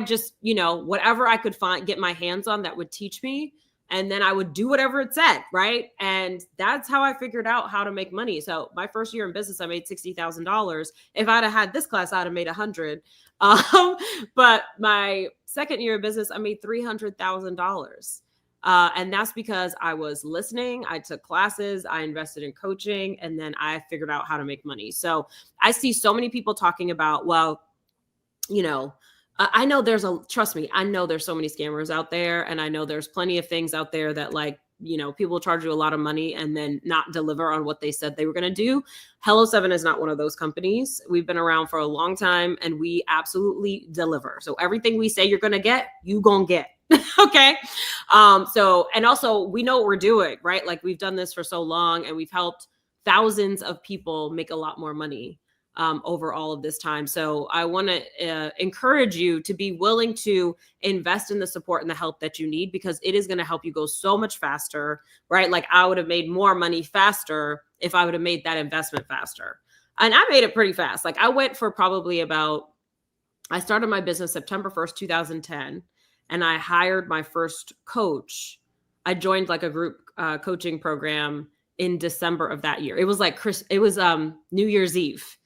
just, whatever I could get my hands on that would teach me. And then I would do whatever it said, right? And that's how I figured out how to make money. So my first year in business, I made $60,000. If I'd have had this class, I'd have made 100. But my second year of business, I made $300,000. And that's because I was listening. I took classes, I invested in coaching, and then I figured out how to make money. So I see so many people talking about, well, I know trust me, I know there's so many scammers out there, and I know there's plenty of things out there that, like, people charge you a lot of money and then not deliver on what they said they were going to do. Hello7 is not one of those companies. We've been around for a long time, and we absolutely deliver. So everything we say you're going to get, you going to get. Okay. And also we know what we're doing, right? Like, we've done this for so long, and we've helped thousands of people make a lot more money over all of this time. So I want to encourage you to be willing to invest in the support and the help that you need, because it is going to help you go so much faster, right? Like, I would have made more money faster if I would have made that investment faster. And I made it pretty fast. Like, I went for probably I started my business September 1st, 2010, and I hired my first coach. I joined like a group coaching program in December of that year. It was like New Year's Eve.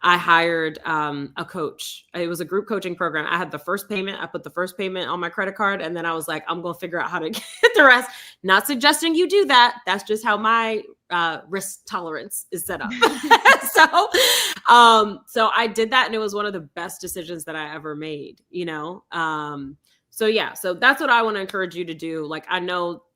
I hired a coach. It was a group coaching program. I had the first payment. I put the first payment on my credit card, and then I was like, I'm going to figure out how to get the rest. Not suggesting you do that. That's just how my risk tolerance is set up. So I did that, and it was one of the best decisions that I ever made, So that's what I want to encourage you to do. Like,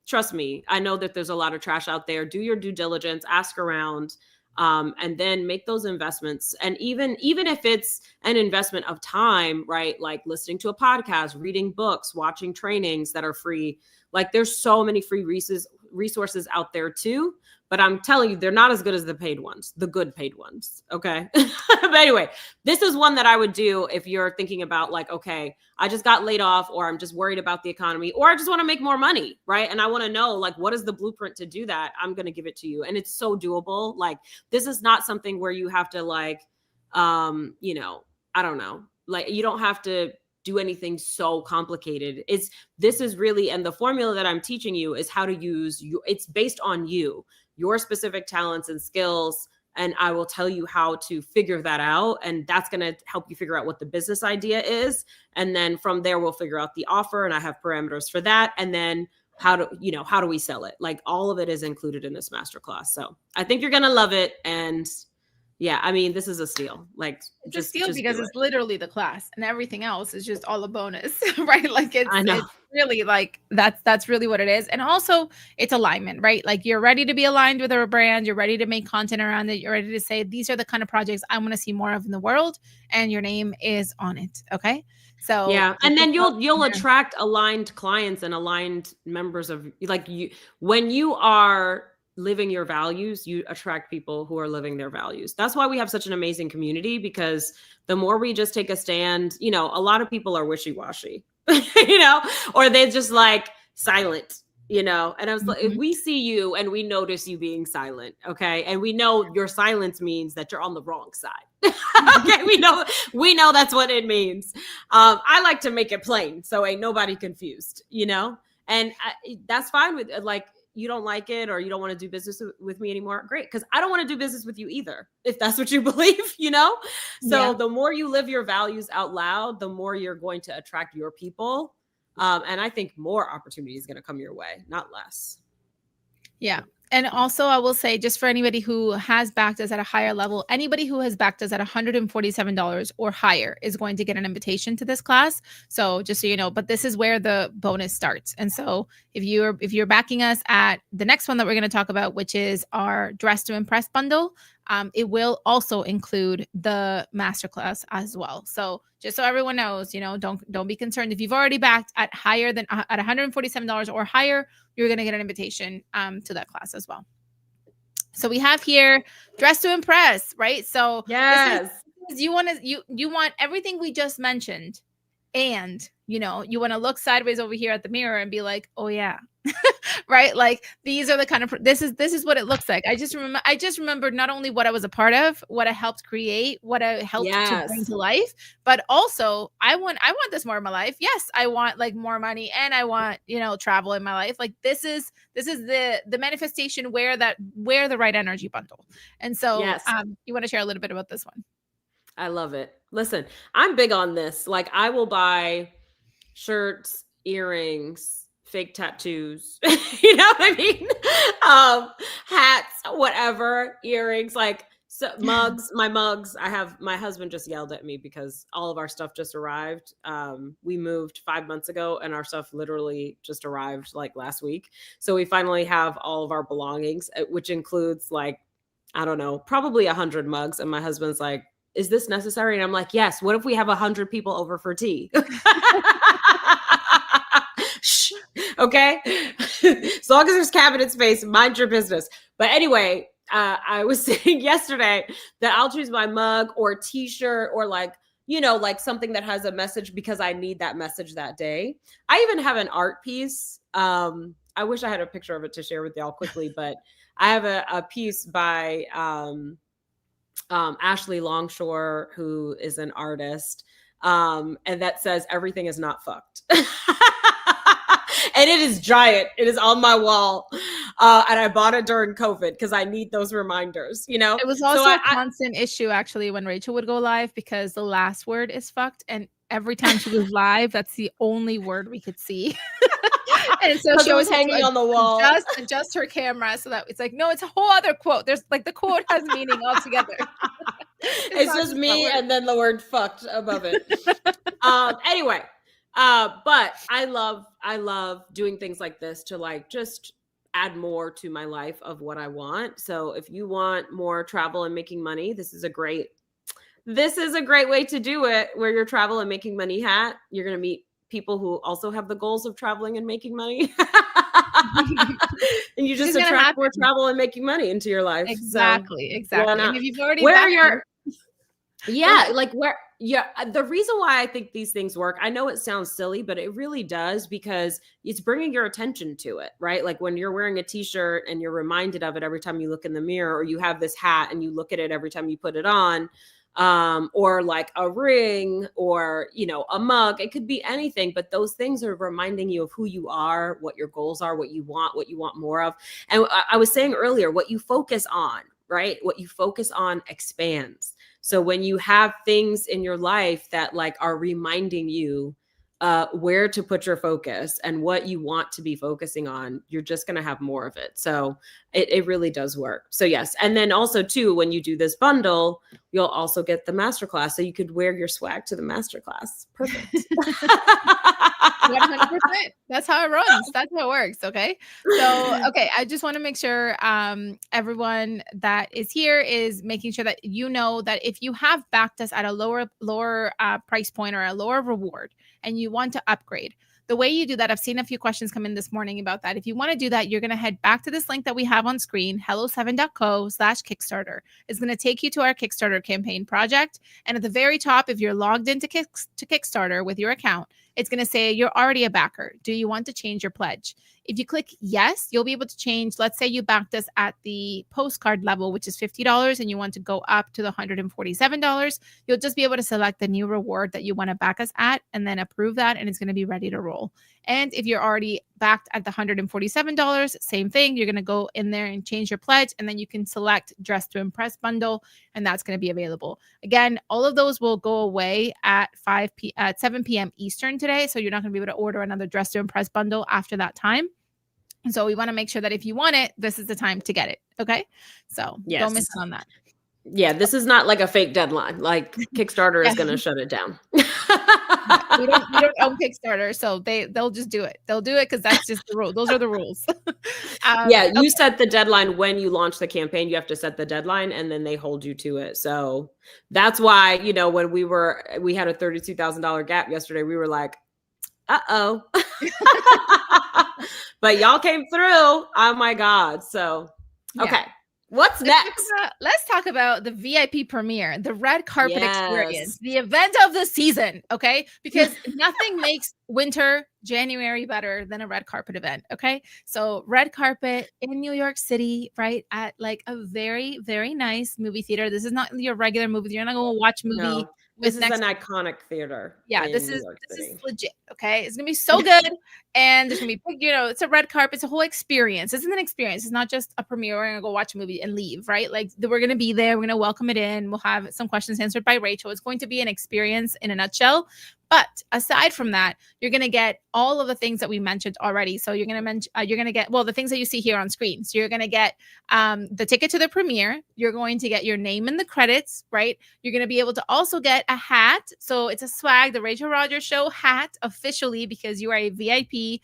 trust me, I know that there's a lot of trash out there. Do your due diligence, ask around. And then make those investments. And even if it's an investment of time, right? Like listening to a podcast, reading books, watching trainings that are free. Like, there's so many free resources out there too. But I'm telling you, they're not as good as the paid ones, the good paid ones. Okay. But anyway, this is one that I would do if you're thinking about, like, okay, I just got laid off, or I'm just worried about the economy, or I just want to make more money. Right. And I want to know, like, what is the blueprint to do that? I'm going to give it to you. And it's so doable. Like, this is not something where you have to, like, I don't know, like, you don't have to do anything so complicated. This is really, and the formula that I'm teaching you is how to use you. It's based on your specific talents and skills. And I will tell you how to figure that out. And that's going to help you figure out what the business idea is. And then from there, we'll figure out the offer, and I have parameters for that. And then how do we sell it? Like, all of it is included in this masterclass. So I think you're going to love it. And yeah, I mean, this is a steal. Like, it's a steal because it's literally the class, and everything else is just all a bonus, right? Like, it's really like, that's really what it is. And also, it's alignment, right? Like, you're ready to be aligned with our brand. You're ready to make content around it. You're ready to say, these are the kind of projects I want to see more of in the world, and your name is on it. Okay. So yeah, and then you'll attract aligned clients and aligned members of, like, you, when you are living your values, you attract people who are living their values. That's why we have such an amazing community, because the more we just take a stand, a lot of people are wishy-washy, or they're just like silent, and I was like, we see you and we notice you being silent. Okay. And we know your silence means that you're on the wrong side. Okay. We know that's what it means. I like to make it plain, so ain't nobody confused, and that's fine with, like, you don't like it, or you don't want to do business with me anymore. Great. Because I don't want to do business with you either, if that's what you believe, So The more you live your values out loud, the more you're going to attract your people And I think more opportunity is going to come your way, not less. Yeah. And also, I will say, just for anybody who has backed us at a higher level, anybody who has backed us at $147 or higher is going to get an invitation to this class. So just so you know, but this is where the bonus starts. And so if you're backing us at the next one that we're going to talk about, which is our Dress to Impress bundle, it will also include the masterclass as well. So just so everyone knows, don't be concerned if you've already backed at higher than at $147 or higher, you're going to get an invitation to that class as well. So we have here Dress to Impress, right? So yes, you want everything we just mentioned, and you want to look sideways over here at the mirror and be like, oh yeah. Right? Like these are the kind of this is what it looks like. I just remember not only what I was a part of, what I helped create, what I helped to bring to life, but also I want this more in my life. Yes, I want like more money, and I want, travel in my life. Like this is the manifestation where the right energy bundle. And so you want to share a little bit about this one? I love it. Listen, I'm big on this. Like I will buy shirts, earrings, fake tattoos, you know what I mean? Hats, whatever, earrings, like mugs, my husband just yelled at me because all of our stuff just arrived. We moved 5 months ago and our stuff literally just arrived like last week. So we finally have all of our belongings, which includes like, I don't know, probably 100 mugs. And my husband's like, is this necessary? And I'm like, yes. What if we have 100 people over for tea? Shh. Okay. As long as there's cabinet space, mind your business. But anyway, I was saying yesterday that I'll choose my mug or t-shirt or like something that has a message because I need that message that day. I even have an art piece. I wish I had a picture of it to share with y'all quickly, but I have a piece by Ashley Longshore, who is an artist. And that says everything is not fucked. And it is giant. It is on my wall. And I bought it during COVID because I need those reminders, It was also a constant issue actually when Rachel would go live because the last word is fucked. And every time she was live, that's the only word we could see. And so she was hanging on the wall. Adjust her camera so that it's like, no, it's a whole other quote. There's like the quote has meaning altogether. It's just me and then the word fucked above it. Anyway, but I love doing things like this to like just add more to my life of what I want. So if you want more travel and making money, this is a great way to do it. Wear your travel and making money hat. You're going to meet people who also have the goals of traveling and making money. And you just attract more travel and making money into your life. Exactly. And if you've already the reason why I think these things work, I know it sounds silly, but it really does because it's bringing your attention to it, right? Like when you're wearing a t-shirt and you're reminded of it every time you look in the mirror, or you have this hat and you look at it every time you put it on, or like a ring or, a mug, it could be anything, but those things are reminding you of who you are, what your goals are, what you want more of. And I was saying earlier, what you focus on, right? What you focus on expands. So when you have things in your life that like are reminding you where to put your focus and what you want to be focusing on, you're just going to have more of it. So it really does work. So yes. And then also too, when you do this bundle, you'll also get the masterclass. So you could wear your swag to the masterclass. Perfect. 100%. That's how it runs. That's how it works. Okay. So, I just want to make sure everyone that is here is making sure that that if you have backed us at a lower price point or a lower reward and you want to upgrade, the way you do that, I've seen a few questions come in this morning about that. If you want to do that, you're going to head back to this link that we have on screen, hello7.co/Kickstarter. It's going to take you to our Kickstarter campaign project. And at the very top, if you're logged into Kickstarter with your account, it's going to say you're already a backer. Do you want to change your pledge? If you click yes, you'll be able to change. Let's say you backed us at the postcard level, which is $50, and you want to go up to the $147. You'll just be able to select the new reward that you want to back us at and then approve that, and it's going to be ready to roll. And if you're already backed at the $147, same thing. You're going to go in there and change your pledge, and then you can select Dress to Impress bundle, and that's going to be available. Again, all of those will go away at 7 p.m. Eastern today, so you're not going to be able to order another Dress to Impress bundle after that time. And so we want to make sure that if you want it, this is the time to get it. Okay. So don't miss out on that. Yeah, this is not like a fake deadline. Like Kickstarter is going to shut it down. we don't own Kickstarter, so they'll just do it. They'll do it because that's just the rule. Those are the rules. You set the deadline when you launch the campaign. You have to set the deadline, and then they hold you to it. So that's why, you know, when we had a $32,000 gap yesterday, we were like, uh-oh. But y'all came through. Oh my God. So, okay. Yeah. What's next? Let's talk about the VIP premiere, the red carpet experience, the event of the season. Okay. Because nothing makes winter, January better than a red carpet event. Okay. So red carpet in New York City, right? At like a very, very nice movie theater. This is not your regular movie. You're not going to watch movie. No. This is an iconic theater. Yeah, this is legit. Okay, it's gonna be so good, and there's gonna be, you know, it's a red carpet. It's a whole experience. This is an experience. It's not just a premiere. We're gonna go watch a movie and leave, right? Like we're gonna be there. We're gonna welcome it in. We'll have some questions answered by Rachel. It's going to be an experience in a nutshell. But aside from that, you're going to get all of the things that we mentioned already. So you're going to get, well, the things that you see here on screen. So you're going to get the ticket to the premiere. You're going to get your name in the credits, right? You're going to be able to also get a hat. So it's a swag, the Rachel Rodgers Show hat officially, because you are a VIP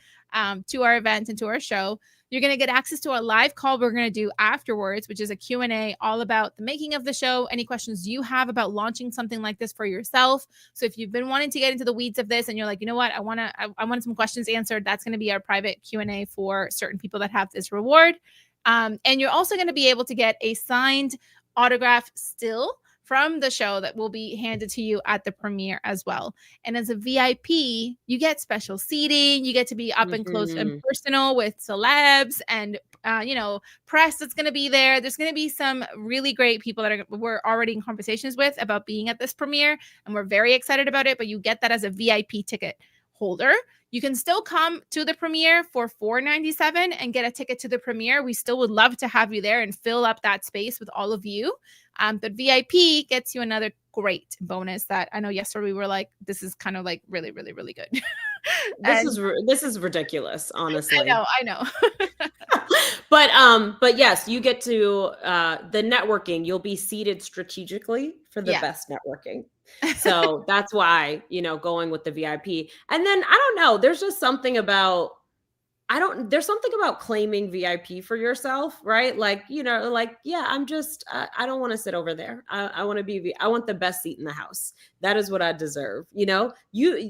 to our event and to our show. You're going to get access to a live call we're going to do afterwards, which is a Q&A all about the making of the show, any questions you have about launching something like this for yourself. So if you've been wanting to get into the weeds of this and you're like, you know what, I want some questions answered, that's going to be our private Q&A for certain people that have this reward. And you're also going to be able to get a signed autograph still from the show that will be handed to you at the premiere as well. And as a VIP, you get special seating. You get to be up and close and personal with celebs and, press that's going to be there. There's going to be some really great people that we're already in conversations with about being at this premiere, and we're very excited about it. But you get that as a VIP ticket holder. You can still come to the premiere for $4.97 and get a ticket to the premiere. We still would love to have you there and fill up that space with all of you. But VIP gets you another great bonus that I know yesterday we were like, this is kind of like really, really, really good. This is ridiculous, honestly. I know. But yes, you get to the networking. You'll be seated strategically for the best networking. So that's why, going with the VIP. And then I don't know, there's just something about there's something about claiming VIP for yourself, right? Like, I'm just, I don't want to sit over there. I want to I want the best seat in the house. That is what I deserve. You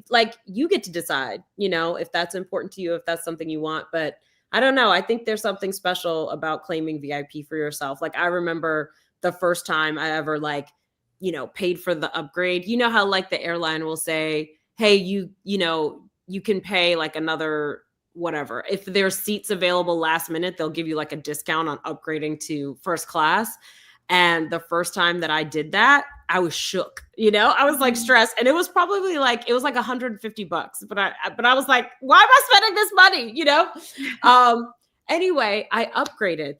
get to decide, if that's important to you, if that's something you want. But I don't know. I think there's something special about claiming VIP for yourself. Like I remember the first time I ever paid for the upgrade. You know how like the airline will say, hey, you can pay like another whatever. If there's seats available last minute, they'll give you like a discount on upgrading to first class. And the first time that I did that, I was shook, I was like stressed, and it was probably like, it was like $150, but I was like, why am I spending this money? Anyway, I upgraded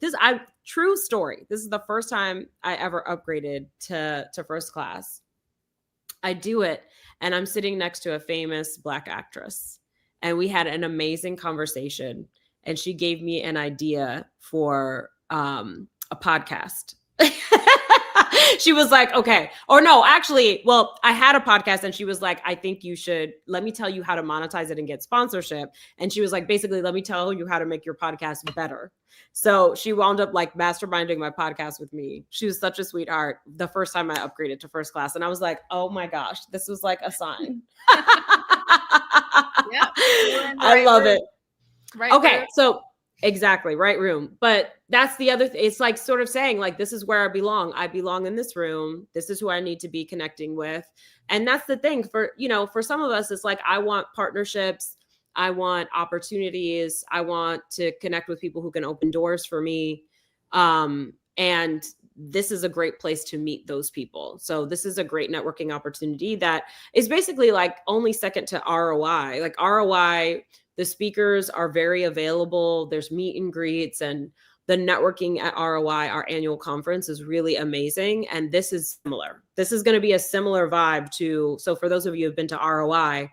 true story. This is the first time I ever upgraded to first class. I do it, and I'm sitting next to a famous Black actress. And we had an amazing conversation, and she gave me an idea for a podcast. She was like, okay, or no, actually, well, I had a podcast, and she was like, I think you should, let me tell you how to monetize it and get sponsorship. And she was like, basically, let me tell you how to make your podcast better. So she wound up like masterminding my podcast with me. She was such a sweetheart the first time I upgraded to first class. And I was like, oh my gosh, this was like a sign. Yeah, I love it. Right. Okay. Room. So exactly. Right room. But that's the other it's like sort of saying like, this is where I belong. I belong in this room. This is who I need to be connecting with. And that's the thing for some of us, it's like, I want partnerships. I want opportunities. I want to connect with people who can open doors for me. And this is a great place to meet those people. So this is a great networking opportunity that is basically like only second to ROI. Like ROI The speakers are very available. There's meet and greets, and the networking at ROI, our annual conference, is really amazing. And this is similar. This is going to be a similar vibe to, so for those of you who've been to ROI,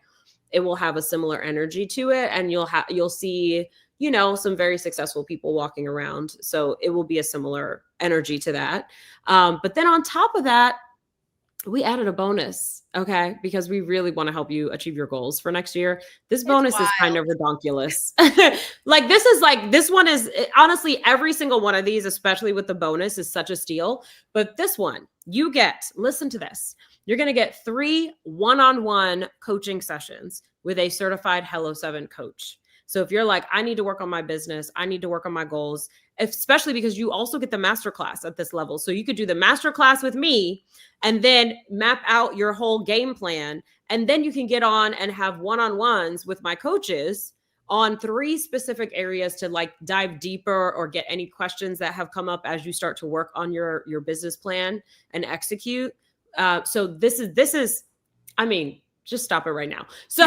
it will have a similar energy to it. And you'll see, you know, some very successful people walking around. So it will be a similar energy to that. But then on top of that, we added a bonus, okay? Because we really want to help you achieve your goals for next year. This bonus is kind of redonkulous. This one is, honestly, every single one of these, especially with the bonus, is such a steal. But this one, you get, listen to this. You're going to get 3 one-on-one coaching sessions with a certified Hello 7 coach. So if you're like, I need to work on my business, I need to work on my goals, especially because you also get the masterclass at this level. So you could do the masterclass with me and then map out your whole game plan. And then you can get on and have one-on-ones with my coaches on 3 specific areas to like dive deeper or get any questions that have come up as you start to work on your business plan and execute. So this is, I mean, just stop it right now. So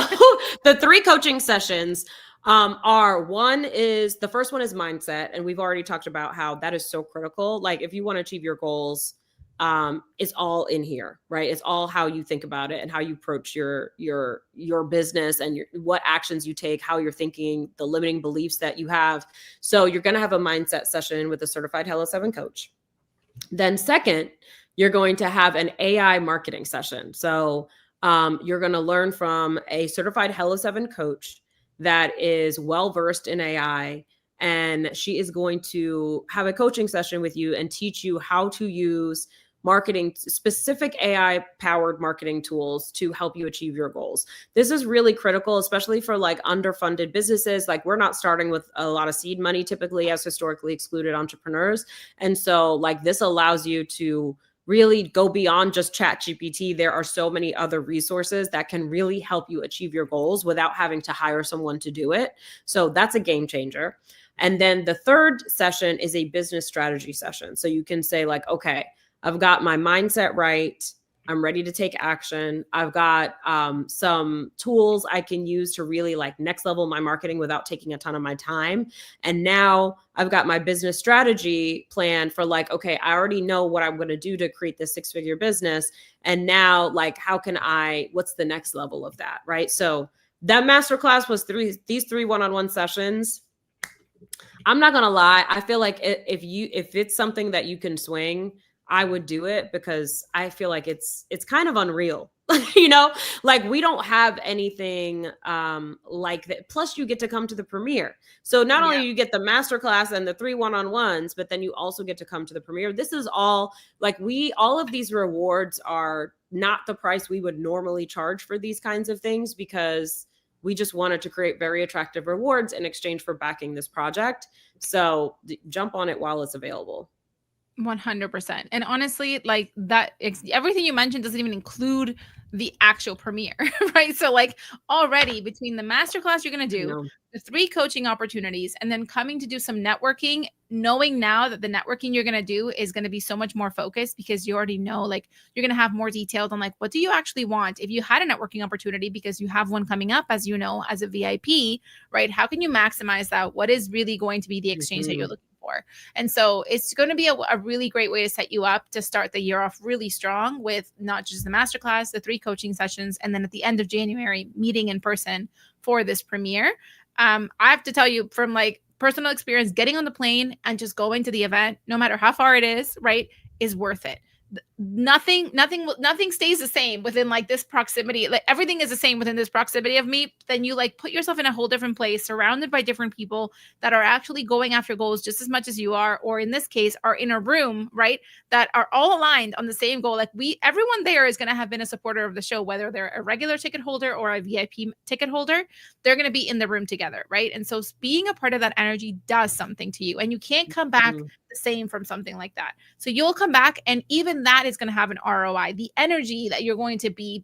the 3 coaching sessions the first one is mindset. And we've already talked about how that is so critical. Like if you want to achieve your goals, it's all in here, right? It's all how you think about it and how you approach your business and what actions you take, how you're thinking, the limiting beliefs that you have. So you're going to have a mindset session with a certified Hello 7 coach. Then second, you're going to have an AI marketing session. So you're going to learn from a certified Hello 7 coach that is well-versed in AI, and she is going to have a coaching session with you and teach you how to use specific AI-powered marketing tools to help you achieve your goals. This is really critical, especially for like underfunded businesses. Like we're not starting with a lot of seed money typically as historically excluded entrepreneurs. And so like this allows you to really go beyond just ChatGPT. There are so many other resources that can really help you achieve your goals without having to hire someone to do it. So that's a game changer. And then the third session is a business strategy session. So you can say like, okay, I've got my mindset right. I'm ready to take action. I've got some tools I can use to really like next level my marketing without taking a ton of my time. And now I've got my business strategy plan for like, okay, I already know what I'm going to do to create this 6-figure business. And now like, what's the next level of that? Right. So that masterclass was these 3 one-on-one sessions. I'm not going to lie. I feel like if it's something that you can swing, I would do it because I feel like it's kind of unreal, you know, like we don't have anything like that. Plus you get to come to the premiere. So not only you get the masterclass and the 3 one-on-ones, but then you also get to come to the premiere. This is all like all of these rewards are not the price we would normally charge for these kinds of things because we just wanted to create very attractive rewards in exchange for backing this project. So jump on it while it's available. 100%. And honestly, like that, everything you mentioned doesn't even include the actual premiere, right? So like already between the masterclass you're going to do, the 3 coaching opportunities, and then coming to do some networking, knowing now that the networking you're going to do is going to be so much more focused because you already know, like you're going to have more detailed on like, what do you actually want? If you had a networking opportunity because you have one coming up, as you know, as a VIP, right? How can you maximize that? What is really going to be the exchange that you're looking for? And so it's going to be a really great way to set you up to start the year off really strong with not just the masterclass, the 3 coaching sessions, and then at the end of January, meeting in person for this premiere. I have to tell you from like personal experience, getting on the plane and just going to the event, no matter how far it is, right, is worth it. Nothing stays the same within like this proximity. Like everything is the same within this proximity of me. Then you like put yourself in a whole different place, surrounded by different people that are actually going after goals just as much as you are, or in this case, are in a room, right, that are all aligned on the same goal. Like everyone there is going to have been a supporter of the show, whether they're a regular ticket holder or a VIP ticket holder. They're going to be in the room together, right? And so being a part of that energy does something to you, and you can't come back the same from something like that. So you'll come back, and even that is going to have an ROI. The energy that you're going to be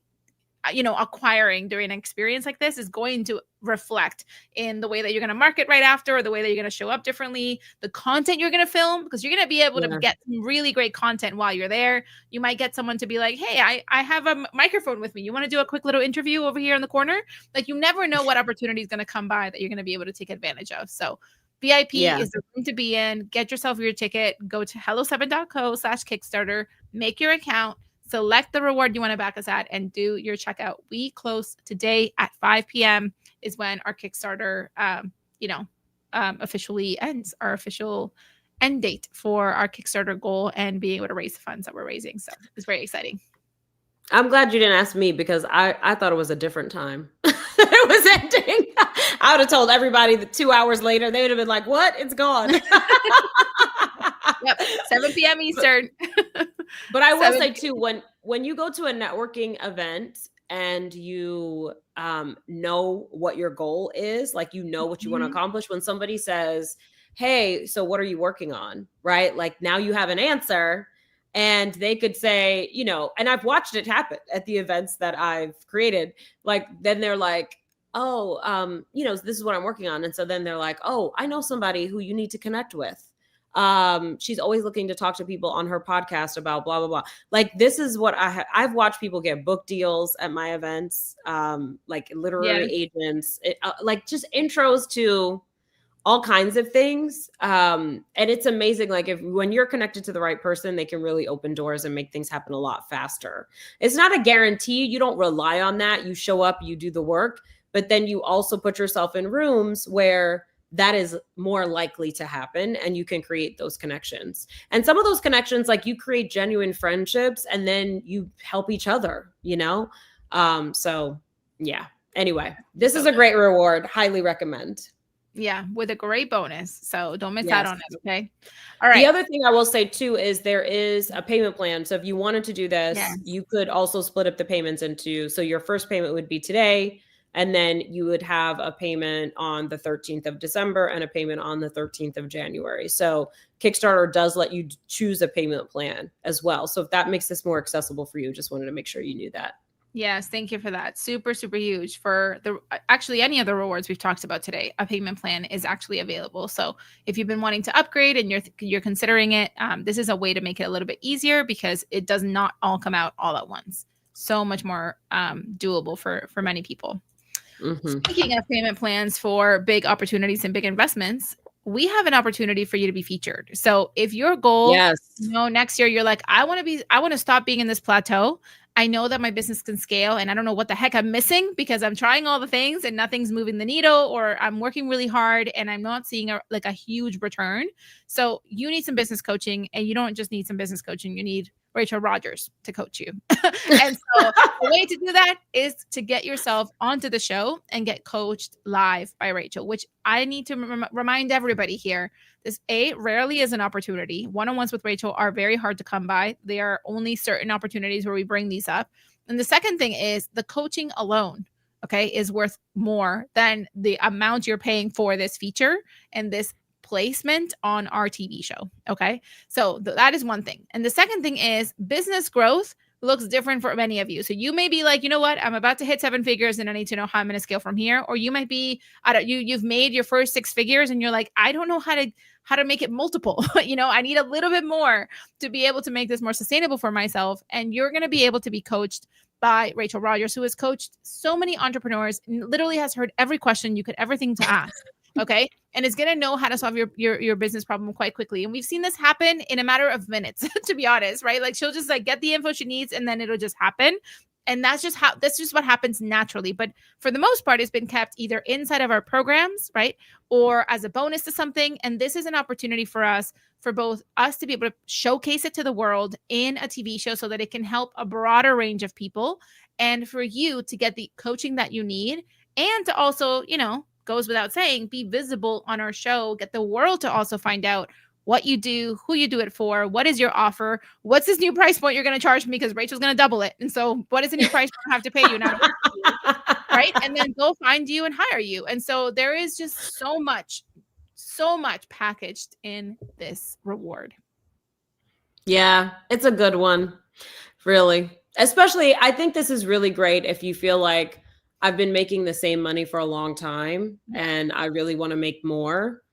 acquiring during an experience like this is going to reflect in the way that you're going to market right after, or the way that you're going to show up differently, the content you're going to film, because you're going to be able to get some really great content while you're there. You might get someone to be like, hey, I have a microphone with me. You want to do a quick little interview over here in the corner? Like, you never know what opportunity is going to come by that you're going to be able to take advantage of. So VIP is the room to be in. Get yourself your ticket. Go to hello7.co/Kickstarter, make your account, select the reward you want to back us at, and do your checkout. We close today at 5 p.m. is when our Kickstarter, officially ends, our official end date for our Kickstarter goal and being able to raise the funds that we're raising. So it's very exciting. I'm glad you didn't ask me, because I thought it was a different time. It was ending. I would have told everybody that 2 hours later, they would have been like, what? It's gone. Yep, 7 p.m. Eastern. But I will say too, when you go to a networking event and you know what your goal is, like, you know what you want to accomplish, when somebody says, hey, so what are you working on? Right? Like, now you have an answer. And they could say, and I've watched it happen at the events that I've created. Like, then they're like, oh, this is what I'm working on. And so then they're like, oh, I know somebody who you need to connect with. She's always looking to talk to people on her podcast about blah, blah, blah. Like, this is what I've watched people get book deals at my events, like literary agents, like just intros to all kinds of things. And it's amazing. Like, when you're connected to the right person, they can really open doors and make things happen a lot faster. It's not a guarantee. You don't rely on that. You show up, you do the work, but then you also put yourself in rooms where that is more likely to happen, and you can create those connections. And some of those connections, like, you create genuine friendships and then you help each other, So yeah, anyway, this is a great reward. Highly recommend. Yeah, with a great bonus. So don't miss out on it. Okay. All right. The other thing I will say too is there is a payment plan. So if you wanted to do this, you could also split up the payments into, so your first payment would be today, and then you would have a payment on the 13th of December and a payment on the 13th of January. So Kickstarter does let you choose a payment plan as well. So if that makes this more accessible for you, just wanted to make sure you knew that. Yes, thank you for that. Super, super huge. For actually any of the rewards we've talked about today, a payment plan is actually available. So if you've been wanting to upgrade and you're considering it, this is a way to make it a little bit easier, because it does not all come out all at once. So much more doable for many people. Speaking of payment plans for big opportunities and big investments, we have an opportunity for you to be featured. So if your goal, next year, you're like, I want to stop being in this plateau. I know that my business can scale, and I don't know what the heck I'm missing, because I'm trying all the things and nothing's moving the needle, or I'm working really hard and I'm not seeing a huge return. So you need some business coaching, and you don't just need some business coaching. You need Rachel Rodgers to coach you. And so the way to do that is to get yourself onto the show and get coached live by Rachel, which I need to remind everybody here. This rarely is an opportunity. One-on-ones with Rachel are very hard to come by. There are only certain opportunities where we bring these up. And the second thing is the coaching alone, is worth more than the amount you're paying for this feature and this placement on our TV show. Okay. So that is one thing. And the second thing is business growth looks different for many of you. So you may be like, you know what, I'm about to hit 7 figures and I need to know how I'm going to scale from here. Or you might be, you've made your first 6 figures and you're like, I don't know how to make it multiple. I need a little bit more to be able to make this more sustainable for myself. And you're going to be able to be coached by Rachel Rodgers, who has coached so many entrepreneurs and literally has heard every question you could ever think to ask. Okay. And is going to know how to solve your business problem quite quickly. And we've seen this happen in a matter of minutes, to be honest, right? Like, she'll just get the info she needs and then it'll just happen. And that's just what happens naturally. But for the most part, it's been kept either inside of our programs, right? Or as a bonus to something. And this is an opportunity for both us to be able to showcase it to the world in a TV show so that it can help a broader range of people, and for you to get the coaching that you need, and to also, goes without saying, be visible on our show, get the world to also find out what you do, who you do it for, what is your offer, what's this new price point you're going to charge me, because Rachel's going to double it. And so what is the new price point I have to pay you now? Right? And then go find you and hire you. And so there is just so much packaged in this reward. Yeah, it's a good one. Really. Especially, I think this is really great if you feel like I've been making the same money for a long time and I really want to make more.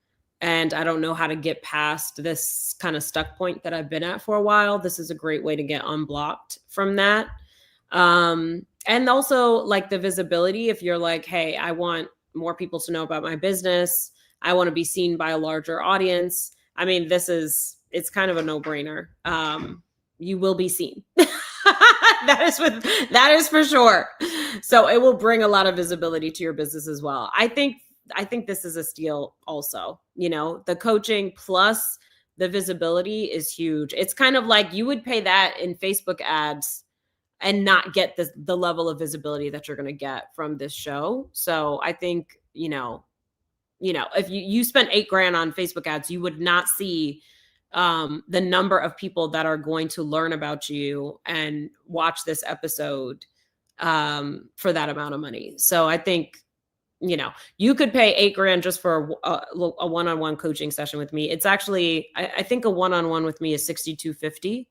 And I don't know how to get past this kind of stuck point that I've been at for a while. This is a great way to get unblocked from that. And also like the visibility, if you're like, hey, I want more people to know about my business. I want to be seen by a larger audience. I mean, it's kind of a no-brainer. You will be seen. That is for sure. So it will bring a lot of visibility to your business as well. I think this is a steal also. You know, the coaching plus the visibility is huge. It's kind of like you would pay that in Facebook ads and not get the level of visibility that you're going to get from this show. So I think, you know, if you spent $8,000 on Facebook ads, you would not see the number of people that are going to learn about you and watch this episode for that amount of money. So I think, you know, you could pay $8,000 just for a one-on-one coaching session with me. It's actually, I think a one-on-one with me is $6,250.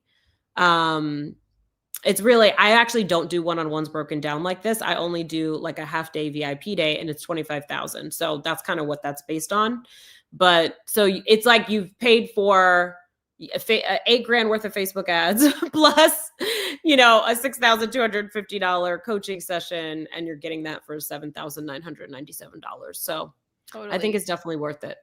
It's really, I actually don't do one-on-ones broken down like this. I only do like a half day VIP day and it's 25,000. So that's kind of what that's based on. But so it's like you've paid for $8,000 worth of Facebook ads plus, you know, a $6,250 coaching session, and you're getting that for $7,997. So totally. I think it's definitely worth it.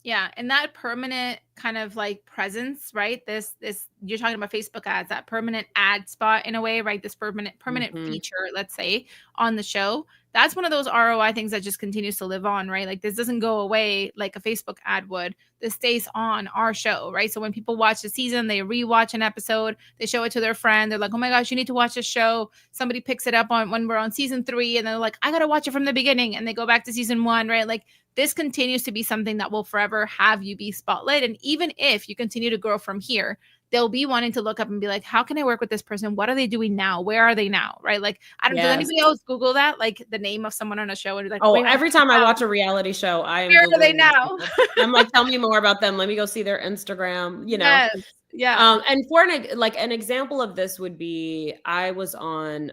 Yeah. And that permanent kind of like presence, right? This you're talking about Facebook ads, that permanent ad spot in a way, right? This permanent feature, let's say, on the show. That's one of those ROI things that just continues to live on, right? Like this doesn't go away like a Facebook ad would. This stays on our show, right? So when people watch the season, they rewatch an episode, they show it to their friend. They're like, oh my gosh, you need to watch this show. Somebody picks it up on when we're on season 3 and they're like, I got to watch it from the beginning. And they go back to season 1, right? Like this continues to be something that will forever have you be spotlight. And even if you continue to grow from here, they'll be wanting to look up and be like, how can I work with this person? What are they doing now? Where are they now? Right? Like, I don't know. Does anybody else Google that? Like the name of someone on a show and be like, oh, every time I watch a reality show, I am. Where are they now? I'm like, tell me more about them. Let me go see their Instagram, you know? Yes. Yeah. And for an example of this would be, I was on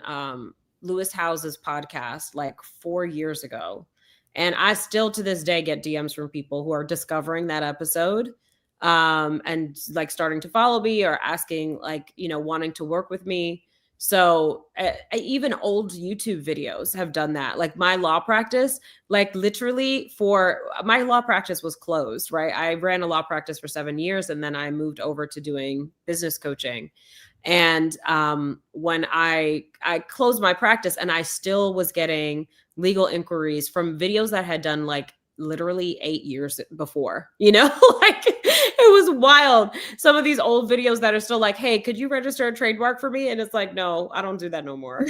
Lewis Howes's podcast like 4 years ago. And I still to this day get DMs from people who are discovering that episode and like starting to follow me or asking like, you know, wanting to work with me. So even old YouTube videos have done that. Like my law practice, like literally my law practice was closed, right? I ran a law practice for 7 years and then I moved over to doing business coaching. And when I closed my practice and I still was getting legal inquiries from videos that had done like literally 8 years before, you know, like it was wild. Some of these old videos that are still like, hey, could you register a trademark for me? And it's like, no, I don't do that no more.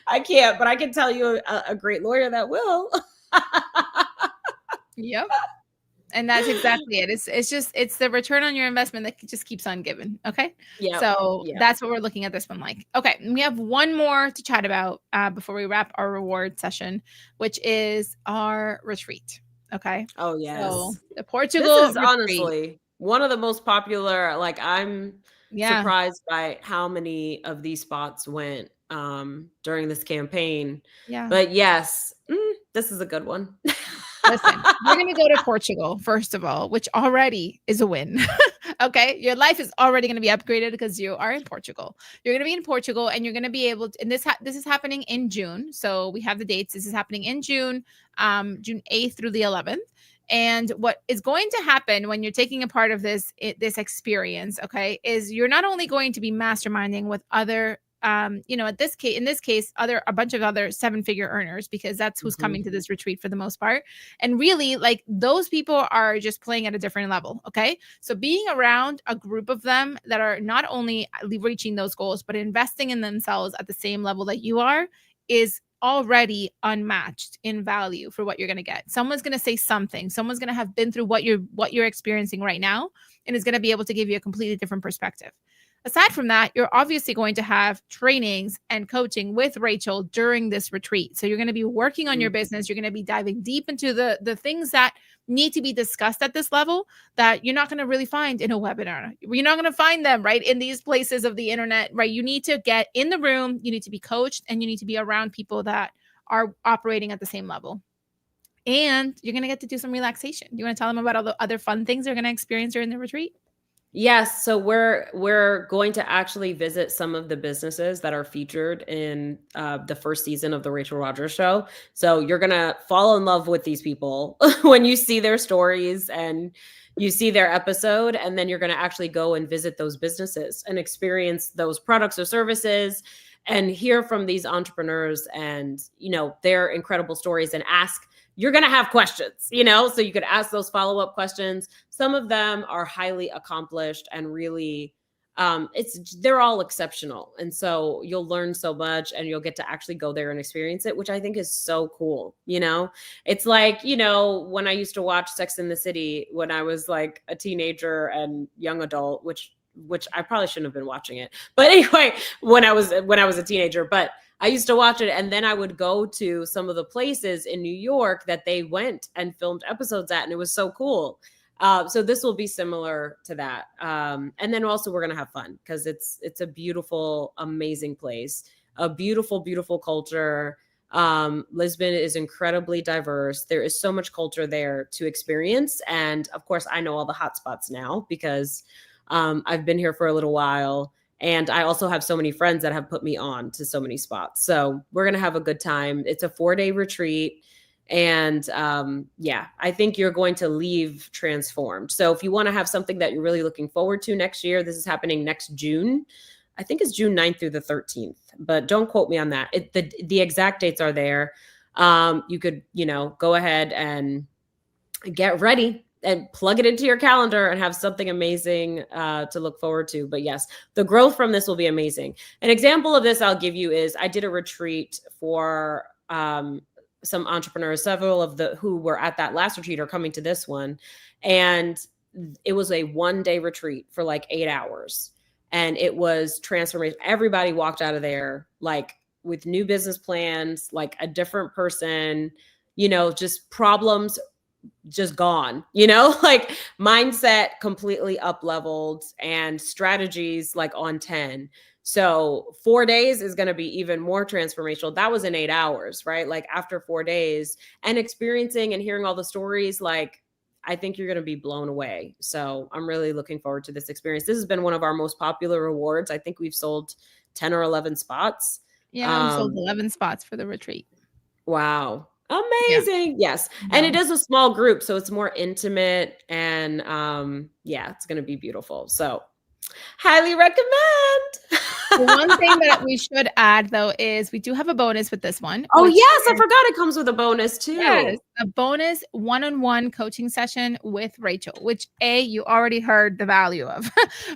I can't, but I can tell you a great lawyer that will. Yep. And that's exactly it. It's the return on your investment that just keeps on giving. Okay. Yeah. So that's what we're looking at this one like. Okay. We have one more to chat about before we wrap our reward session, which is our retreat. Okay. Oh, yes. So the Portugal this is retreat. Honestly one of the most popular. Like I'm surprised by how many of these spots went during this campaign. Yeah. But yes, this is a good one. Listen, you're going to go to Portugal, first of all, which already is a win. Okay. Your life is already going to be upgraded because you are in Portugal. You're going to be in Portugal and you're going to be able to, and this is happening in June. So we have the dates. This is happening in June, June 8th through the 11th. And what is going to happen when you're taking a part of this experience, okay, is you're not only going to be masterminding with other you know, in this case, a bunch of other 7-figure earners, because that's who's coming to this retreat for the most part. And really, like those people are just playing at a different level. Okay. So being around a group of them that are not only reaching those goals, but investing in themselves at the same level that you are is already unmatched in value for what you're going to get. Someone's going to say something. Someone's going to have been through what you're experiencing right now and is going to be able to give you a completely different perspective. Aside from that, you're obviously going to have trainings and coaching with Rachel during this retreat. So you're going to be working on your business. You're going to be diving deep into the things that need to be discussed at this level that you're not going to really find in a webinar. You're not going to find them, right, in these places of the internet, right? You need to get in the room, you need to be coached, and you need to be around people that are operating at the same level. And you're going to get to do some relaxation. Do you want to tell them about all the other fun things they're going to experience during the retreat? Yes, so we're going to actually visit some of the businesses that are featured in the first season of the Rachel Rodgers show. So you're gonna fall in love with these people when you see their stories and you see their episode, and then you're gonna actually go and visit those businesses and experience those products or services and hear from these entrepreneurs and their incredible stories and ask. You're going to have questions, so you could ask those follow-up questions. Some of them are highly accomplished and really, they're all exceptional. And so you'll learn so much and you'll get to actually go there and experience it, which I think is so cool. It's like, when I used to watch Sex and the City when I was like a teenager and young adult, which I probably shouldn't have been watching it. But anyway, when I was a teenager, but I used to watch it, and then I would go to some of the places in New York that they went and filmed episodes at, and it was so cool. So this will be similar to that. And then also we're going to have fun because it's a beautiful, amazing place, a beautiful, beautiful culture. Lisbon is incredibly diverse. There is so much culture there to experience. And of course, I know all the hot spots now because I've been here for a little while. And I also have so many friends that have put me on to so many spots. So we're going to have a good time. It's a 4-day retreat. And I think you're going to leave transformed. So if you want to have something that you're really looking forward to next year, this is happening next June. I think it's June 9th through the 13th, but don't quote me on that. The exact dates are there. You could, go ahead and get ready and plug it into your calendar and have something amazing to look forward to. But yes, the growth from this will be amazing. An example of this I'll give you is I did a retreat for some entrepreneurs. Several of who were at that last retreat are coming to this one. And it was a 1-day retreat for like 8 hours. And it was transformation. Everybody walked out of there like with new business plans, like a different person, just problems just gone, like mindset completely up leveled and strategies like on 10. So 4 days is going to be even more transformational. That was in 8 hours, right? Like after 4 days and experiencing and hearing all the stories, like I think you're going to be blown away. So I'm really looking forward to this experience. This has been one of our most popular awards. I think we've sold 10 or 11 spots. Yeah, we sold 11 spots for the retreat. Wow. Amazing. Yeah. Yes. And it is a small group, so it's more intimate and it's going to be beautiful. So highly recommend. The one thing that we should add though is we do have a bonus with this one. Oh yes, I forgot it comes with a bonus too. Yes, a bonus one-on-one coaching session with Rachel, which you already heard the value of.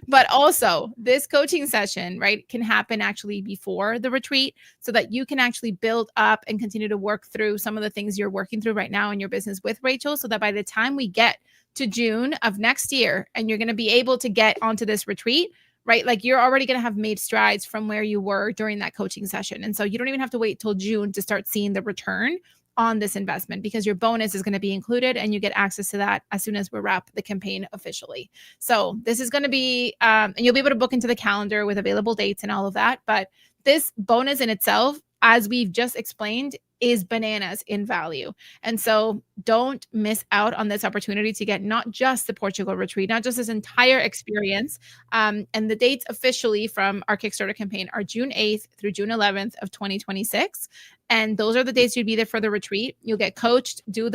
But also this coaching session, right, can happen actually before the retreat so that you can actually build up and continue to work through some of the things you're working through right now in your business with Rachel, so that by the time we get to June of next year and you're going to be able to get onto this retreat, right? Like you're already going to have made strides from where you were during that coaching session. And so you don't even have to wait till June to start seeing the return on this investment because your bonus is going to be included and you get access to that as soon as we wrap the campaign officially. So this is going to be, and you'll be able to book into the calendar with available dates and all of that. But this bonus in itself, as we've just explained, is bananas in value. And so don't miss out on this opportunity to get not just the Portugal retreat, not just this entire experience. And the dates officially from our Kickstarter campaign are June 8th through June 11th of 2026. And those are the dates you'd be there for the retreat. You'll get coached, do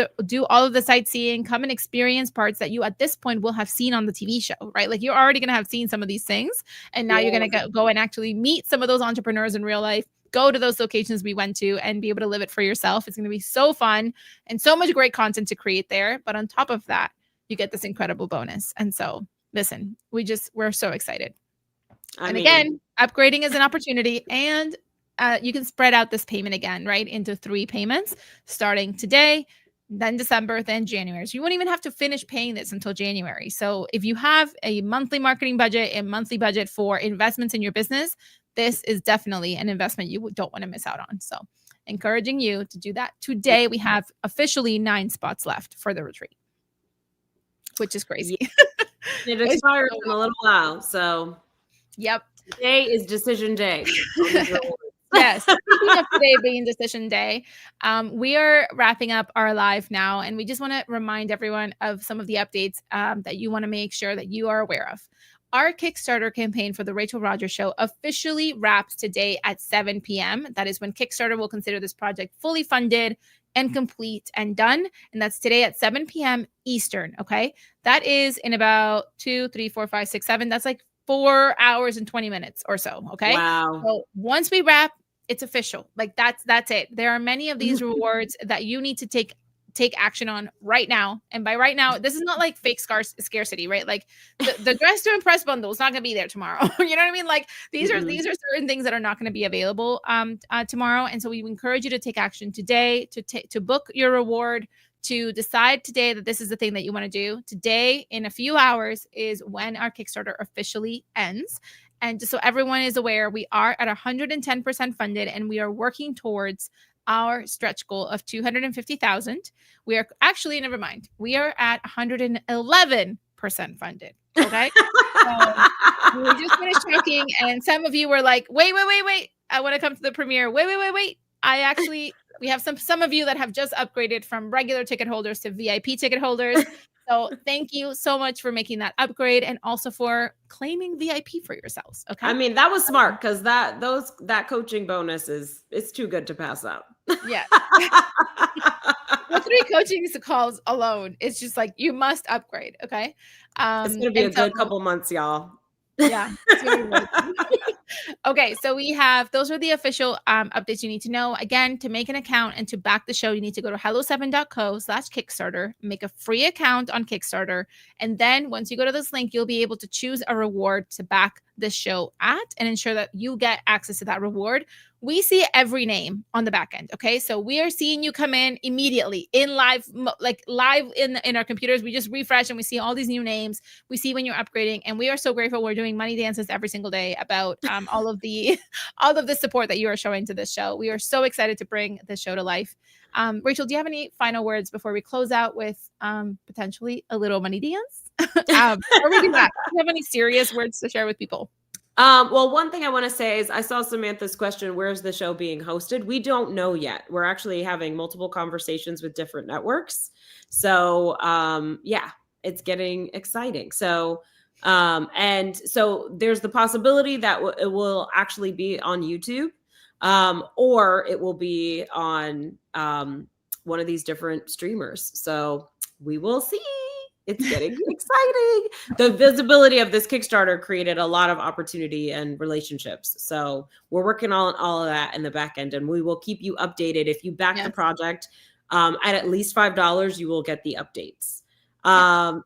all of the sightseeing, come and experience parts that you at this point will have seen on the TV show, right? Like you're already going to have seen some of these things. And now you're going to go and actually meet some of those entrepreneurs in real life, go to those locations we went to and be able to live it for yourself. It's going to be so fun and so much great content to create there. But on top of that, you get this incredible bonus. And so listen, we're so excited. Again, upgrading is an opportunity, and you can spread out this payment again, right, into 3 payments starting today, then December, then January. So you won't even have to finish paying this until January. So if you have a monthly marketing budget and monthly budget for investments in your business, this is definitely an investment you don't want to miss out on. So encouraging you to do that today. We have officially 9 spots left for the retreat. which is crazy. It expires in a little while. So Yep. today is decision day. Yes. Speaking of today being decision day, we are wrapping up our live now, and we just want to remind everyone of some of the updates that you want to make sure that you are aware of. Our Kickstarter campaign for the Rachel Rodgers Show officially wraps today at 7 p.m. That is when Kickstarter will consider this project fully funded and complete and done. And that's today at 7 p.m. Eastern. Okay. That is in about 2, 3, 4, 5, 6, 7. That's like 4 hours and 20 minutes or so. Okay. Wow. So once we wrap, it's official. Like that's it. There are many of these rewards that you need to take action on right now. And by right now, this is not like fake scarcity, right? Like the dress to impress bundle is not going to be there tomorrow. You know what I mean? Like these are certain things that are not going to be available tomorrow. And so we encourage you to take action today, to book your reward, to decide today that this is the thing that you want to do. Today, in a few hours, is when our Kickstarter officially ends. And just so everyone is aware, we are at 110% funded, and we are working towards our stretch goal of 250,000. We are actually, never mind, we are at 111% funded. Okay. So we just finished talking, and some of you were like, wait, I want to come to the premiere. Wait. We have some of you that have just upgraded from regular ticket holders to VIP ticket holders. So thank you so much for making that upgrade, and also for claiming VIP for yourselves. Okay. I mean, that was smart, because that coaching bonus it's too good to pass up. Yeah. Well, 3 coaching calls alone, it's just like, you must upgrade. Okay. It's gonna be a good couple months, y'all. Yeah. Okay, so those are the official updates you need to know. Again, to make an account and to back the show, you need to go to hello7.co/Kickstarter, make a free account on Kickstarter. And then once you go to this link, you'll be able to choose a reward to back the show at and ensure that you get access to that reward. We see every name on the back end. Okay. So we are seeing you come in immediately in live in our computers. We just refresh and we see all these new names. We see when you're upgrading, and we are so grateful. We're doing money dances every single day about all of the support that you are showing to this show. We are so excited to bring this show to life. Rachel, do you have any final words before we close out with potentially a little money dance? Or we do that. Do you have any serious words to share with people? Well, one thing I want to say is I saw Samantha's question, where's the show being hosted? We don't know yet. We're actually having multiple conversations with different networks. So, it's getting exciting. So, and so there's the possibility that it will actually be on YouTube, or it will be on one of these different streamers. So we will see. It's getting exciting. The visibility of this Kickstarter created a lot of opportunity and relationships. So we're working on all of that in the back end, and we will keep you updated. If you back the project at least $5, you will get the updates.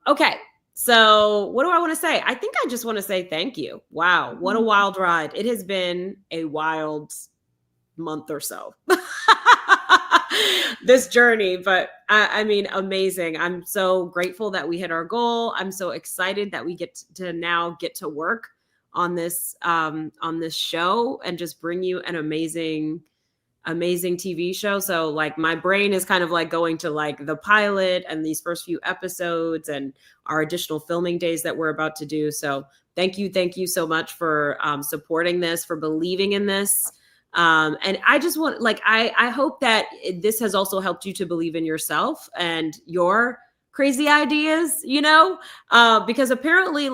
Okay. So what do I want to say? I think I just want to say thank you. Wow. What a wild ride. It has been a wild month or so. This journey, but I mean, amazing. I'm so grateful that we hit our goal. I'm so excited that we get to work on this show and just bring you an amazing TV show. So like my brain is kind of like going to like the pilot and these first few episodes and our additional filming days that we're about to do. So thank you so much for supporting this, for believing in this. And I just want, I hope that this has also helped you to believe in yourself and your crazy ideas, because apparently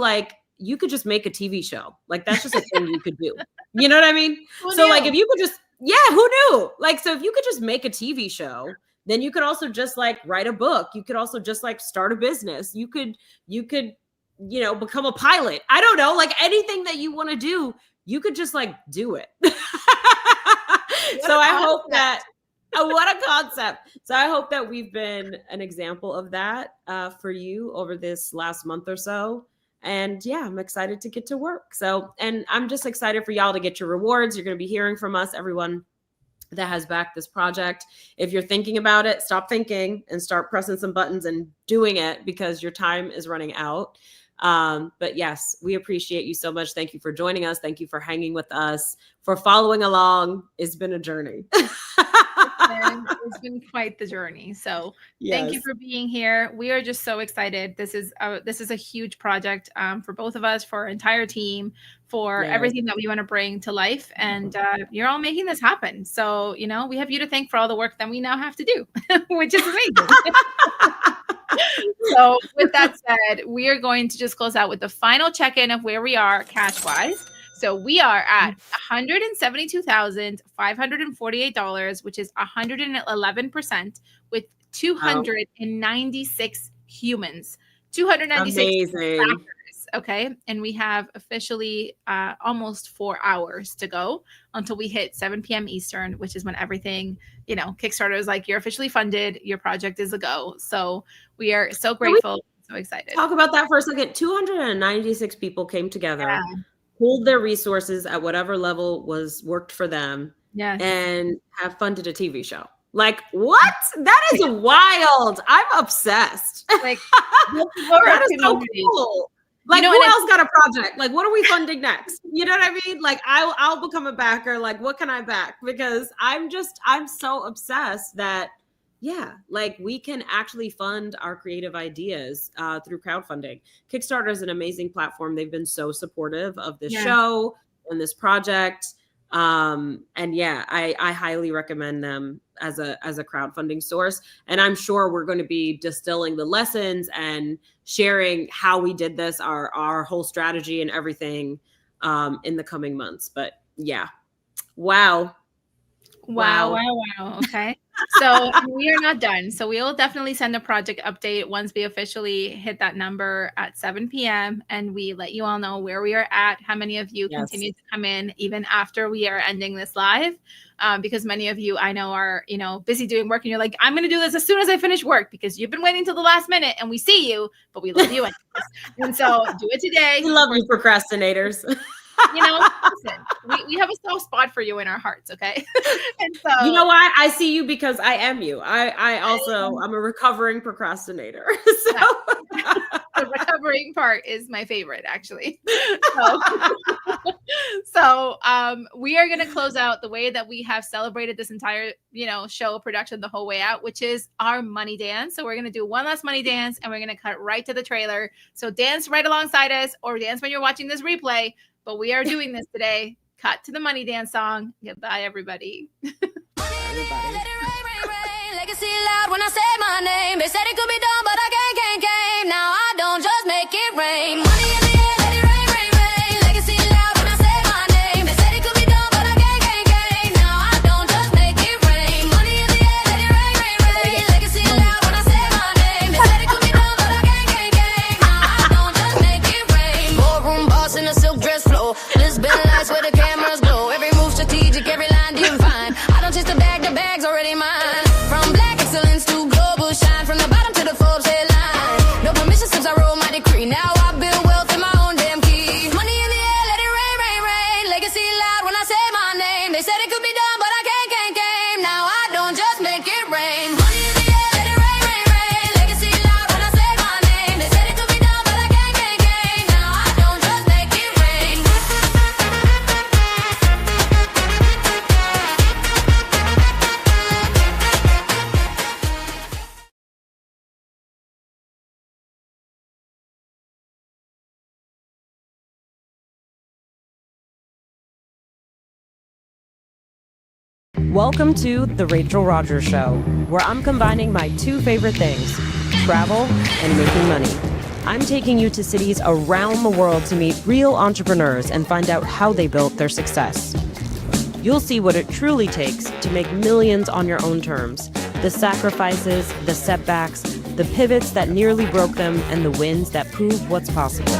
you could just make a TV show. Like that's just a thing you could do. You know what I mean? So like, if you could just, who knew? Like, so if you could just make a TV show, then you could also just write a book. You could also just start a business. You could, become a pilot. I don't know, anything that you want to do, you could just do it. So I hope that, what a concept. So I hope that we've been an example of that for you over this last month or so. And I'm excited to get to work. So, and I'm just excited for y'all to get your rewards. You're going to be hearing from us, everyone that has backed this project. If you're thinking about it, stop thinking and start pressing some buttons and doing it, because your time is running out. But yes, we appreciate you so much. Thank you for joining us. Thank you for hanging with us, for following along. It's been a journey. It's been quite the journey. So thank you for being here. We are just so excited. This is a huge project for both of us, for our entire team, for everything that we want to bring to life. And you're all making this happen. So, we have you to thank for all the work that we now have to do, which is amazing. So with that said, we are going to just close out with the final check-in of where we are cash-wise. So we are at $172,548, which is 111%, with 296 humans, 296 backers. Okay. And we have officially almost 4 hours to go until we hit 7 p.m. Eastern, which is when everything, Kickstarter is like, you're officially funded. Your project is a go. So we are so grateful, so excited. Talk about that for a second. 296 people came together, pooled their resources at whatever level worked for them, and have funded a TV show. Like, what? That is wild. I'm obsessed. Like, that is so cool. Like, who else got a project? Like, what are we funding next? You know what I mean? Like, I'll become a backer. Like, what can I back? Because I'm so obsessed that, like, we can actually fund our creative ideas through crowdfunding. Kickstarter is an amazing platform. They've been so supportive of this show and this project. I highly recommend them as a crowdfunding source. And I'm sure we're going to be distilling the lessons and sharing how we did this, our whole strategy and everything in the coming months. But wow. Okay. So we are not done. So we will definitely send a project update once we officially hit that number at 7 p.m. and we let you all know where we are at, how many of you continue to come in even after we are ending this live. Because many of you I know are, busy doing work and you're like, I'm going to do this as soon as I finish work because you've been waiting till the last minute and we see you, but we love you. And so do it today. We love you procrastinaters. Listen, we have a soft spot for you in our hearts, okay? And so you know why? I see you because I am you. I'm a recovering procrastinator. So the recovering part is my favorite, actually. So we are going to close out the way that we have celebrated this entire, show production the whole way out, which is our money dance. So we're going to do one last money dance and we're going to cut right to the trailer. So dance right alongside us or dance when you're watching this replay. But we are doing this today. Cut to the money dance song. Goodbye, everybody. Legacy loud when I say my name. They said it could be done, but I can't. Now I don't just make it rain. Money in the air, let it rain. Legacy loud when I say my name. They said it could be done, but I can't. Now I don't just make it rain. Money in the air, let it rain. Legacy loud when I say my name. They said it could be done, but I can't. Now I don't just make it rain. Ballroom boss in a silk dress flow. Lisbon lights where the cameras glow. Every move strategic, every line divine. I don't chase the bag's already mine. From black excellence to global shine. From the bottom to the Forbes headline. No permission slips, I roll my decree. Now I build wealth in my own damn key. Money in the air, let it rain. Legacy loud when I say my name. They said it could be done, but I can't. Now I don't just make it rain. Money in the air, let it rain. Legacy loud when I say my name. They said it could be done, but I can't. Now I don't just make it rain. welcome to The Rachel Rodgers Show, where I'm combining my two favorite things, travel and making money. I'm taking you to cities around the world to meet real entrepreneurs and find out how they built their success. You'll see what it truly takes to make millions on your own terms, the sacrifices, the setbacks, the pivots that nearly broke them, and the wins that prove what's possible.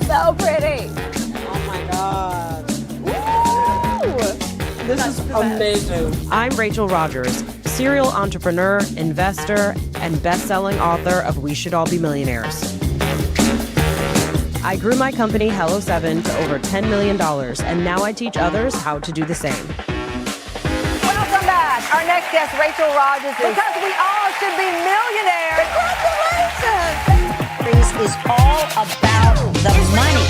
So pretty. Oh my God. This is amazing. I'm Rachel Rodgers, serial entrepreneur, investor, and best-selling author of We Should All Be Millionaires. I grew my company, Hello 7, to over $10 million, and now I teach others how to do the same. Welcome back. Our next guest, Rachel Rodgers, because we all should be millionaires. Congratulations. This is all about the money.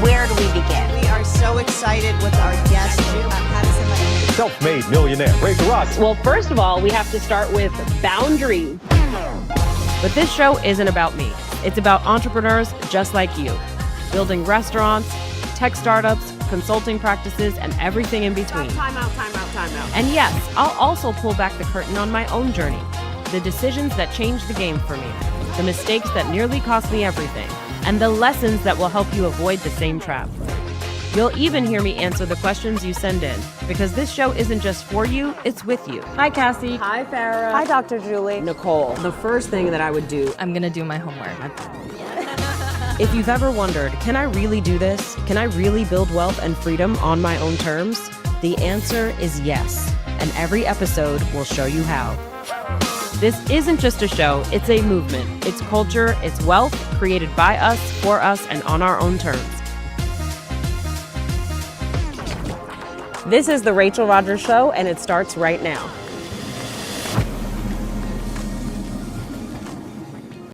Where do we begin? We are so excited with our guest. How does somebody self-made millionaire, Rachel Rodgers. Well, first of all, we have to start with boundaries. But this show isn't about me. It's about entrepreneurs just like you, building restaurants, tech startups, consulting practices, and everything in between. Time out. And yes, I'll also pull back the curtain on my own journey, the decisions that changed the game for me, the mistakes that nearly cost me everything, and the lessons that will help you avoid the same trap. You'll even hear me answer the questions you send in, because this show isn't just for you, it's with you. Hi, Cassie. Hi, Farah. Hi, Dr. Julie. Nicole. The first thing that I would do, I'm gonna do my homework. if you've ever wondered, can I really do this? Can I really build wealth and freedom on my own terms? The answer is yes, and every episode will show you how. This isn't just a show, it's a movement. It's culture, it's wealth, created by us, for us, and on our own terms. This is The Rachel Rodgers Show, and it starts right now.